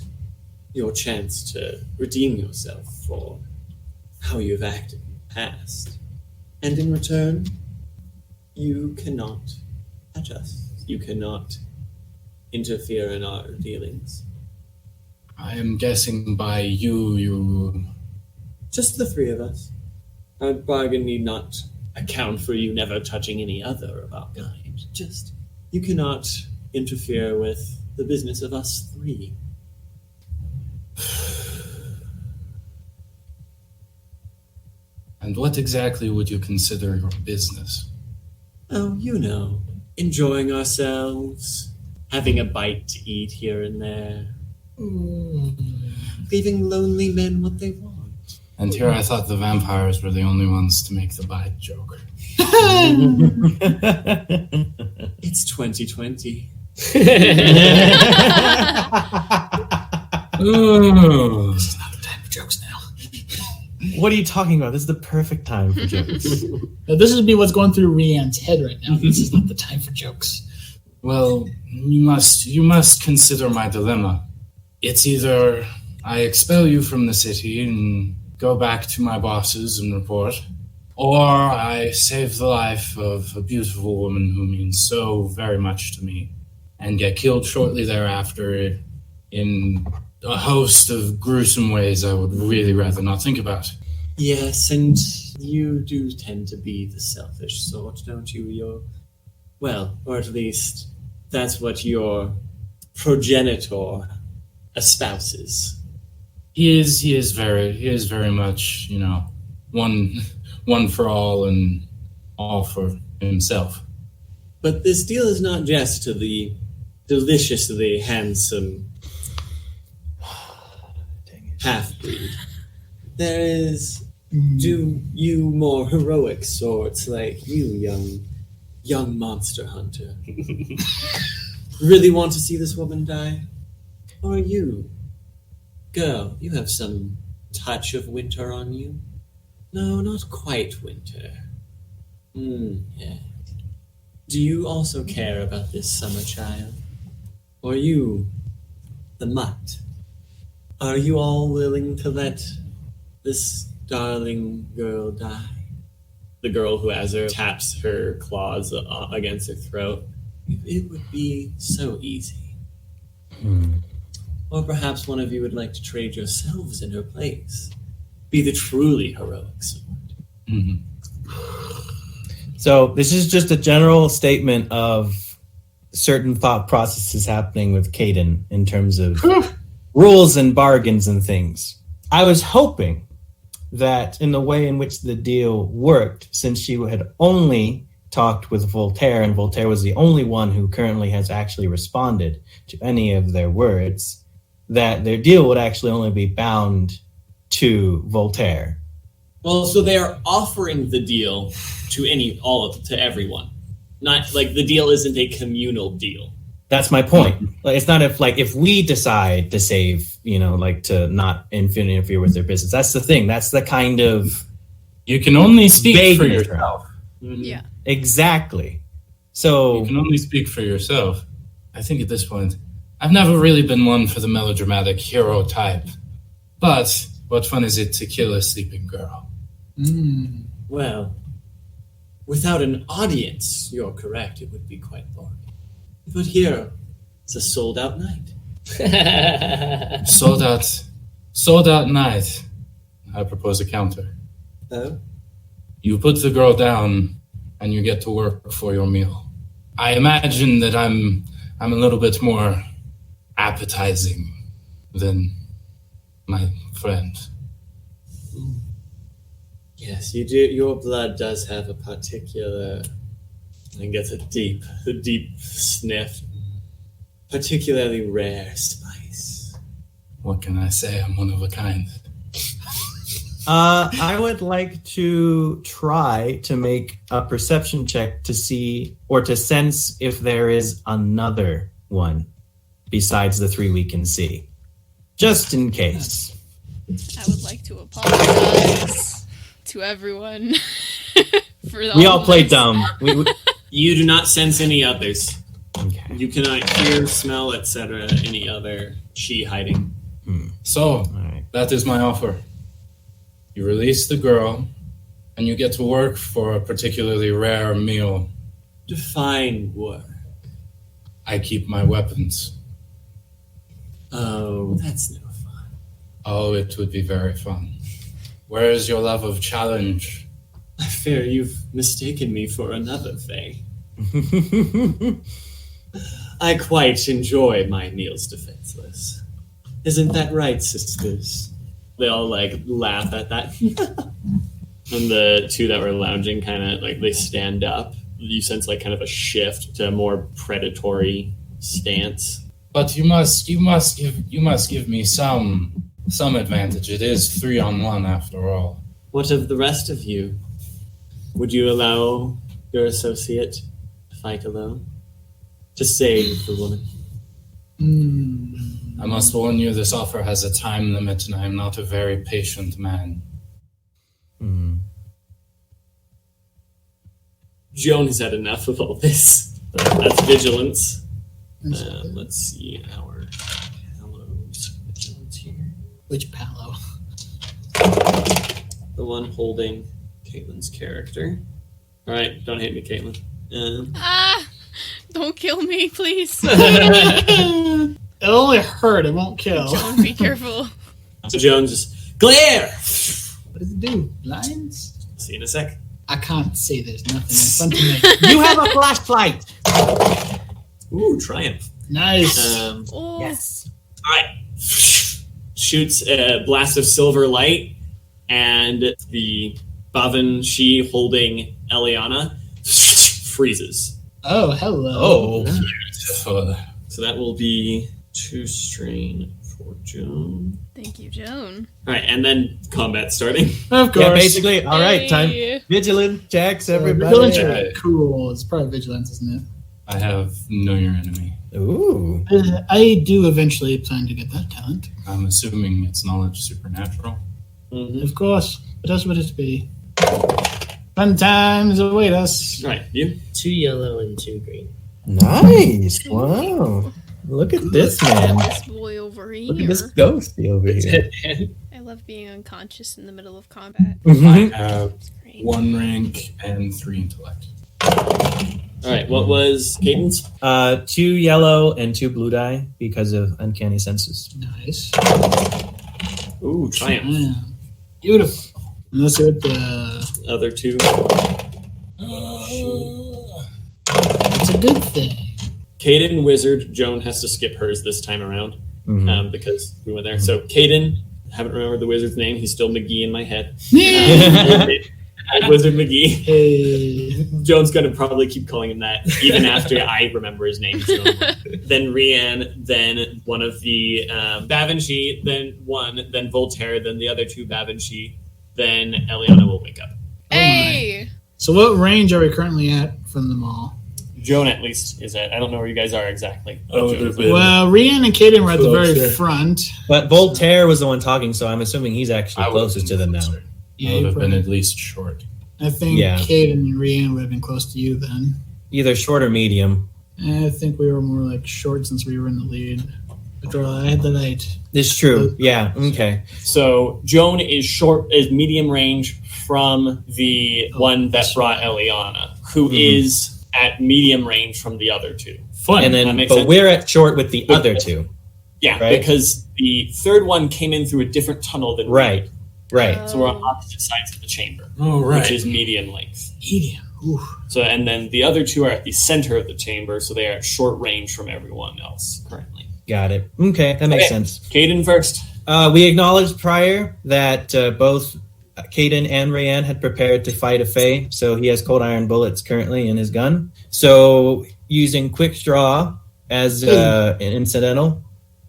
your chance to redeem yourself for how you've acted in the past. And in return, you cannot touch us. You cannot interfere in our dealings. I am guessing by you... Just the three of us. Our bargain need not account for you never touching any other of our kind. Just You cannot interfere with the business of us three. And what exactly would you consider your business? Oh, you know, enjoying ourselves, having a bite to eat here and there, leaving lonely men what they want. And here I thought the vampires were the only ones to make the bite joke. It's 2020. Ooh. This is not the time for jokes now. What are you talking about? This is the perfect time for jokes. Now, this would be what's going through Rian's head right now. This is not the time for jokes. Well, you must consider my dilemma. It's either I expel you from the city and go back to my bosses and report, or I save the life of a beautiful woman who means so very much to me and get killed shortly thereafter in a host of gruesome ways I would really rather not think about. Yes, and you do tend to be the selfish sort, don't you? Well, or at least that's what your progenitor espouses. He is very much, one for all and all for himself. But this deal is not just to the deliciously handsome half-breed. There is you more heroic sorts like you, young monster hunter. Really want to see this woman die? Or you, girl, you have some touch of winter on you? No, not quite winter. Yeah. Do you also care about this summer child? Or you, the mutt? Are you all willing to let this darling girl die? The girl who, as her taps her claws against her throat. It would be so easy. Or perhaps one of you would like to trade yourselves in her place. Be the truly heroic sort. Mm-hmm. So this is just a general statement of certain thought processes happening with Cayden in terms of rules and bargains and things. I was hoping that in the way in which the deal worked, since she had only talked with Voltaire, and Voltaire was the only one who currently has actually responded to any of their words, that their deal would actually only be bound to Voltaire. Well, so they are offering the deal to everyone. Not like the deal isn't a communal deal. That's my point. Like, it's not if we decide to save, to not interfere with their business. That's the thing. That's the kind of You can only speak for vagueness. yourself. Yeah. Exactly. So You can only speak for yourself. I think at this point, I've never really been one for the melodramatic hero type. But what fun is it to kill a sleeping girl? Well, without an audience, you're correct, it would be quite boring. But here, it's a sold-out night. Sold out night. I propose a counter. Oh? You put the girl down, and you get to work for your meal. I imagine that I'm a little bit more appetizing than my friend. Yes, you do. Your blood does have a particular, I guess, a deep sniff. Particularly rare spice. What can I say? I'm one of a kind. I would like to try to make a perception check to see or to sense if there is another one besides the three we can see. Just in case. I would like to apologize to everyone for We all played dumb. You do not sense any others. Okay. You cannot hear, smell, etc. any other chi hiding. So, All right. that is my offer. You release the girl, and you get to work for a particularly rare meal. Define work. I keep my weapons. Oh, that's no fun. Oh, it would be very fun. Where is your love of challenge? I fear you've mistaken me for another Fae. I quite enjoy my meals defenseless. Isn't that right, sisters? They all laugh at that. And the two that were lounging kind of they stand up. You sense kind of a shift to a more predatory stance. But you must give me some advantage. It is 3-on-1 after all. What of the rest of you? Would you allow your associate to fight alone? To save the woman? I must warn you, this offer has a time limit, and I am not a very patient man. Joan has had enough of all this. That's vigilance. Let's see our Palo's vigilance here. Which Palo? The one holding Caitlin's character. All right, don't hate me, Caitlin. Don't kill me, please. It'll only hurt, it won't kill. Joan, be careful. So Joan just glare. What does it do? Blinds? See you in a sec. I can't see. There's nothing in front of me. You have a flashlight. Ooh, triumph. Nice. Oh. Yes. All right. Shoots a blast of silver light, and the Bavan holding Elianna freezes. Oh, hello. Oh. Beautiful. So that will be 2 strain for Joan. Thank you, Joan. All right, and then combat starting. Of course. Yeah, basically. All right, time. Hey. Vigilant checks, everybody. Vigilance Yeah. is cool. It's part of vigilance, isn't it? I have know your enemy. Ooh. I do eventually plan to get that talent. I'm assuming it's knowledge supernatural. Mm-hmm. Of course. What else would it be? Fun times await us. All right, you. 2 yellow and 2 green. Nice. Wow. Look at this man. This boy over here. Look at this ghosty over here. I love being unconscious in the middle of combat. Mhm. I have Great. 1 rank and 3 intellect. All right, what was Cadence? 2 yellow and 2 blue die because of uncanny senses. Nice. Ooh, triumph. Yeah. Beautiful. And let's see what the... Other 2. It's a good thing. Cayden Wizard. Joan has to skip hers this time around Mhm. because we went there. So Cayden, haven't remembered the wizard's name. He's still McGee in my head. Old Wizard McGee. Hey. Joan's going to probably keep calling him that even after I remember his name. So. Then Rian, then one of the Bavanshi, then one, then Voltaire, then the other 2 Bavanshi, then Elianna will wake up. Hey! So what range are we currently at from them all? Joan at least is at. I don't know where you guys are exactly. Oh, Joan they're is- big. Well, Rian and Cayden were at the very Closer. front. But Voltaire was the one talking, so I'm assuming he's actually I would closest to them now. closer. Yeah, I would you have been probably- at least short. I think Yeah. Cayden and Rian would have been close to you then. Either short or medium. I think we were more like short since we were in the lead. But I had the light. It's true. Yeah. Okay. So Joan is medium range from the one that brought Elianna, who is at medium range from the other 2. Fun. And That then, makes but sense. we're at short with the other 2. Yeah, Right. because the third one came in through a different tunnel than we Right. did. Right. So we're on opposite sides of the chamber, Oh, right. which is medium length. Medium. Ooh. So, and then the other 2 are at the center of the chamber, so they are at short range from everyone else currently. Got it. Okay, that makes Okay. sense. Cayden first. We acknowledged prior that both Cayden and Rian had prepared to fight a Fae, so he has cold iron bullets currently in his gun. So using quick draw as an incidental,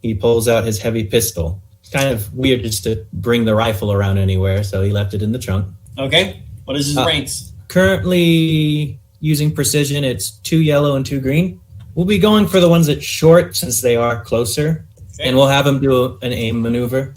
he pulls out his heavy pistol. It's kind of weird just to bring the rifle around anywhere, so he left it in the trunk. Okay. What is his ranks? Currently using precision, it's 2 yellow and 2 green. We'll be going for the ones that short since they are closer, Okay. and we'll have him do an aim maneuver.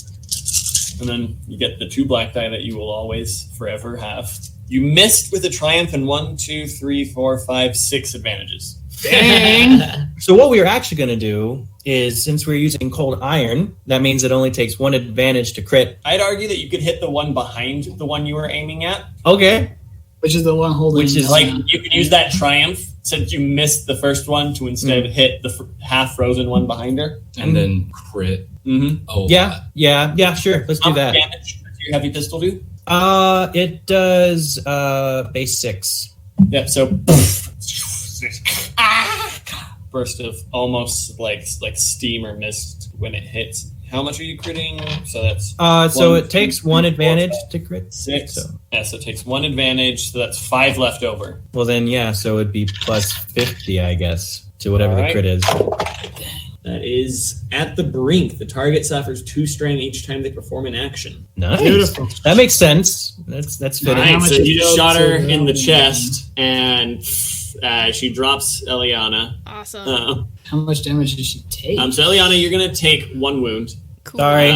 And then you get the 2 black die that you will always forever have. You missed with a triumph and 1, 2, 3, 4, 5, 6 advantages. Dang. So what we're actually going to do is, since we're using cold iron, that means it only takes 1 advantage to crit. I'd argue that you could hit the one behind the one you were aiming at. Okay. Which is the one holding. Which is Like, you could use that triumph since you missed the first one to instead hit the half frozen one behind her. And then crit. Mm-hmm. Oh, Yeah, sure. Let's do How much that. damage does your heavy pistol do? It does base 6. Yeah, so burst of almost like steam or mist when it hits. How much are you critting? So that's so one, it takes two, one three, advantage four, to crit. 6. So. Yeah, so it takes 1 advantage. So that's 5 left over. Well, then so it'd be plus 50, I guess, to whatever All the right. crit is. That is at the brink. The target suffers 2 strain each time they perform an action. Nice. Beautiful. That makes sense. That's fitting. All right, much so is you dealt shot her to in the Elianna? chest, and she drops Elianna. Awesome. How much damage did she take? So Elianna, you're gonna take 1 wound, Cool. Sorry.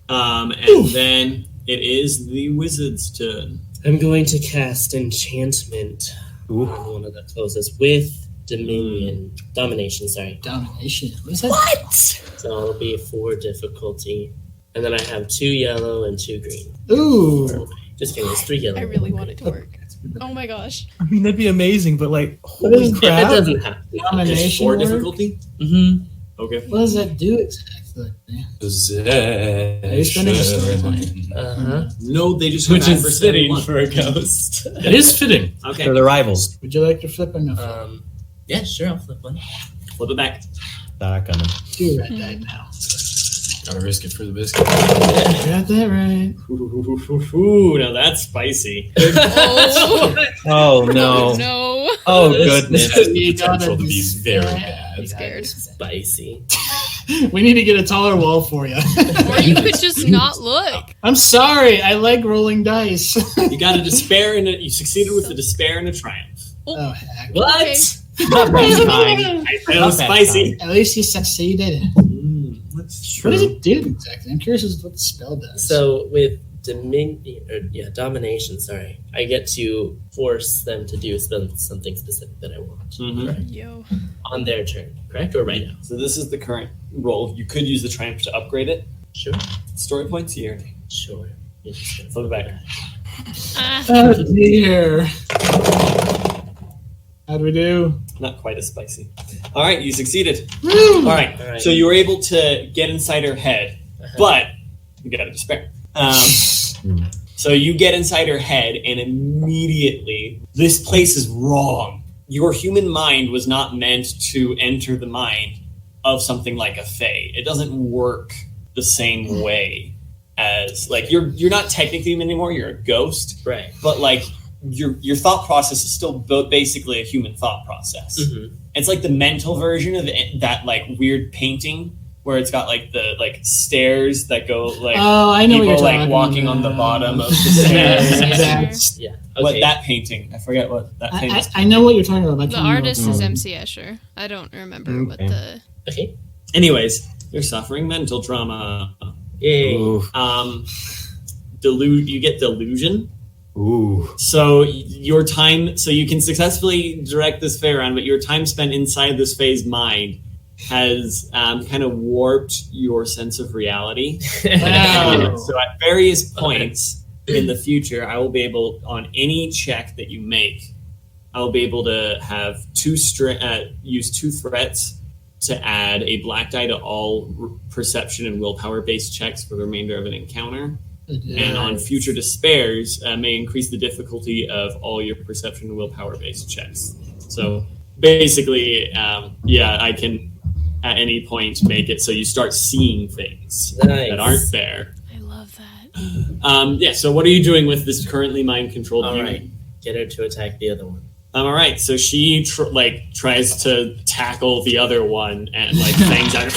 and then it is the wizard's turn. I'm going to cast enchantment Ooh. on one of the closest with domination. Sorry. Domination. What is that? So it'll be 4 difficulty, and then I have 2 yellow and 2 green. Ooh. Just kidding, it's 3 yellow. I really want it to work. Oh my gosh. I mean, that'd be amazing, but like, What holy is If it crap. doesn't have to. There's Domination 4 work? difficulty. Mm-hmm. Okay. What does that do exactly? Possession. Are you spending a story point? Uh-huh. No, they just Which have is adverse fitting one. for a ghost. It is fitting. Okay, They're the rivals. Would you like to flip or no flip? Yeah, sure, I'll flip one. flip it back. Dark on them. 2 red die now. Gotta risk it for the biscuit. Got that right. Ooh, now that's spicy. Oh, Oh, no. no. Oh, This goodness. has the You gotta potential to be very be bad. I'm scared. Spicy. We need to get a taller wall for you. Or you could just not look. I'm sorry. I like rolling dice. You got a despair and you succeeded with a despair and a triumph. Oh, heck. What? Okay. Not bad time. It was spicy. At least you succeeded. What does it do exactly? I'm curious as to what the spell does. So with domination, sorry, I get to force them to do something specific that I want. Mhm. Correct. Yo. On their turn, correct? Or right now? So this is the current roll. You could use the triumph to upgrade it. Sure. Story points here. Sure. You're just gonna Flip it back. Ah, Oh, dear. How'd we do? Not quite as spicy. All right, you succeeded. Woo! All right, All right. so you were able to get inside her head, but you got a despair. So you get inside her head, and immediately, this place is wrong. Your human mind was not meant to enter the mind of something like a fae. It doesn't work the same way as like you're not technically human anymore. You're a ghost, Right. but like your thought process is still basically a human thought process. Mm-hmm. It's like the mental version of that like weird painting where it's got like the like stairs that go like Oh, I know what people you're like talking walking on the about. bottom of the stairs. That's- Yeah. What Okay. that painting? I forget what that painting. I know what you're talking about. but I the can't remember artist what is it's MC Escher. I don't remember what Okay. the. Okay. Anyways, you're suffering mental trauma. Yay. Ooh. You get delusion. Ooh. So your time, so you can successfully direct this fae around, but your time spent inside this fae's mind has kind of warped your sense of reality. Wow. So at various points in the future, I will be able, on any check that you make, I will be able to have use 2 threats to add a black die to all perception and willpower based checks for the remainder of an encounter. And on future despairs, may increase the difficulty of all your perception and willpower based checks. So basically, I can at any point make it so you start seeing things Nice. that aren't there. I love that. So what are you doing with this currently mind controlled All unit? right. Get her to attack the other one. All right, so she tries to tackle the other one and like bangs out.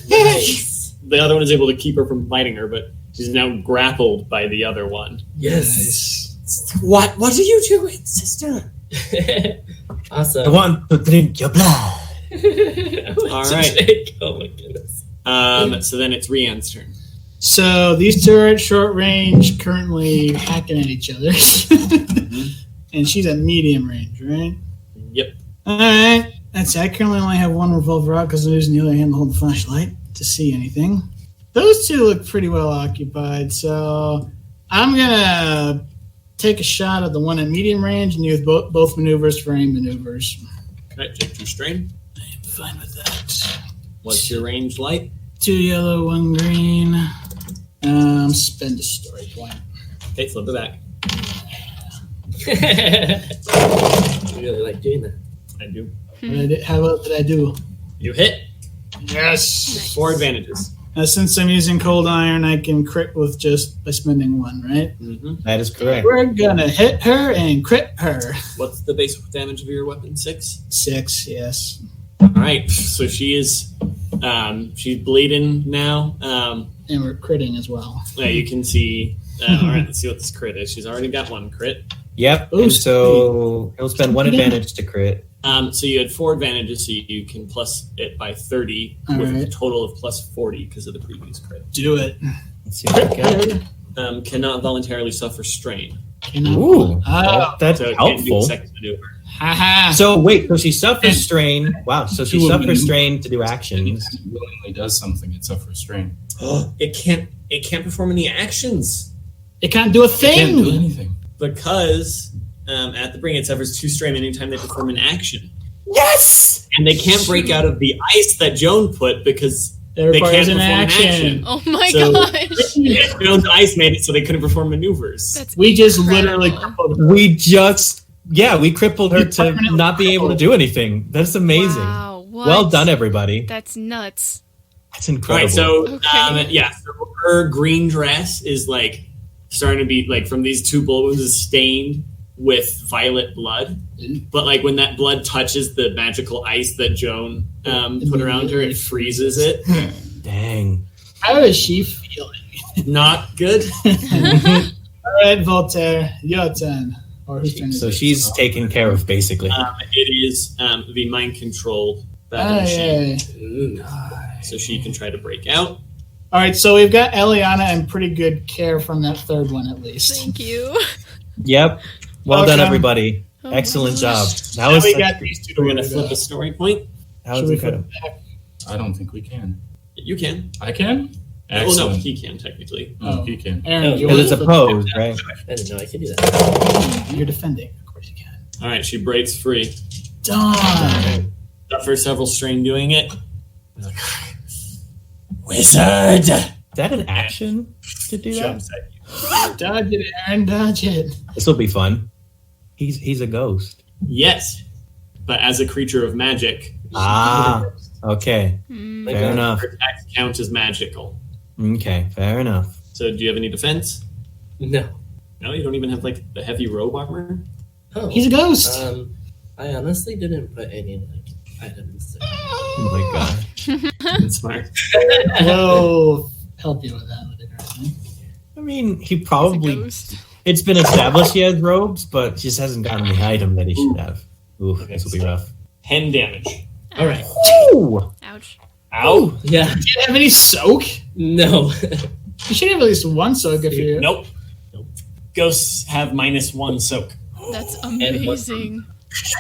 Nice. The other one is able to keep her from biting her, but she's now grappled by the other one. Yes. What are you doing, sister? I Awesome. want to drink your blood. All right. Oh my goodness. So then it's Rian's turn. So these 2 are at short range, currently hacking at each other. And she's at medium range, right? Yep. Alright. That's it. I currently only have 1 revolver out because I'm using the other hand to hold the flashlight to see anything. Those 2 look pretty well occupied, so I'm going to take a shot at the one at medium range and use both maneuvers for aim maneuvers. Okay, take 2 strain. I'm fine with that. What's your range like? 2 yellow, 1 green. Spend a story point. Okay, flip it back. You really like doing that. I do. How well did I do? You hit. Yes. Nice. 4 advantages. Since I'm using cold iron, I can crit with just by spending 1, right? Mm-hmm. That is correct. We're gonna hit her and crit her. What's the base damage of your weapon? 6? 6, yes. All right. So she is, she's bleeding now. And we're critting as well. Yeah, you can see. All right. Let's see what this crit is. She's already got 1 crit. Yep. Ooh, And so he'll spend 1 advantage to crit. So you had 4 advantages, so you can plus it by 30 All with a right. total of plus 40 because of the previous crit. Do it. Let's see what we got. Cannot voluntarily suffer strain. Ooh, Oh. that's So it can't do helpful. second maneuver. Haha. So wait, so she suffers strain. Wow, so she Two of suffers them. strain to do actions. If it willingly does something, it suffers strain. It can't perform any actions It can't do a It can't do thing. anything. because at the bring it suffers 2 strain anytime they perform an action. Yes! And they can't break out of the ice that Joan put because It they requires can't an perform action. an action. Oh my So- gosh. Joan's ice made it so they couldn't perform maneuvers. That's We just incredible. literally crippled her. We crippled her You to permanently not be able to do anything. That's amazing. Wow, what? Well done, everybody. That's nuts. That's All incredible. right, so Okay. so her green dress is like starting to be like from these 2 bullet wounds is stained with violet blood. But like when that blood touches the magical ice that Joan put around her, it freezes it. Dang. How is she feeling? Not good. All right, Voltaire, your turn. Or whose turn is So it? she's taken care of, basically. It is the mind controlled battle machine, Hey. so she can try to break out. All right, so we've got Elianna and pretty good care from that third one at least. Thank you. Yep. Well done, Welcome. everybody. Oh my Excellent job. gosh. That Now was, we got these 2 to We're gonna worry flip about. a story point. that Should was we flip incredible. it back? I don't think we can. You can. I can? Oh no, Excellent. he can technically. Oh, he can. A-aron, do you Because want it's to a flip pose, right? I didn't know I could do that. You're defending. Of course you can. All right, she breaks free. Done. Suffer several strain doing it. Wizard Is that an action to do that? jumps at you. Dodge it, A-aron, dodge it. This will be fun. He's a ghost. Yes, but as a creature of magic, Ah, okay. Hmm. Fair enough. her attacks count as magical. Okay, fair enough. So, do you have any defense? No. No, you don't even have like the heavy robe armor. Oh. He's a ghost. I honestly didn't put any like items there. Oh my god. That's smart. We'll help you with that later, I think. I mean, he He's a probably. ghost. It's been established he has robes, but just hasn't gotten the item that he should have. Ooh, Okay, this will be rough. 10 damage. All right. Ooh! Ouch. Ow. Yeah. Do you have any soak? No. You should have at least 1 soak if you. Nope. Ghosts have -1 soak. That's amazing.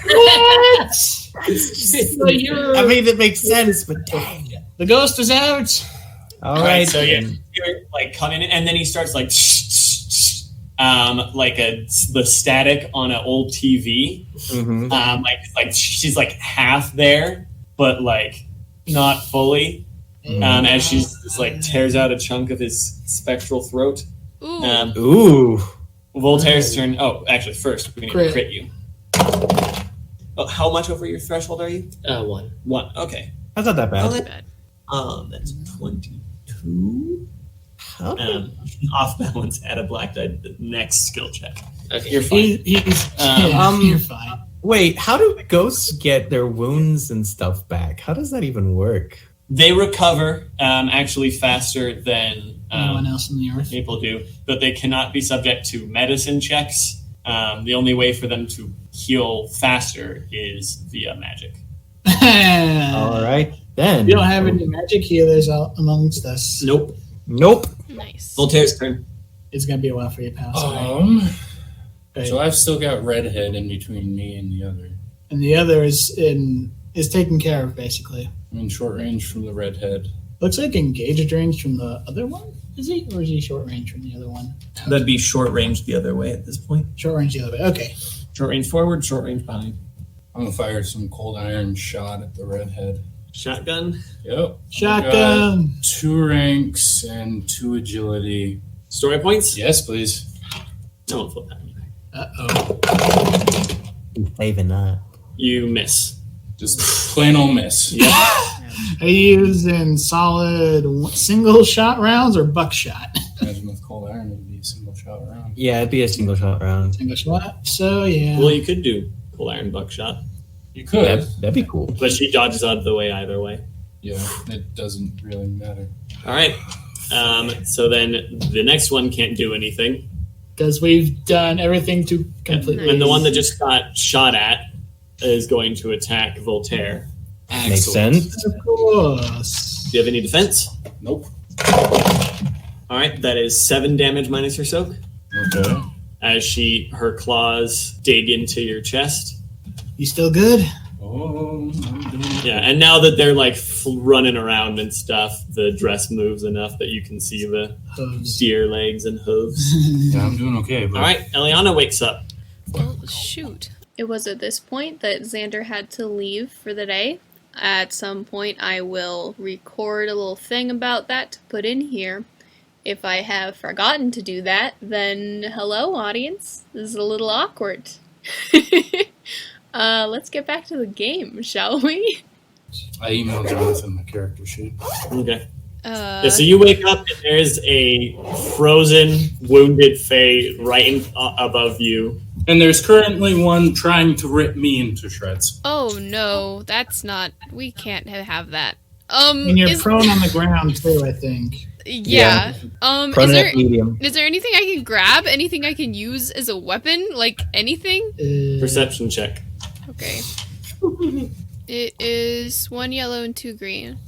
What? So you're- I mean, that makes sense, but dang. the ghost is out. All right, so yeah, then. you're like coming in, and then he starts like, like the static on an old TV. Mhm. Like she's like half there, but like not fully. As she's just like tears out a chunk of his spectral throat. Ooh. Ooh. Voltaire's turn. Oh, actually, first we need to Crit. crit you. Oh, how much over your threshold are you? 1. 1. Okay. That's not that bad. That's bad. That's 22. How did- Off balance. Add a black die to the next skill check. Okay. You're fine. He's Um, you're fine. Wait, how do ghosts get their wounds and stuff back? How does that even work? They recover actually faster than Anyone else on the earth? people do, but they cannot be subject to medicine checks. The only way for them to heal faster is via magic. All right, then. We don't have any magic healers out amongst us. Nope. Nope. Nice. Voltaire's turn. It's gonna be a while for you, pal. So I've still got redhead in between me and the other. And the other is taken care of basically. I'm in short range from the redhead. Looks like engaged range from the other one. Is he, or is he short range from the other one? That'd be short range the other way at this point. Short range the other way. Okay. Short range forward, short range behind. I'm gonna fire some cold iron shot at the redhead. Shotgun. Yep. Shotgun. 2 ranks and 2 agility. Story points. Yes, please. No one flip that one. Uh oh. He's saving that. You miss. Just plain old miss. Yep. Are you using solid single shot rounds or buckshot? Imagine with cold iron, it'd be a single shot round. Yeah, it'd be a single shot round. Single shot. So yeah. Well, you could do cold iron buckshot, You could. That'd be cool. but she dodges out of the way either way. Yeah, it doesn't really matter. All right. So then the next one can't do anything, Because we've done everything to completely. and the one that just got shot at is going to attack Voltaire. Makes sense. Of course. Do you have any defense? Nope. All right, that is 7 damage minus your soak. Okay. As her claws dig into your chest. You still good? Oh, I'm doing it. Yeah, and now that they're like running around and stuff, the dress moves enough that you can see the Hooves. deer legs and hooves. Yeah, I'm doing okay. But All right, Elianna wakes up. Well, shoot. It was at this point that Zander had to leave for the day. At some point, I will record a little thing about that to put in here. If I have forgotten to do that, then hello, audience. This is a little awkward. Let's get back to the game, shall we? I emailed Jonathan the character sheet. Okay. Yeah, so you wake up and there's a frozen, wounded Fae right above you. And there's currently one trying to rip me into shreds. Oh no, that's not. We can't have that. And you're prone on the ground too, I think. Yeah. Prone at medium. Is there anything I can grab? Anything I can use as a weapon? Like anything? Perception check. Okay. It is 1 yellow and 2 green.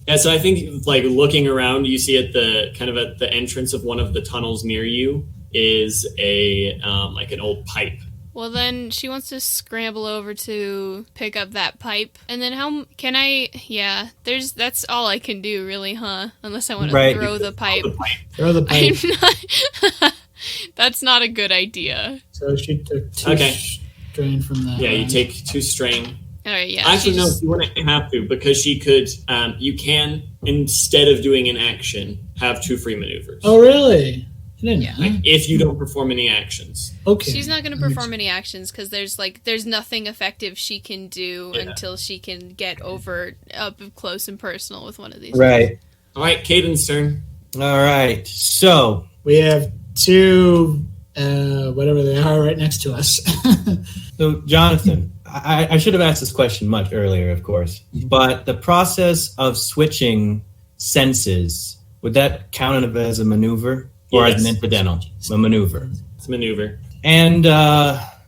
Yeah, so I think like looking around, you see at the entrance of one of the tunnels near you is a like an old pipe. Well, then she wants to scramble over to pick up that pipe. And then how can I? Yeah, that's all I can do, really, huh? Unless I want to throw the pipe. Throw the pipe. I'm not. That's not a good idea. So she took 2 strain from that. Yeah, you take 2 strain. All right, yeah. Actually, no, you wouldn't have to because she could. You can, instead of doing an action, have 2 free maneuvers. Oh, really? I didn't know. Like, if you don't perform any actions. Okay. She's not going to perform any actions because there's nothing effective she can do until she can get up close and personal with one of these. Right. All right, Cayden's turn. All right. So We have 2, whatever they are, right next to us. So, Jonathan, I should have asked this question much earlier, of course, but the process of switching senses, would that count as a maneuver or as an incidental? A maneuver. It's a maneuver. And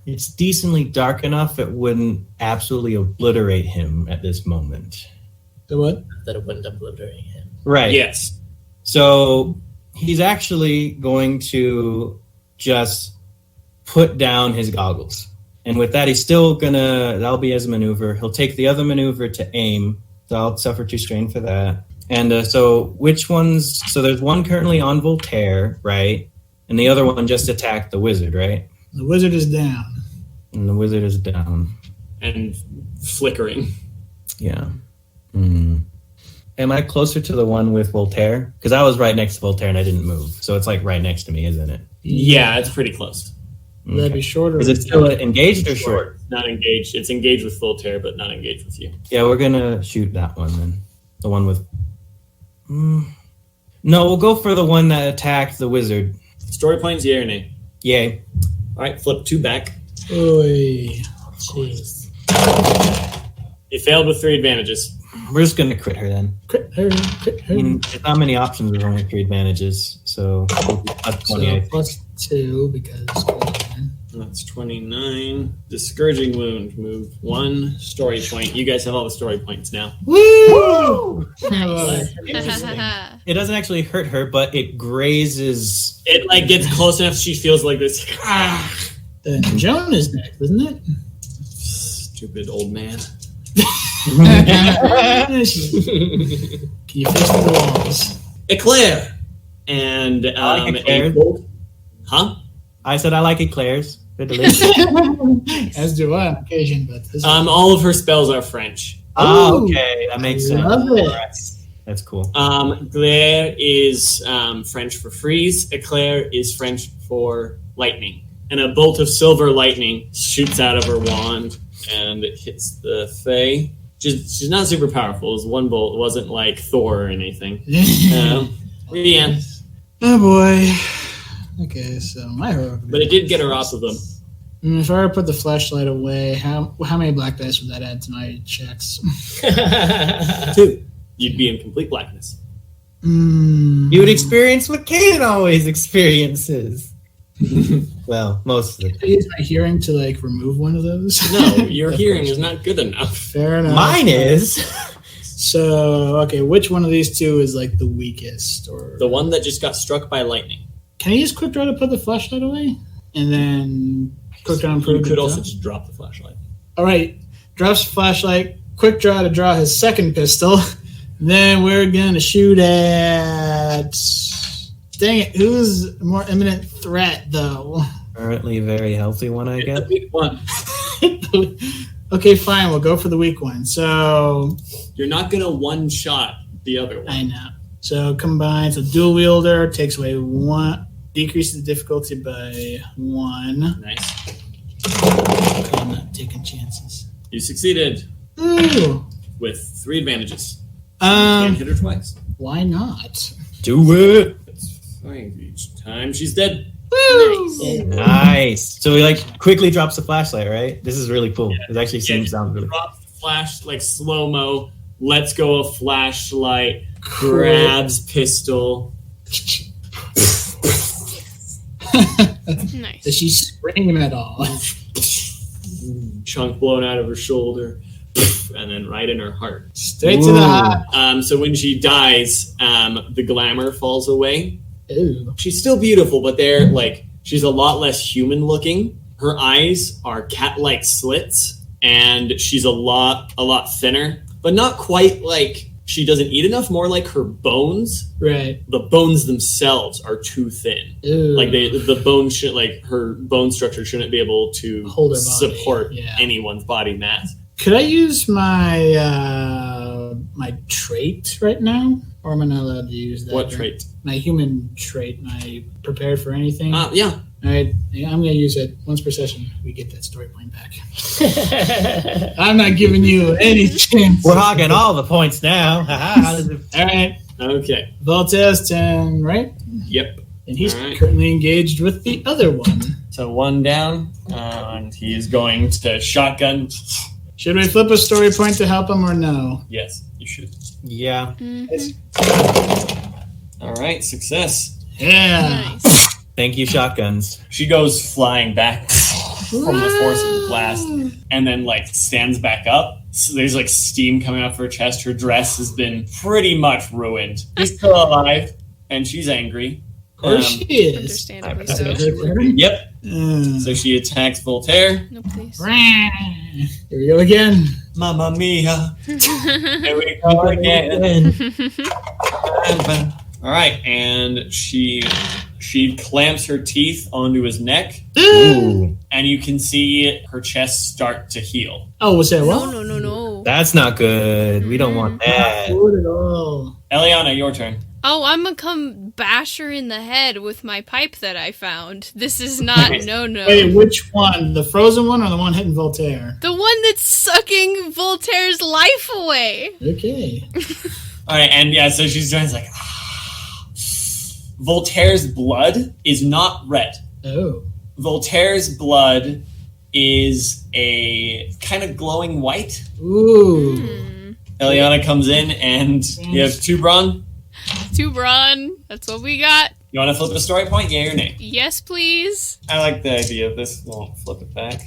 it's decently dark enough it wouldn't absolutely obliterate him at this moment. The what? That it wouldn't obliterate him. Right. Yes. So he's actually going to just put down his goggles. And with that, he's still that'll be as a maneuver. He'll take the other maneuver to aim. So I'll suffer 2 strain for that. And so which ones? So there's one currently on Voltaire, right? And the other one just attacked the wizard, right? The wizard is down. And the wizard is down. And flickering. Yeah. Am I closer to the one with Voltaire? Because I was right next to Voltaire and I didn't move. So it's like right next to me, isn't it? Yeah, it's pretty close. Would that be shorter? Is it still engaged or short? Not engaged. It's engaged with Voltaire, but not engaged with you. Yeah, we're going to shoot that one then. The one with... No, we'll go for the one that attacked the wizard. Story points, yay or nay? Yay. All right, flip 2 back. Oy. Jeez. You failed with 3 advantages. We're just going to crit her then. Crit her, crit her. I mean, there's not many options with only 3 advantages, so plus 20, I So think. plus 2 because. That's 29. Discouraging wound. Move 1 story point. You guys have all the story points now. Woo! It doesn't actually hurt her, but it grazes... It like gets close enough she feels like this. Then Joan is next, isn't it? Stupid old man. Can you fix the walls? Eclair! And I like Eclair. Huh? I said I like eclairs. They're delicious. As do I on occasion, but this All of her spells are French. Oh, okay. That makes sense. love it. Alright. That's cool. Glaire is French for freeze. Eclair is French for lightning. And a bolt of silver lightning shoots out of her wand and it hits the Fae. She's not super powerful. It was one bolt. It wasn't like Thor or anything. Rian. Oh boy. Okay, so my heroic. But it did get her off of them. If I were to put the flashlight away, how many black dice would that add to my checks? 2. You'd be in complete blackness. You would experience what Cayden always experiences. Well, most of Can I use my hearing to like remove one of those? No, your hearing is not good enough. Fair enough. Mine is. So, okay, which one of these two is like the weakest? Or The one that just got struck by lightning. can I use quick draw to put the flashlight away? And then quick draw and You improve could the also draw? just drop the flashlight. Alright. Drops flashlight, quick draw to draw his second pistol. Then we're gonna shoot at dang it, who's a more imminent threat though? Currently very healthy one, I guess. The weak one. Okay, fine, we'll go for the weak one. So You're not gonna one-shot the other one. I know. So combined, so dual wielder takes away 1, decreases the difficulty by 1. Nice. I'm not taking chances. You succeeded Ooh. with 3 advantages. Can't hit her twice. Why not? Do it. It's fine each time. She's dead. Nice. Nice. So he like quickly drops the flashlight, right? This is really cool. It actually sounds really cool. Drops the flash like slow-mo, lets go of flashlight, grabs pistol. Nice. Does she scream at all? Chunk blown out of her shoulder, and then right in her heart. Straight to the heart. So when she dies, the glamour falls away. Ooh. She's still beautiful, but they're like she's a lot less human looking. Her eyes are cat-like slits, and she's a lot thinner, but not quite like she doesn't eat enough. More like her bones. Right. The bones themselves are too thin. Ooh. Like the bone should like her bone structure shouldn't be able to Hold her body, support yeah. anyone's body mass. Could I use my my trait right now? Or am I not allowed to use that? What trait? My human trait, my prepared for anything. Yeah. All right, yeah, I'm going to use it once per session. We get that story point back. I'm not giving you any chance. We're hogging all the points now. How does it... All right, Okay. Voltaire's 10, right? Yep. And he's All right. currently engaged with the other one. So 1 down, and he is going to shotgun. Should we flip a story point to help him or no? Yes, you should. Yeah. All right, success. Yeah. Nice. Thank you, shotguns. She goes flying back from the force of the blast, and then like stands back up. So there's like steam coming out of her chest. Her dress has been pretty much ruined. She's still alive, and she's angry. Of course she is. Understandably Does so. it hurt her? Yep. Uh, So she attacks Voltaire. No, please. Here we go again. Mamma mia. Here we go again. All right, and she clamps her teeth onto his neck, Ooh. and you can see her chest start to heal. Oh, was that No, what? no. That's not good. We don't want that. Not good at all. Elianna, your turn. Oh, I'm gonna come bash her in the head with my pipe that I found. This is not no. Wait, which one? The frozen one or the one hitting Voltaire? The one that's sucking Voltaire's life away. Okay. All right, and yeah, so she's doing like. Voltaire's blood is not red. Oh. Voltaire's blood is a kind of glowing white. Ooh. Elianna comes in, and you have 2 brawn. 2 brawn. That's what we got. You want to flip a story point? Yeah, your name. Yes, please. I like the idea of this. Won't flip it back.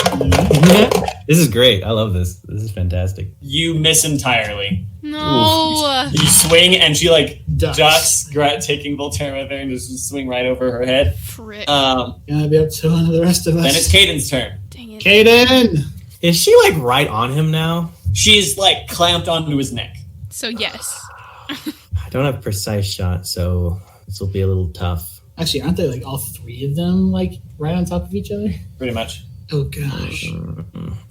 This is great. I love this. This is fantastic. You miss entirely. No. You swing, and she like Ducks. ducks, taking Voltaire with her, and just swing right over her head. Frick. Gonna be up to one of the rest of us. Then it's Cayden's turn. Dang it. Cayden! Is she like right on him now? She's like clamped onto his neck. So yes. I don't have precise shot, so this will be a little tough. Actually, aren't they like all 3 of them like right on top of each other? Pretty much. Oh gosh.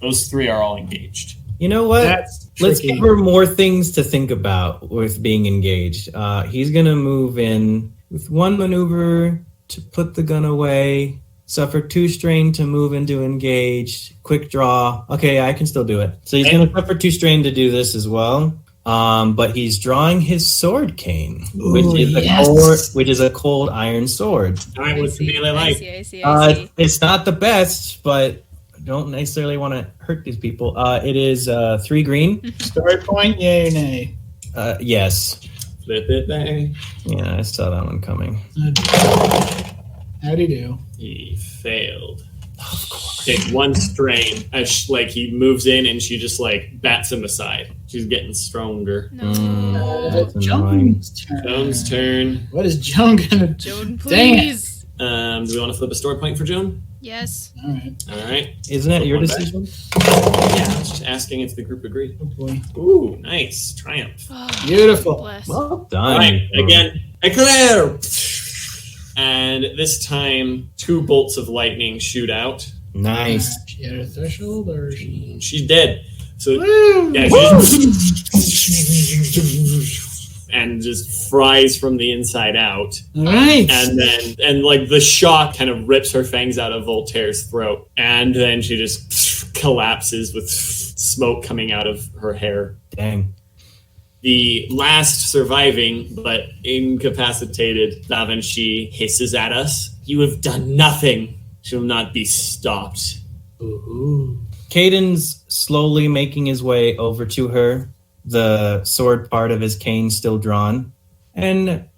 Those 3 are all engaged. You know what? That's Let's tricky. give her more things to think about with being engaged. He's going to move in with 1 maneuver to put the gun away, Suffer 2 strain to move into engage. Quick draw. Okay, I can still do it. So he's going to suffer 2 strain to do this as well. But he's drawing his sword cane, which is a cold iron sword. All right, what's the melee like? I see. It's not the best, but I don't necessarily want to hurt these people. It is 3 green. Story point, yay or nay? Yes. Flip it there. Yeah, I saw that one coming. How'd he do? He failed. Take 1 strain as he moves in and she just bats him aside. She's getting stronger. No. That's annoying. Joan's turn. Joan's turn. What is Joan gonna do? Joan, Dang it. please. Do we want to flip a story point for Joan? Yes. All right. All right. Isn't that your One back. decision? Yeah, I was just asking if the group agreed. Oh boy. Ooh, nice. Triumph. Oh, Beautiful. bless. Well done. All right, again. Eclair! And this time, 2 bolts of lightning shoot out. Nice. She had a threshold, or she? She's dead. So, Woo! yeah, and just fries from the inside out. All right. And the shock kind of rips her fangs out of Voltaire's throat. And then she just collapses with smoke coming out of her hair. Dang. The last surviving but incapacitated Davenshi hisses at us. You have done nothing. She'll not be stopped. Ooh. Cayden's slowly making his way over to her, the sword part of his cane still drawn. And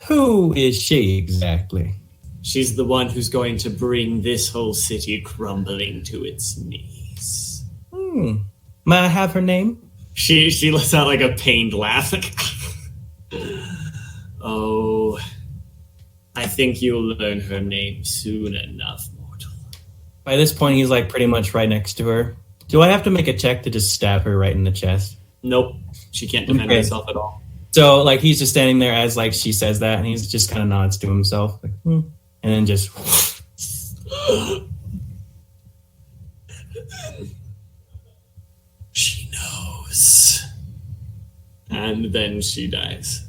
who is she exactly? She's the one who's going to bring this whole city crumbling to its knees. May I have her name? She lets out a pained laugh. Oh, I think you'll learn her name soon enough, mortal. By this point, he's pretty much right next to her. Do I have to make a check to just stab her right in the chest? Nope, she can't defend Okay. herself at all. So he's just standing there as she says that, and he's just kind of nods to himself, and then just. She knows. And then she dies.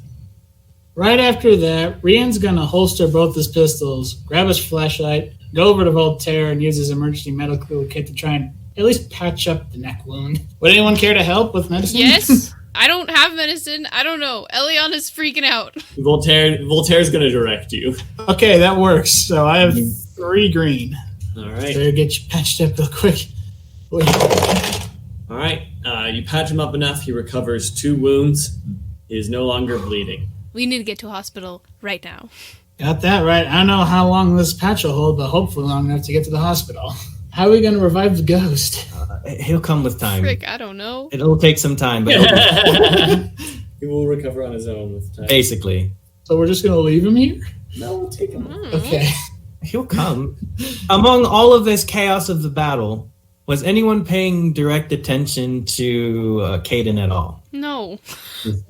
Right after that, Rian's gonna holster both his pistols, grab his flashlight, go over to Voltaire, and use his emergency medical kit to try and at least patch up the neck wound. Would anyone care to help with medicine? Yes. I don't have medicine. I don't know. Elianna's freaking out. Voltaire's gonna direct you. Okay, that works. So I have 3 green. All right. Better get you patched up real quick. Wait. All right. You patch him up enough. He recovers 2 wounds. He is no longer bleeding. We need to get to a hospital right now. Got that right. I don't know how long this patch will hold, but hopefully long enough to get to the hospital. How are we going to revive the ghost? He'll come with time. Frick, I don't know. It'll take some time, but He will recover on his own with time. basically, So we're just going to leave him here? No, we'll take him. Okay. he'll come. Among all of this chaos of the battle, was anyone paying direct attention to Cayden at all? No.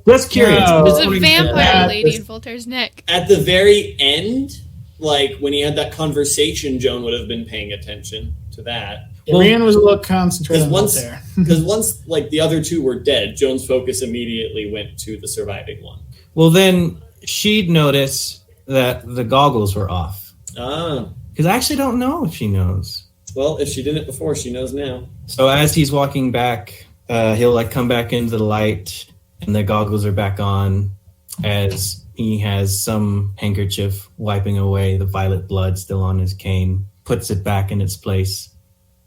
Just curious. No. There's a What vampire that? lady in Voltaire's neck. At the very end, when he had that conversation, Joan would have been paying attention to that. Well, Rian was a little concentrated Because on there. once the other 2 were dead, Joan's focus immediately went to the surviving one. Well, then she'd notice that the goggles were off. Ah, Because I actually don't know if she knows. well, if she didn't before, she knows now. So as he's walking back, he'll come back into the light, and the goggles are back on, as he has some handkerchief wiping away the violet blood still on his cane, puts it back in its place.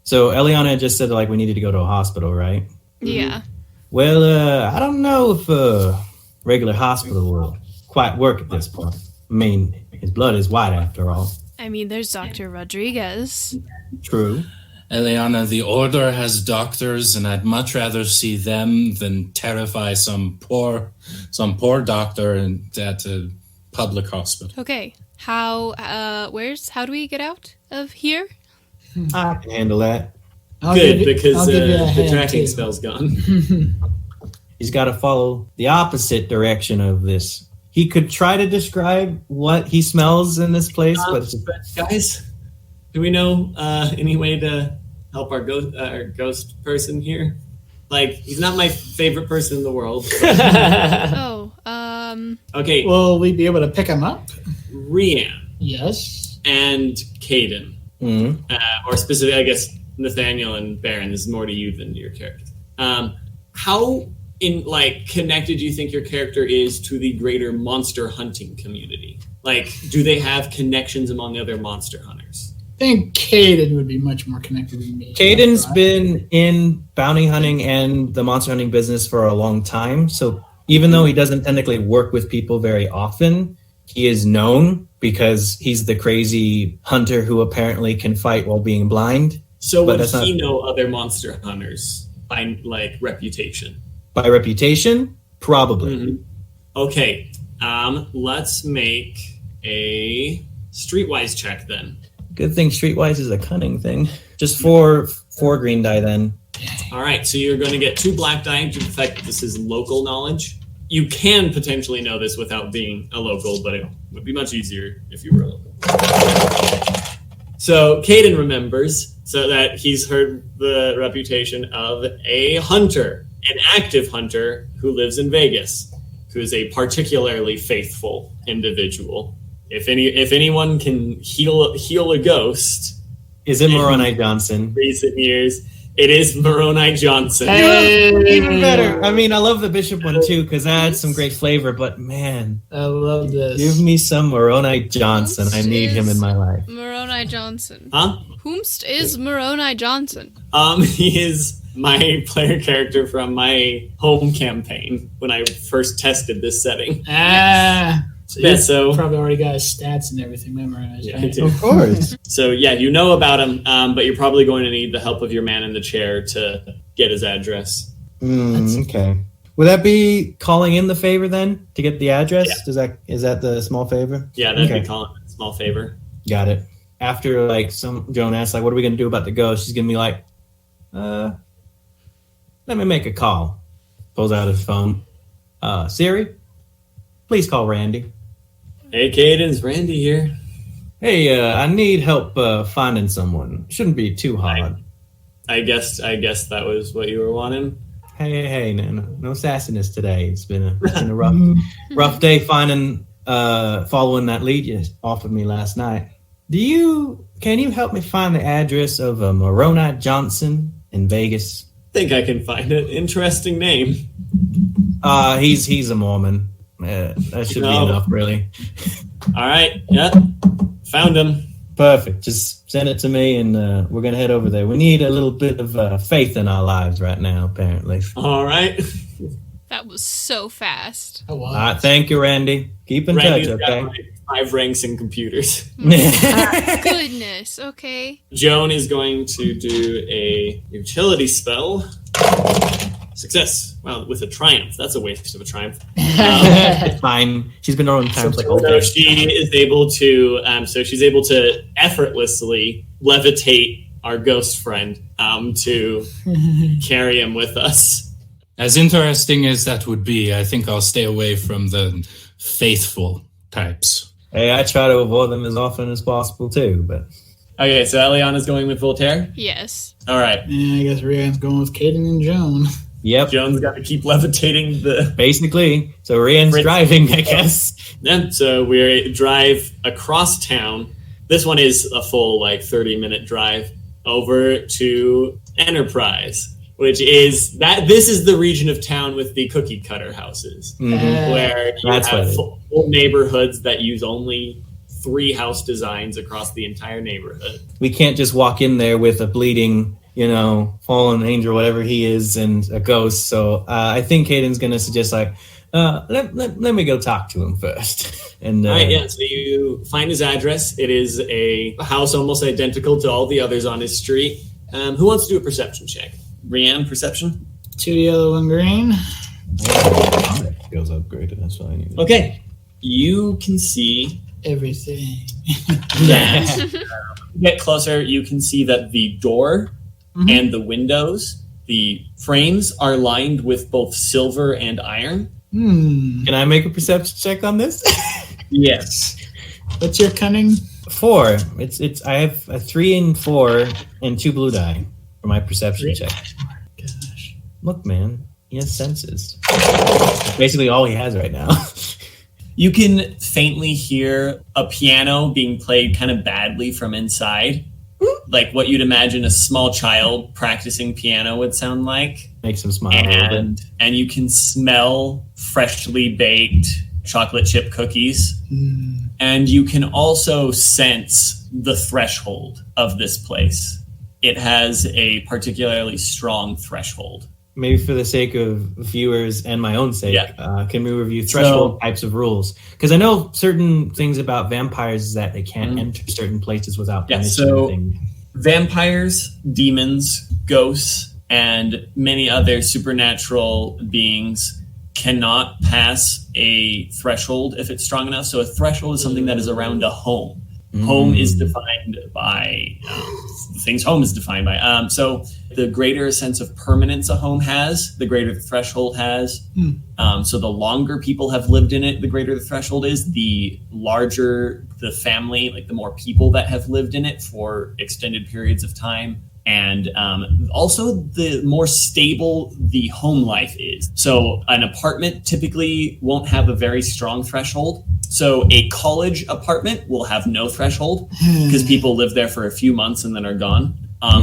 So Elianna just said we needed to go to a hospital, right? Yeah. Well, I don't know if a regular hospital will quite work at this point. I mean, his blood is white after all. I mean, there's Dr. Rodriguez. True. Elianna, the Order has doctors, and I'd much rather see them than terrify some poor doctor at a public hospital. Okay. How do we get out of here? I can handle that. I'll Good, give you- because I'll give you a the hand, tracking too. spell's gone. He's got to follow the opposite direction of this. He could try to describe what he smells in this place, but Guys, do we know any way to help our ghost person here? He's not my favorite person in the world. Okay, Will we be able to pick him up? Rian Yes. and Cayden. or specifically, I guess Nathaniel and Baaron. This is more to you than to your character. How connected do you think your character is to the greater monster hunting community? Like, do they have connections among other monster hunters? I think Cayden would be much more connected than me. Cayden's been in bounty hunting and the monster hunting business for a long time. So even though he doesn't technically work with people very often, he is known because he's the crazy hunter who apparently can fight while being blind. So would he know other monster hunters by reputation? By reputation? Probably. Mm-hmm. Okay. Let's make a streetwise check then. Good thing streetwise is a cunning thing. Just four green die then. All right, so you're going to get 2 black die due to the fact that this is local knowledge. You can potentially know this without being a local, but it would be much easier if you were a local. So Cayden remembers so that he's heard the reputation of a hunter, an active hunter who lives in Vegas, who is a particularly faithful individual. If anyone can heal a ghost, is it Moroni Johnson? Recent years, it is Moroni Johnson. Hey. Even better. I mean, I love the Bishop one too because that adds some great flavor. But man, I love this. Give me some Moroni Johnson. I need him in my life. Moroni Johnson. Huh? Whomst is Moroni Johnson? He is my player character from my home campaign when I first tested this setting. So probably already got his stats and everything memorized. Yeah, right? Of course. So yeah, you know about him, but you're probably going to need the help of your man in the chair to get his address. Okay. Would that be calling in the favor then to get the address? Yeah. Is that the small favor? Yeah, that'd be calling it a small favor. Got it. After Joan asks what are we gonna do about the ghost? She's gonna be like, let me make a call. Pulls out his phone. Siri, please call Randy. Hey, Cayden's Randy here. Hey, I need help finding someone. Shouldn't be too hard. I guess that was what you were wanting. Hey, no sassiness today. It's been a rough day following that lead you offered me last night. Can you help me find the address of Moroni Johnson in Vegas? Think I can find it. Interesting name. He's a Mormon. That should be enough, really. All right. Yeah. Found him. Perfect. Just send it to me, and we're going to head over there. We need a little bit of faith in our lives right now, apparently. All right. That was so fast. Oh, wow. All right, thank you, Randy. Keep in Randy's touch, got okay? 5 ranks in computers. Goodness, okay. Joan is going to do a utility spell. Success. Well, with a triumph. That's a waste of a triumph. It's fine. She's been rolling times like all So day. she is able to. She's able to effortlessly levitate our ghost friend to carry him with us. As interesting as that would be, I think I'll stay away from the faithful types. Hey, I try to avoid them as often as possible too, but Okay, so Elianna's going with Voltaire. Yes. All right. Yeah, I guess Rian's going with Cayden and Joan. yep. Joan's got to keep levitating the. Basically, so Rian's driving, I guess. Yeah, so we drive across town. This one is a full 30-minute drive over to Enterprise, which is that this is the region of town with the cookie cutter houses, where you have full neighborhoods that use only 3 house designs across the entire neighborhood. We can't just walk in there with a bleeding, fallen angel, whatever he is, and a ghost. So I think Cayden's going to suggest let me go talk to him first. And all right, yeah. So you find his address. It is a house almost identical to all the others on his street. Who wants to do a perception check? Rian, perception. 2 yellow, 1 green. Skills upgraded. That's what I need. Okay, you can see Everything. that. Get closer. You can see that the door and the windows, the frames are lined with both silver and iron. Can I make a perception check on this? Yes. What's your cunning? 4. It's. I have a 3 and 4 and 2 blue die for my perception check. Gosh. Look, man, he has senses. Basically, all he has right now. You can faintly hear a piano being played kind of badly from inside. like what you'd imagine a small child practicing piano would sound like. Makes him smile a little bit. And you can smell freshly baked chocolate chip cookies. And you can also sense the threshold of this place. It has a particularly strong threshold. Maybe for the sake of viewers and my own sake, can we review threshold types of rules? Because I know certain things about vampires is that they can't enter certain places without punishing anything. Vampires, demons, ghosts, and many other supernatural beings cannot pass a threshold if it's strong enough. So a threshold is something that is around a home. Home is defined by things home is defined by. So the greater a sense of permanence a home has, the greater the threshold has. So the longer people have lived in it, the greater the threshold is. The larger the family, like the more people that have lived in it for extended periods of time. And also the more stable the home life is. So an apartment typically won't have a very strong threshold. So a college apartment will have no threshold because people live there for a few months and then are gone.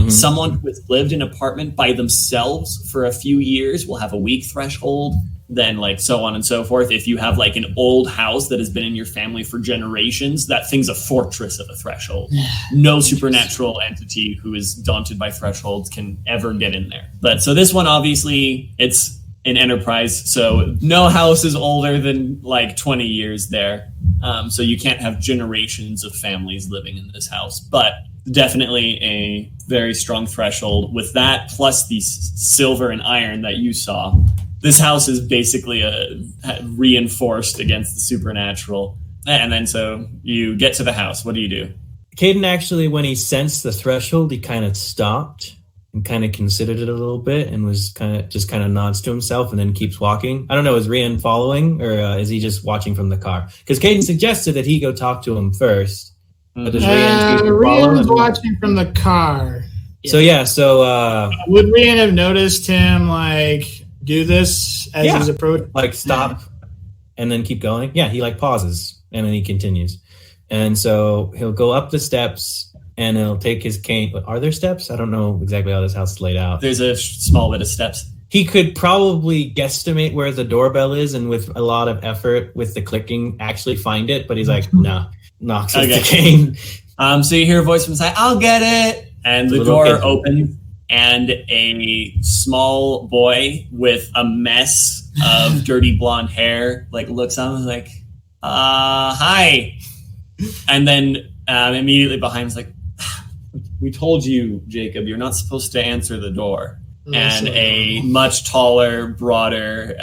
Someone who has lived in an apartment by themselves for a few years will have a weak threshold, then like so on and so forth. If you have like an old house that has been in your family for generations, that thing's a fortress of a threshold. No supernatural entity who is daunted by thresholds can ever get in there. But so this one, obviously, it's an enterprise, so no house is older than like 20 years there. So you can't have generations of families living in this house, but definitely a very strong threshold. With that, plus the silver and iron that you saw, this house is basically reinforced against the supernatural. And then so you get to the house. What do you do? Cayden actually, when he sensed the threshold, he kind of stopped and kind of considered it a little bit and was kind of nods to himself and then keeps walking. I don't know, is Rian following or is he just watching from the car? Because Cayden suggested that he go talk to him first. But does Rian was watching from the car. So would Rian have noticed him like do this as he's approaching? Like stop and then keep going? Yeah, he like pauses and then he continues. And so he'll go up the steps and he'll take his cane. Are there steps? I don't know exactly how this house is laid out. There's a small bit of steps. He could probably guesstimate where the doorbell is and with a lot of effort with the clicking actually find it, but he's like, no, knocks with the cane. So you hear a voice from inside, I'll get it. And the door opens and a small boy with a mess of dirty blonde hair like looks on and is like, hi. And then immediately behind him is like, we told you, Jacob, you're not supposed to answer the door. And a much taller, broader,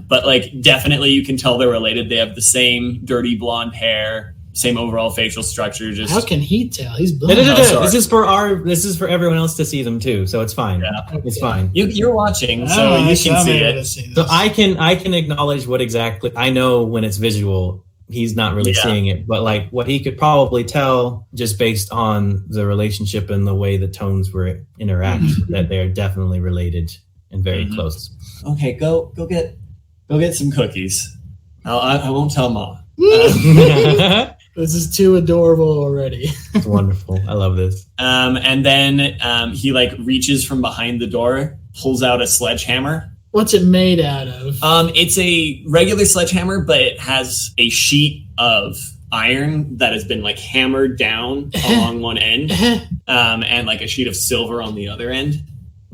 but like definitely you can tell they're related. They have the same dirty blonde hair, same overall facial structure. Just how can he tell? He's blind. This is for everyone else to see them too, so it's fine. Yeah. It's fine. You're watching, so you can see it. So I can acknowledge what exactly I know when it's visual. He's not really seeing it, but like what he could probably tell just based on the relationship and the way the tones were interact that they're definitely related and very close. Okay, go get some cookies. I won't tell Mom. This is too adorable already. It's wonderful. I love this. And then he like reaches from behind the door, pulls out a sledgehammer. What's it made out of? It's a regular sledgehammer, but it has a sheet of iron that has been like hammered down along one end, and like a sheet of silver on the other end.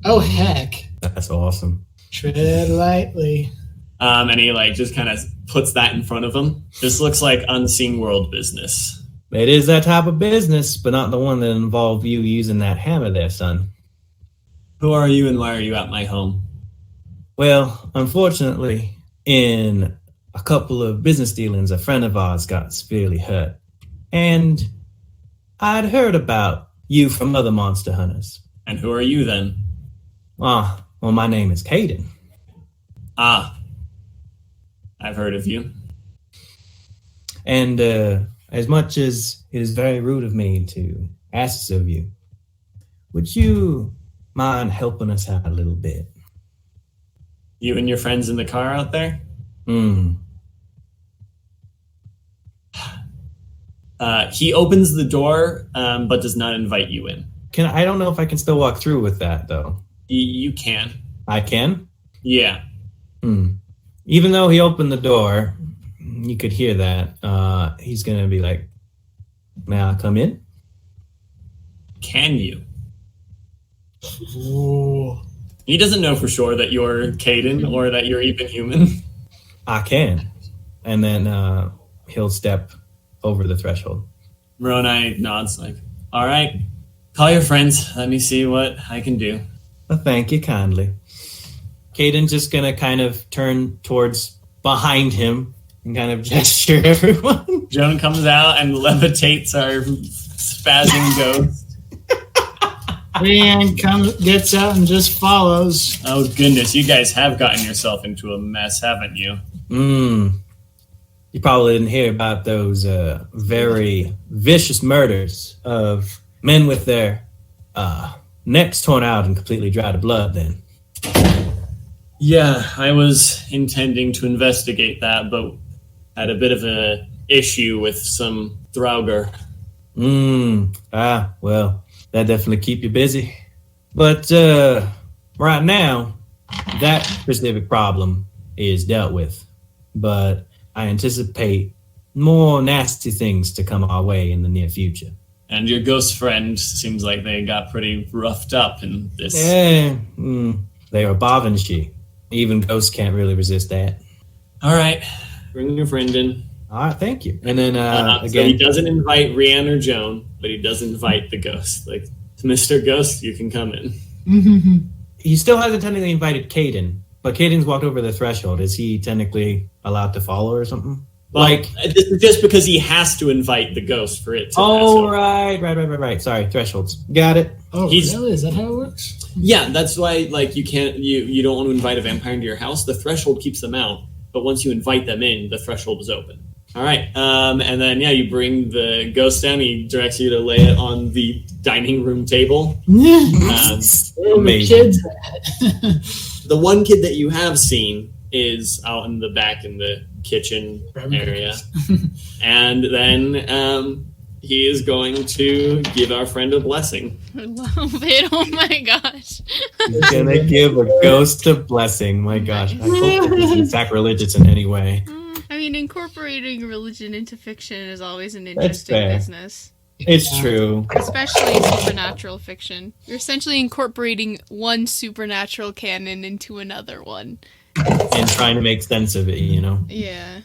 Oh heck! That's awesome. Tread lightly. And he like just kind of puts that in front of him. This looks like unseen world business. It is that type of business, but not the one that involved you using that hammer there, son. Who are you and why are you at my home? Well, unfortunately, in a couple of business dealings, a friend of ours got severely hurt. And I'd heard about you from other monster hunters. And who are you then? Well, my name is Cayden. I've heard of you. And as much as it is very rude of me to ask this of you, would you mind helping us out a little bit? You and your friends in the car out there? He opens the door, but does not invite you in. I don't know if I can still walk through with that, though. You can. I can? Yeah. Even though he opened the door, you could hear that. He's going to be like, may I come in? Can you? Ooh. He doesn't know for sure that you're Cayden or that you're even human. I can. And then he'll step over the threshold. Moroni nods like, all right, call your friends. Let me see what I can do. Well, thank you kindly. Cayden's just going to kind of turn towards behind him and kind of gesture everyone. Joan comes out and levitates our spazzing ghost. Rian gets out and just follows. Oh, goodness. You guys have gotten yourself into a mess, haven't you? You probably didn't hear about those very vicious murders of men with their necks torn out and completely dry to blood then. Yeah, I was intending to investigate that, but had a bit of an issue with some Draugr. Well, that definitely keep you busy. But right now, that specific problem is dealt with. But I anticipate more nasty things to come our way in the near future. And your ghost friend seems like they got pretty roughed up in this. Yeah, they are Bavanshi. Even ghosts can't really resist that. All right, bring your friend in. All right, thank you. And then So again, he doesn't invite Rian or Joan, but he does invite the ghost. Like, Mr. Ghost, you can come in. he still hasn't technically invited Cayden, but Cayden's walked over the threshold. Is he technically allowed to follow or something? Well, this is just because he has to invite the ghost for it to pass over. Right. Sorry, thresholds. Got it. Oh, really? Is that how it works? Yeah, that's why, like, you don't want to invite a vampire into your house. The threshold keeps them out, but once you invite them in, the threshold is open. All right, and then, you bring the ghost down. He directs you to lay it on the dining room table. Amazing. The one kid that you have seen is out in the back in the kitchen area. And then he is going to give our friend a blessing. I love it. Oh my gosh. He's gonna give a ghost a blessing. My gosh. I hope this isn't sacrilegious in any way. I mean, incorporating religion into fiction is always an That's interesting fair. business. It's true. Especially supernatural fiction. You're essentially incorporating one supernatural canon into another one. And trying to make sense of it, Yeah.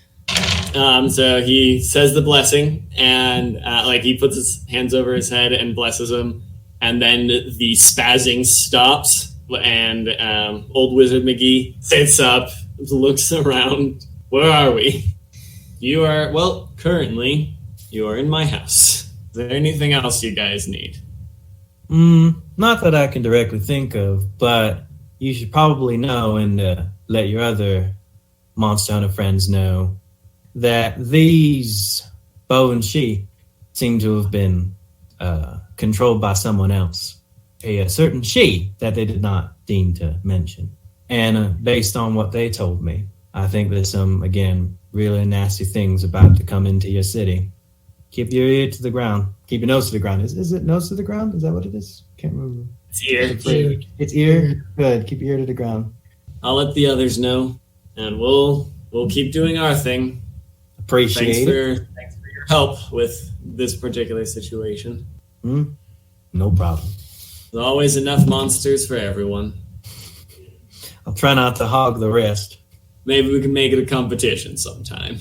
So he says the blessing, and he puts his hands over his head and blesses him, and then the spazzing stops, and old Wizard McGee sits up, looks around. Where are we? You are, currently, you are in my house. Is there anything else you guys need? Not that I can directly think of, but you should probably know and let your other Monster Hunter friends know that these Bo and She seem to have been controlled by someone else. A certain she that they did not deem to mention. And based on what they told me, I think there's some, again, really nasty things about to come into your city. Keep your ear to the ground. Keep your nose to the ground. Is it nose to the ground? Is that what it is? Can't remember. It's ear. It's ear? Good. Keep your ear to the ground. I'll let the others know, and we'll keep doing our thing. Appreciate it. Thanks for your help with this particular situation. No problem. There's always enough monsters for everyone. I'll try not to hog the rest. Maybe we can make it a competition sometime.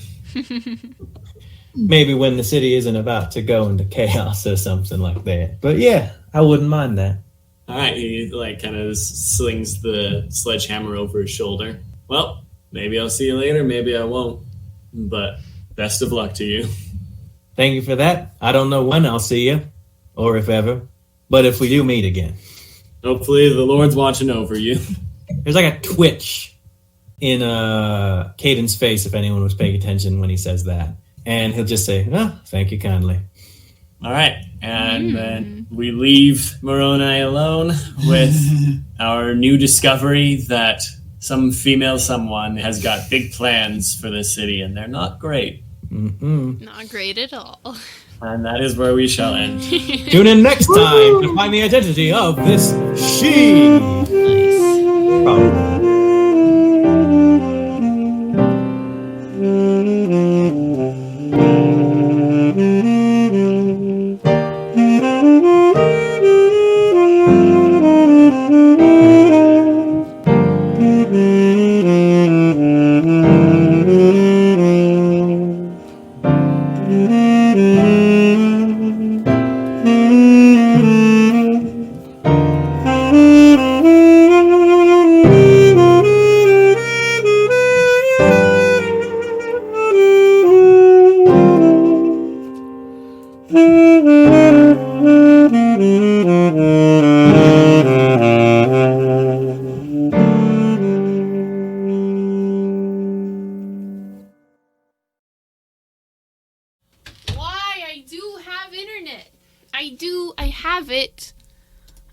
Maybe when the city isn't about to go into chaos or something like that. But yeah, I wouldn't mind that. All right, he kind of slings the sledgehammer over his shoulder. Well, maybe I'll see you later, maybe I won't. But best of luck to you. Thank you for that. I don't know when I'll see you, or if ever, but if we do meet again. Hopefully the Lord's watching over you. There's like a twitch in Cayden's face, if anyone was paying attention when he says that. And he'll just say, thank you kindly. All right, and then we leave Moroni alone with our new discovery that some female someone has got big plans for this city, and they're not great. Not great at all. And that is where we shall end. Tune in next time to find the identity of this she. Probably.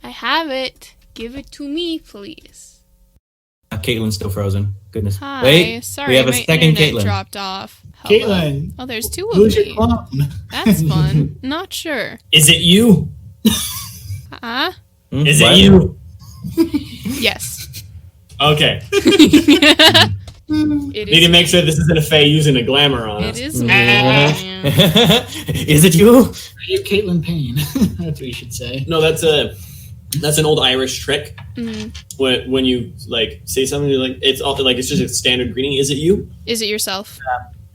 I have it. Give it to me, please. Caitlin's still frozen. Goodness. Hi. Wait, sorry, we have a my second internet Caitlin. dropped off. Hello. Caitlin. Oh, there's two of Who's your me. clone? That's fun. Not sure. Is it you? Huh? Is What? it you? Yes. Okay. It Need to make sure this isn't a Fae using a glamour on It us. is me. Is it you? Are you Caitlin Payne? That's what you should say. No, that's an old Irish trick. Mhm. When you like say something, you're like it's just a standard greeting. Is it you? Is it yourself?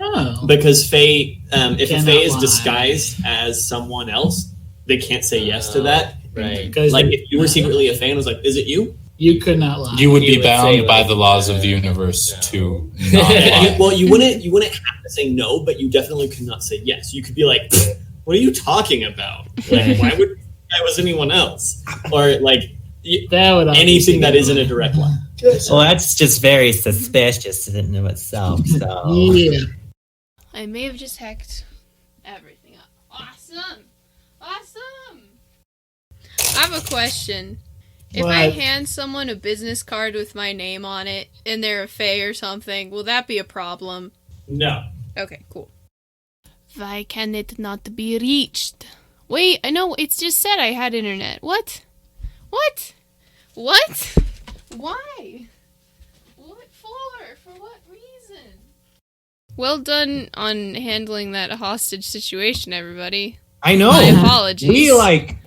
Oh. Because Fae, if a Cannot Fae is lie. disguised as someone else, they can't say yes to that. Right. Because Like if you were secretly a fan, was like, "Is it you?" you could not lie. You would You be would bound say, by like, the laws of the universe to not lie. Well, you wouldn't have to say no, but you definitely could not say yes. You could be like, "What are you talking about? Like, why would I was anyone else?" Or like that would anything that isn't a direct line. Well, that's just very suspicious in of itself. So Yeah. I may have just hacked everything up. Awesome! Awesome! I have a question. If I What? hand someone a business card with my name on it and they're a Fae or something, will that be a problem? No. Okay, cool. Why can it not be reached? Wait, I know, it's just said I had internet. What? What? What? Why? What for? For what reason? Well done on handling that hostage situation, everybody. I know. My apologies. We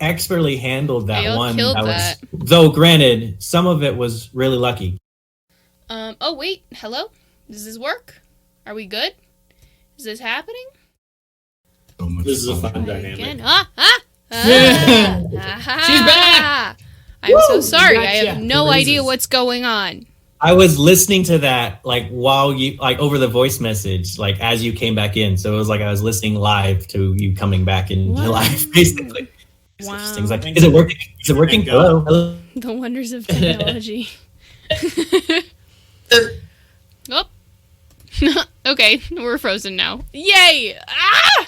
expertly handled that Y'all one. killed was, that. though granted, some of it was really lucky. Oh wait, hello? Does this work? Are we good? Is this happening? So much This is a fun. fun Again. dynamic. She's back! I'm so sorry. I have Gotcha. no Raises. idea what's going on. I was listening to that while you over the voice message, as you came back in. So it was like I was listening live to you coming back into Wow. life, basically. It's Wow. interesting. It's like, is it working? Is it working? Thank God. Hello? Hello? The wonders of technology. Oh. Okay, we're frozen now. Yay! Ah!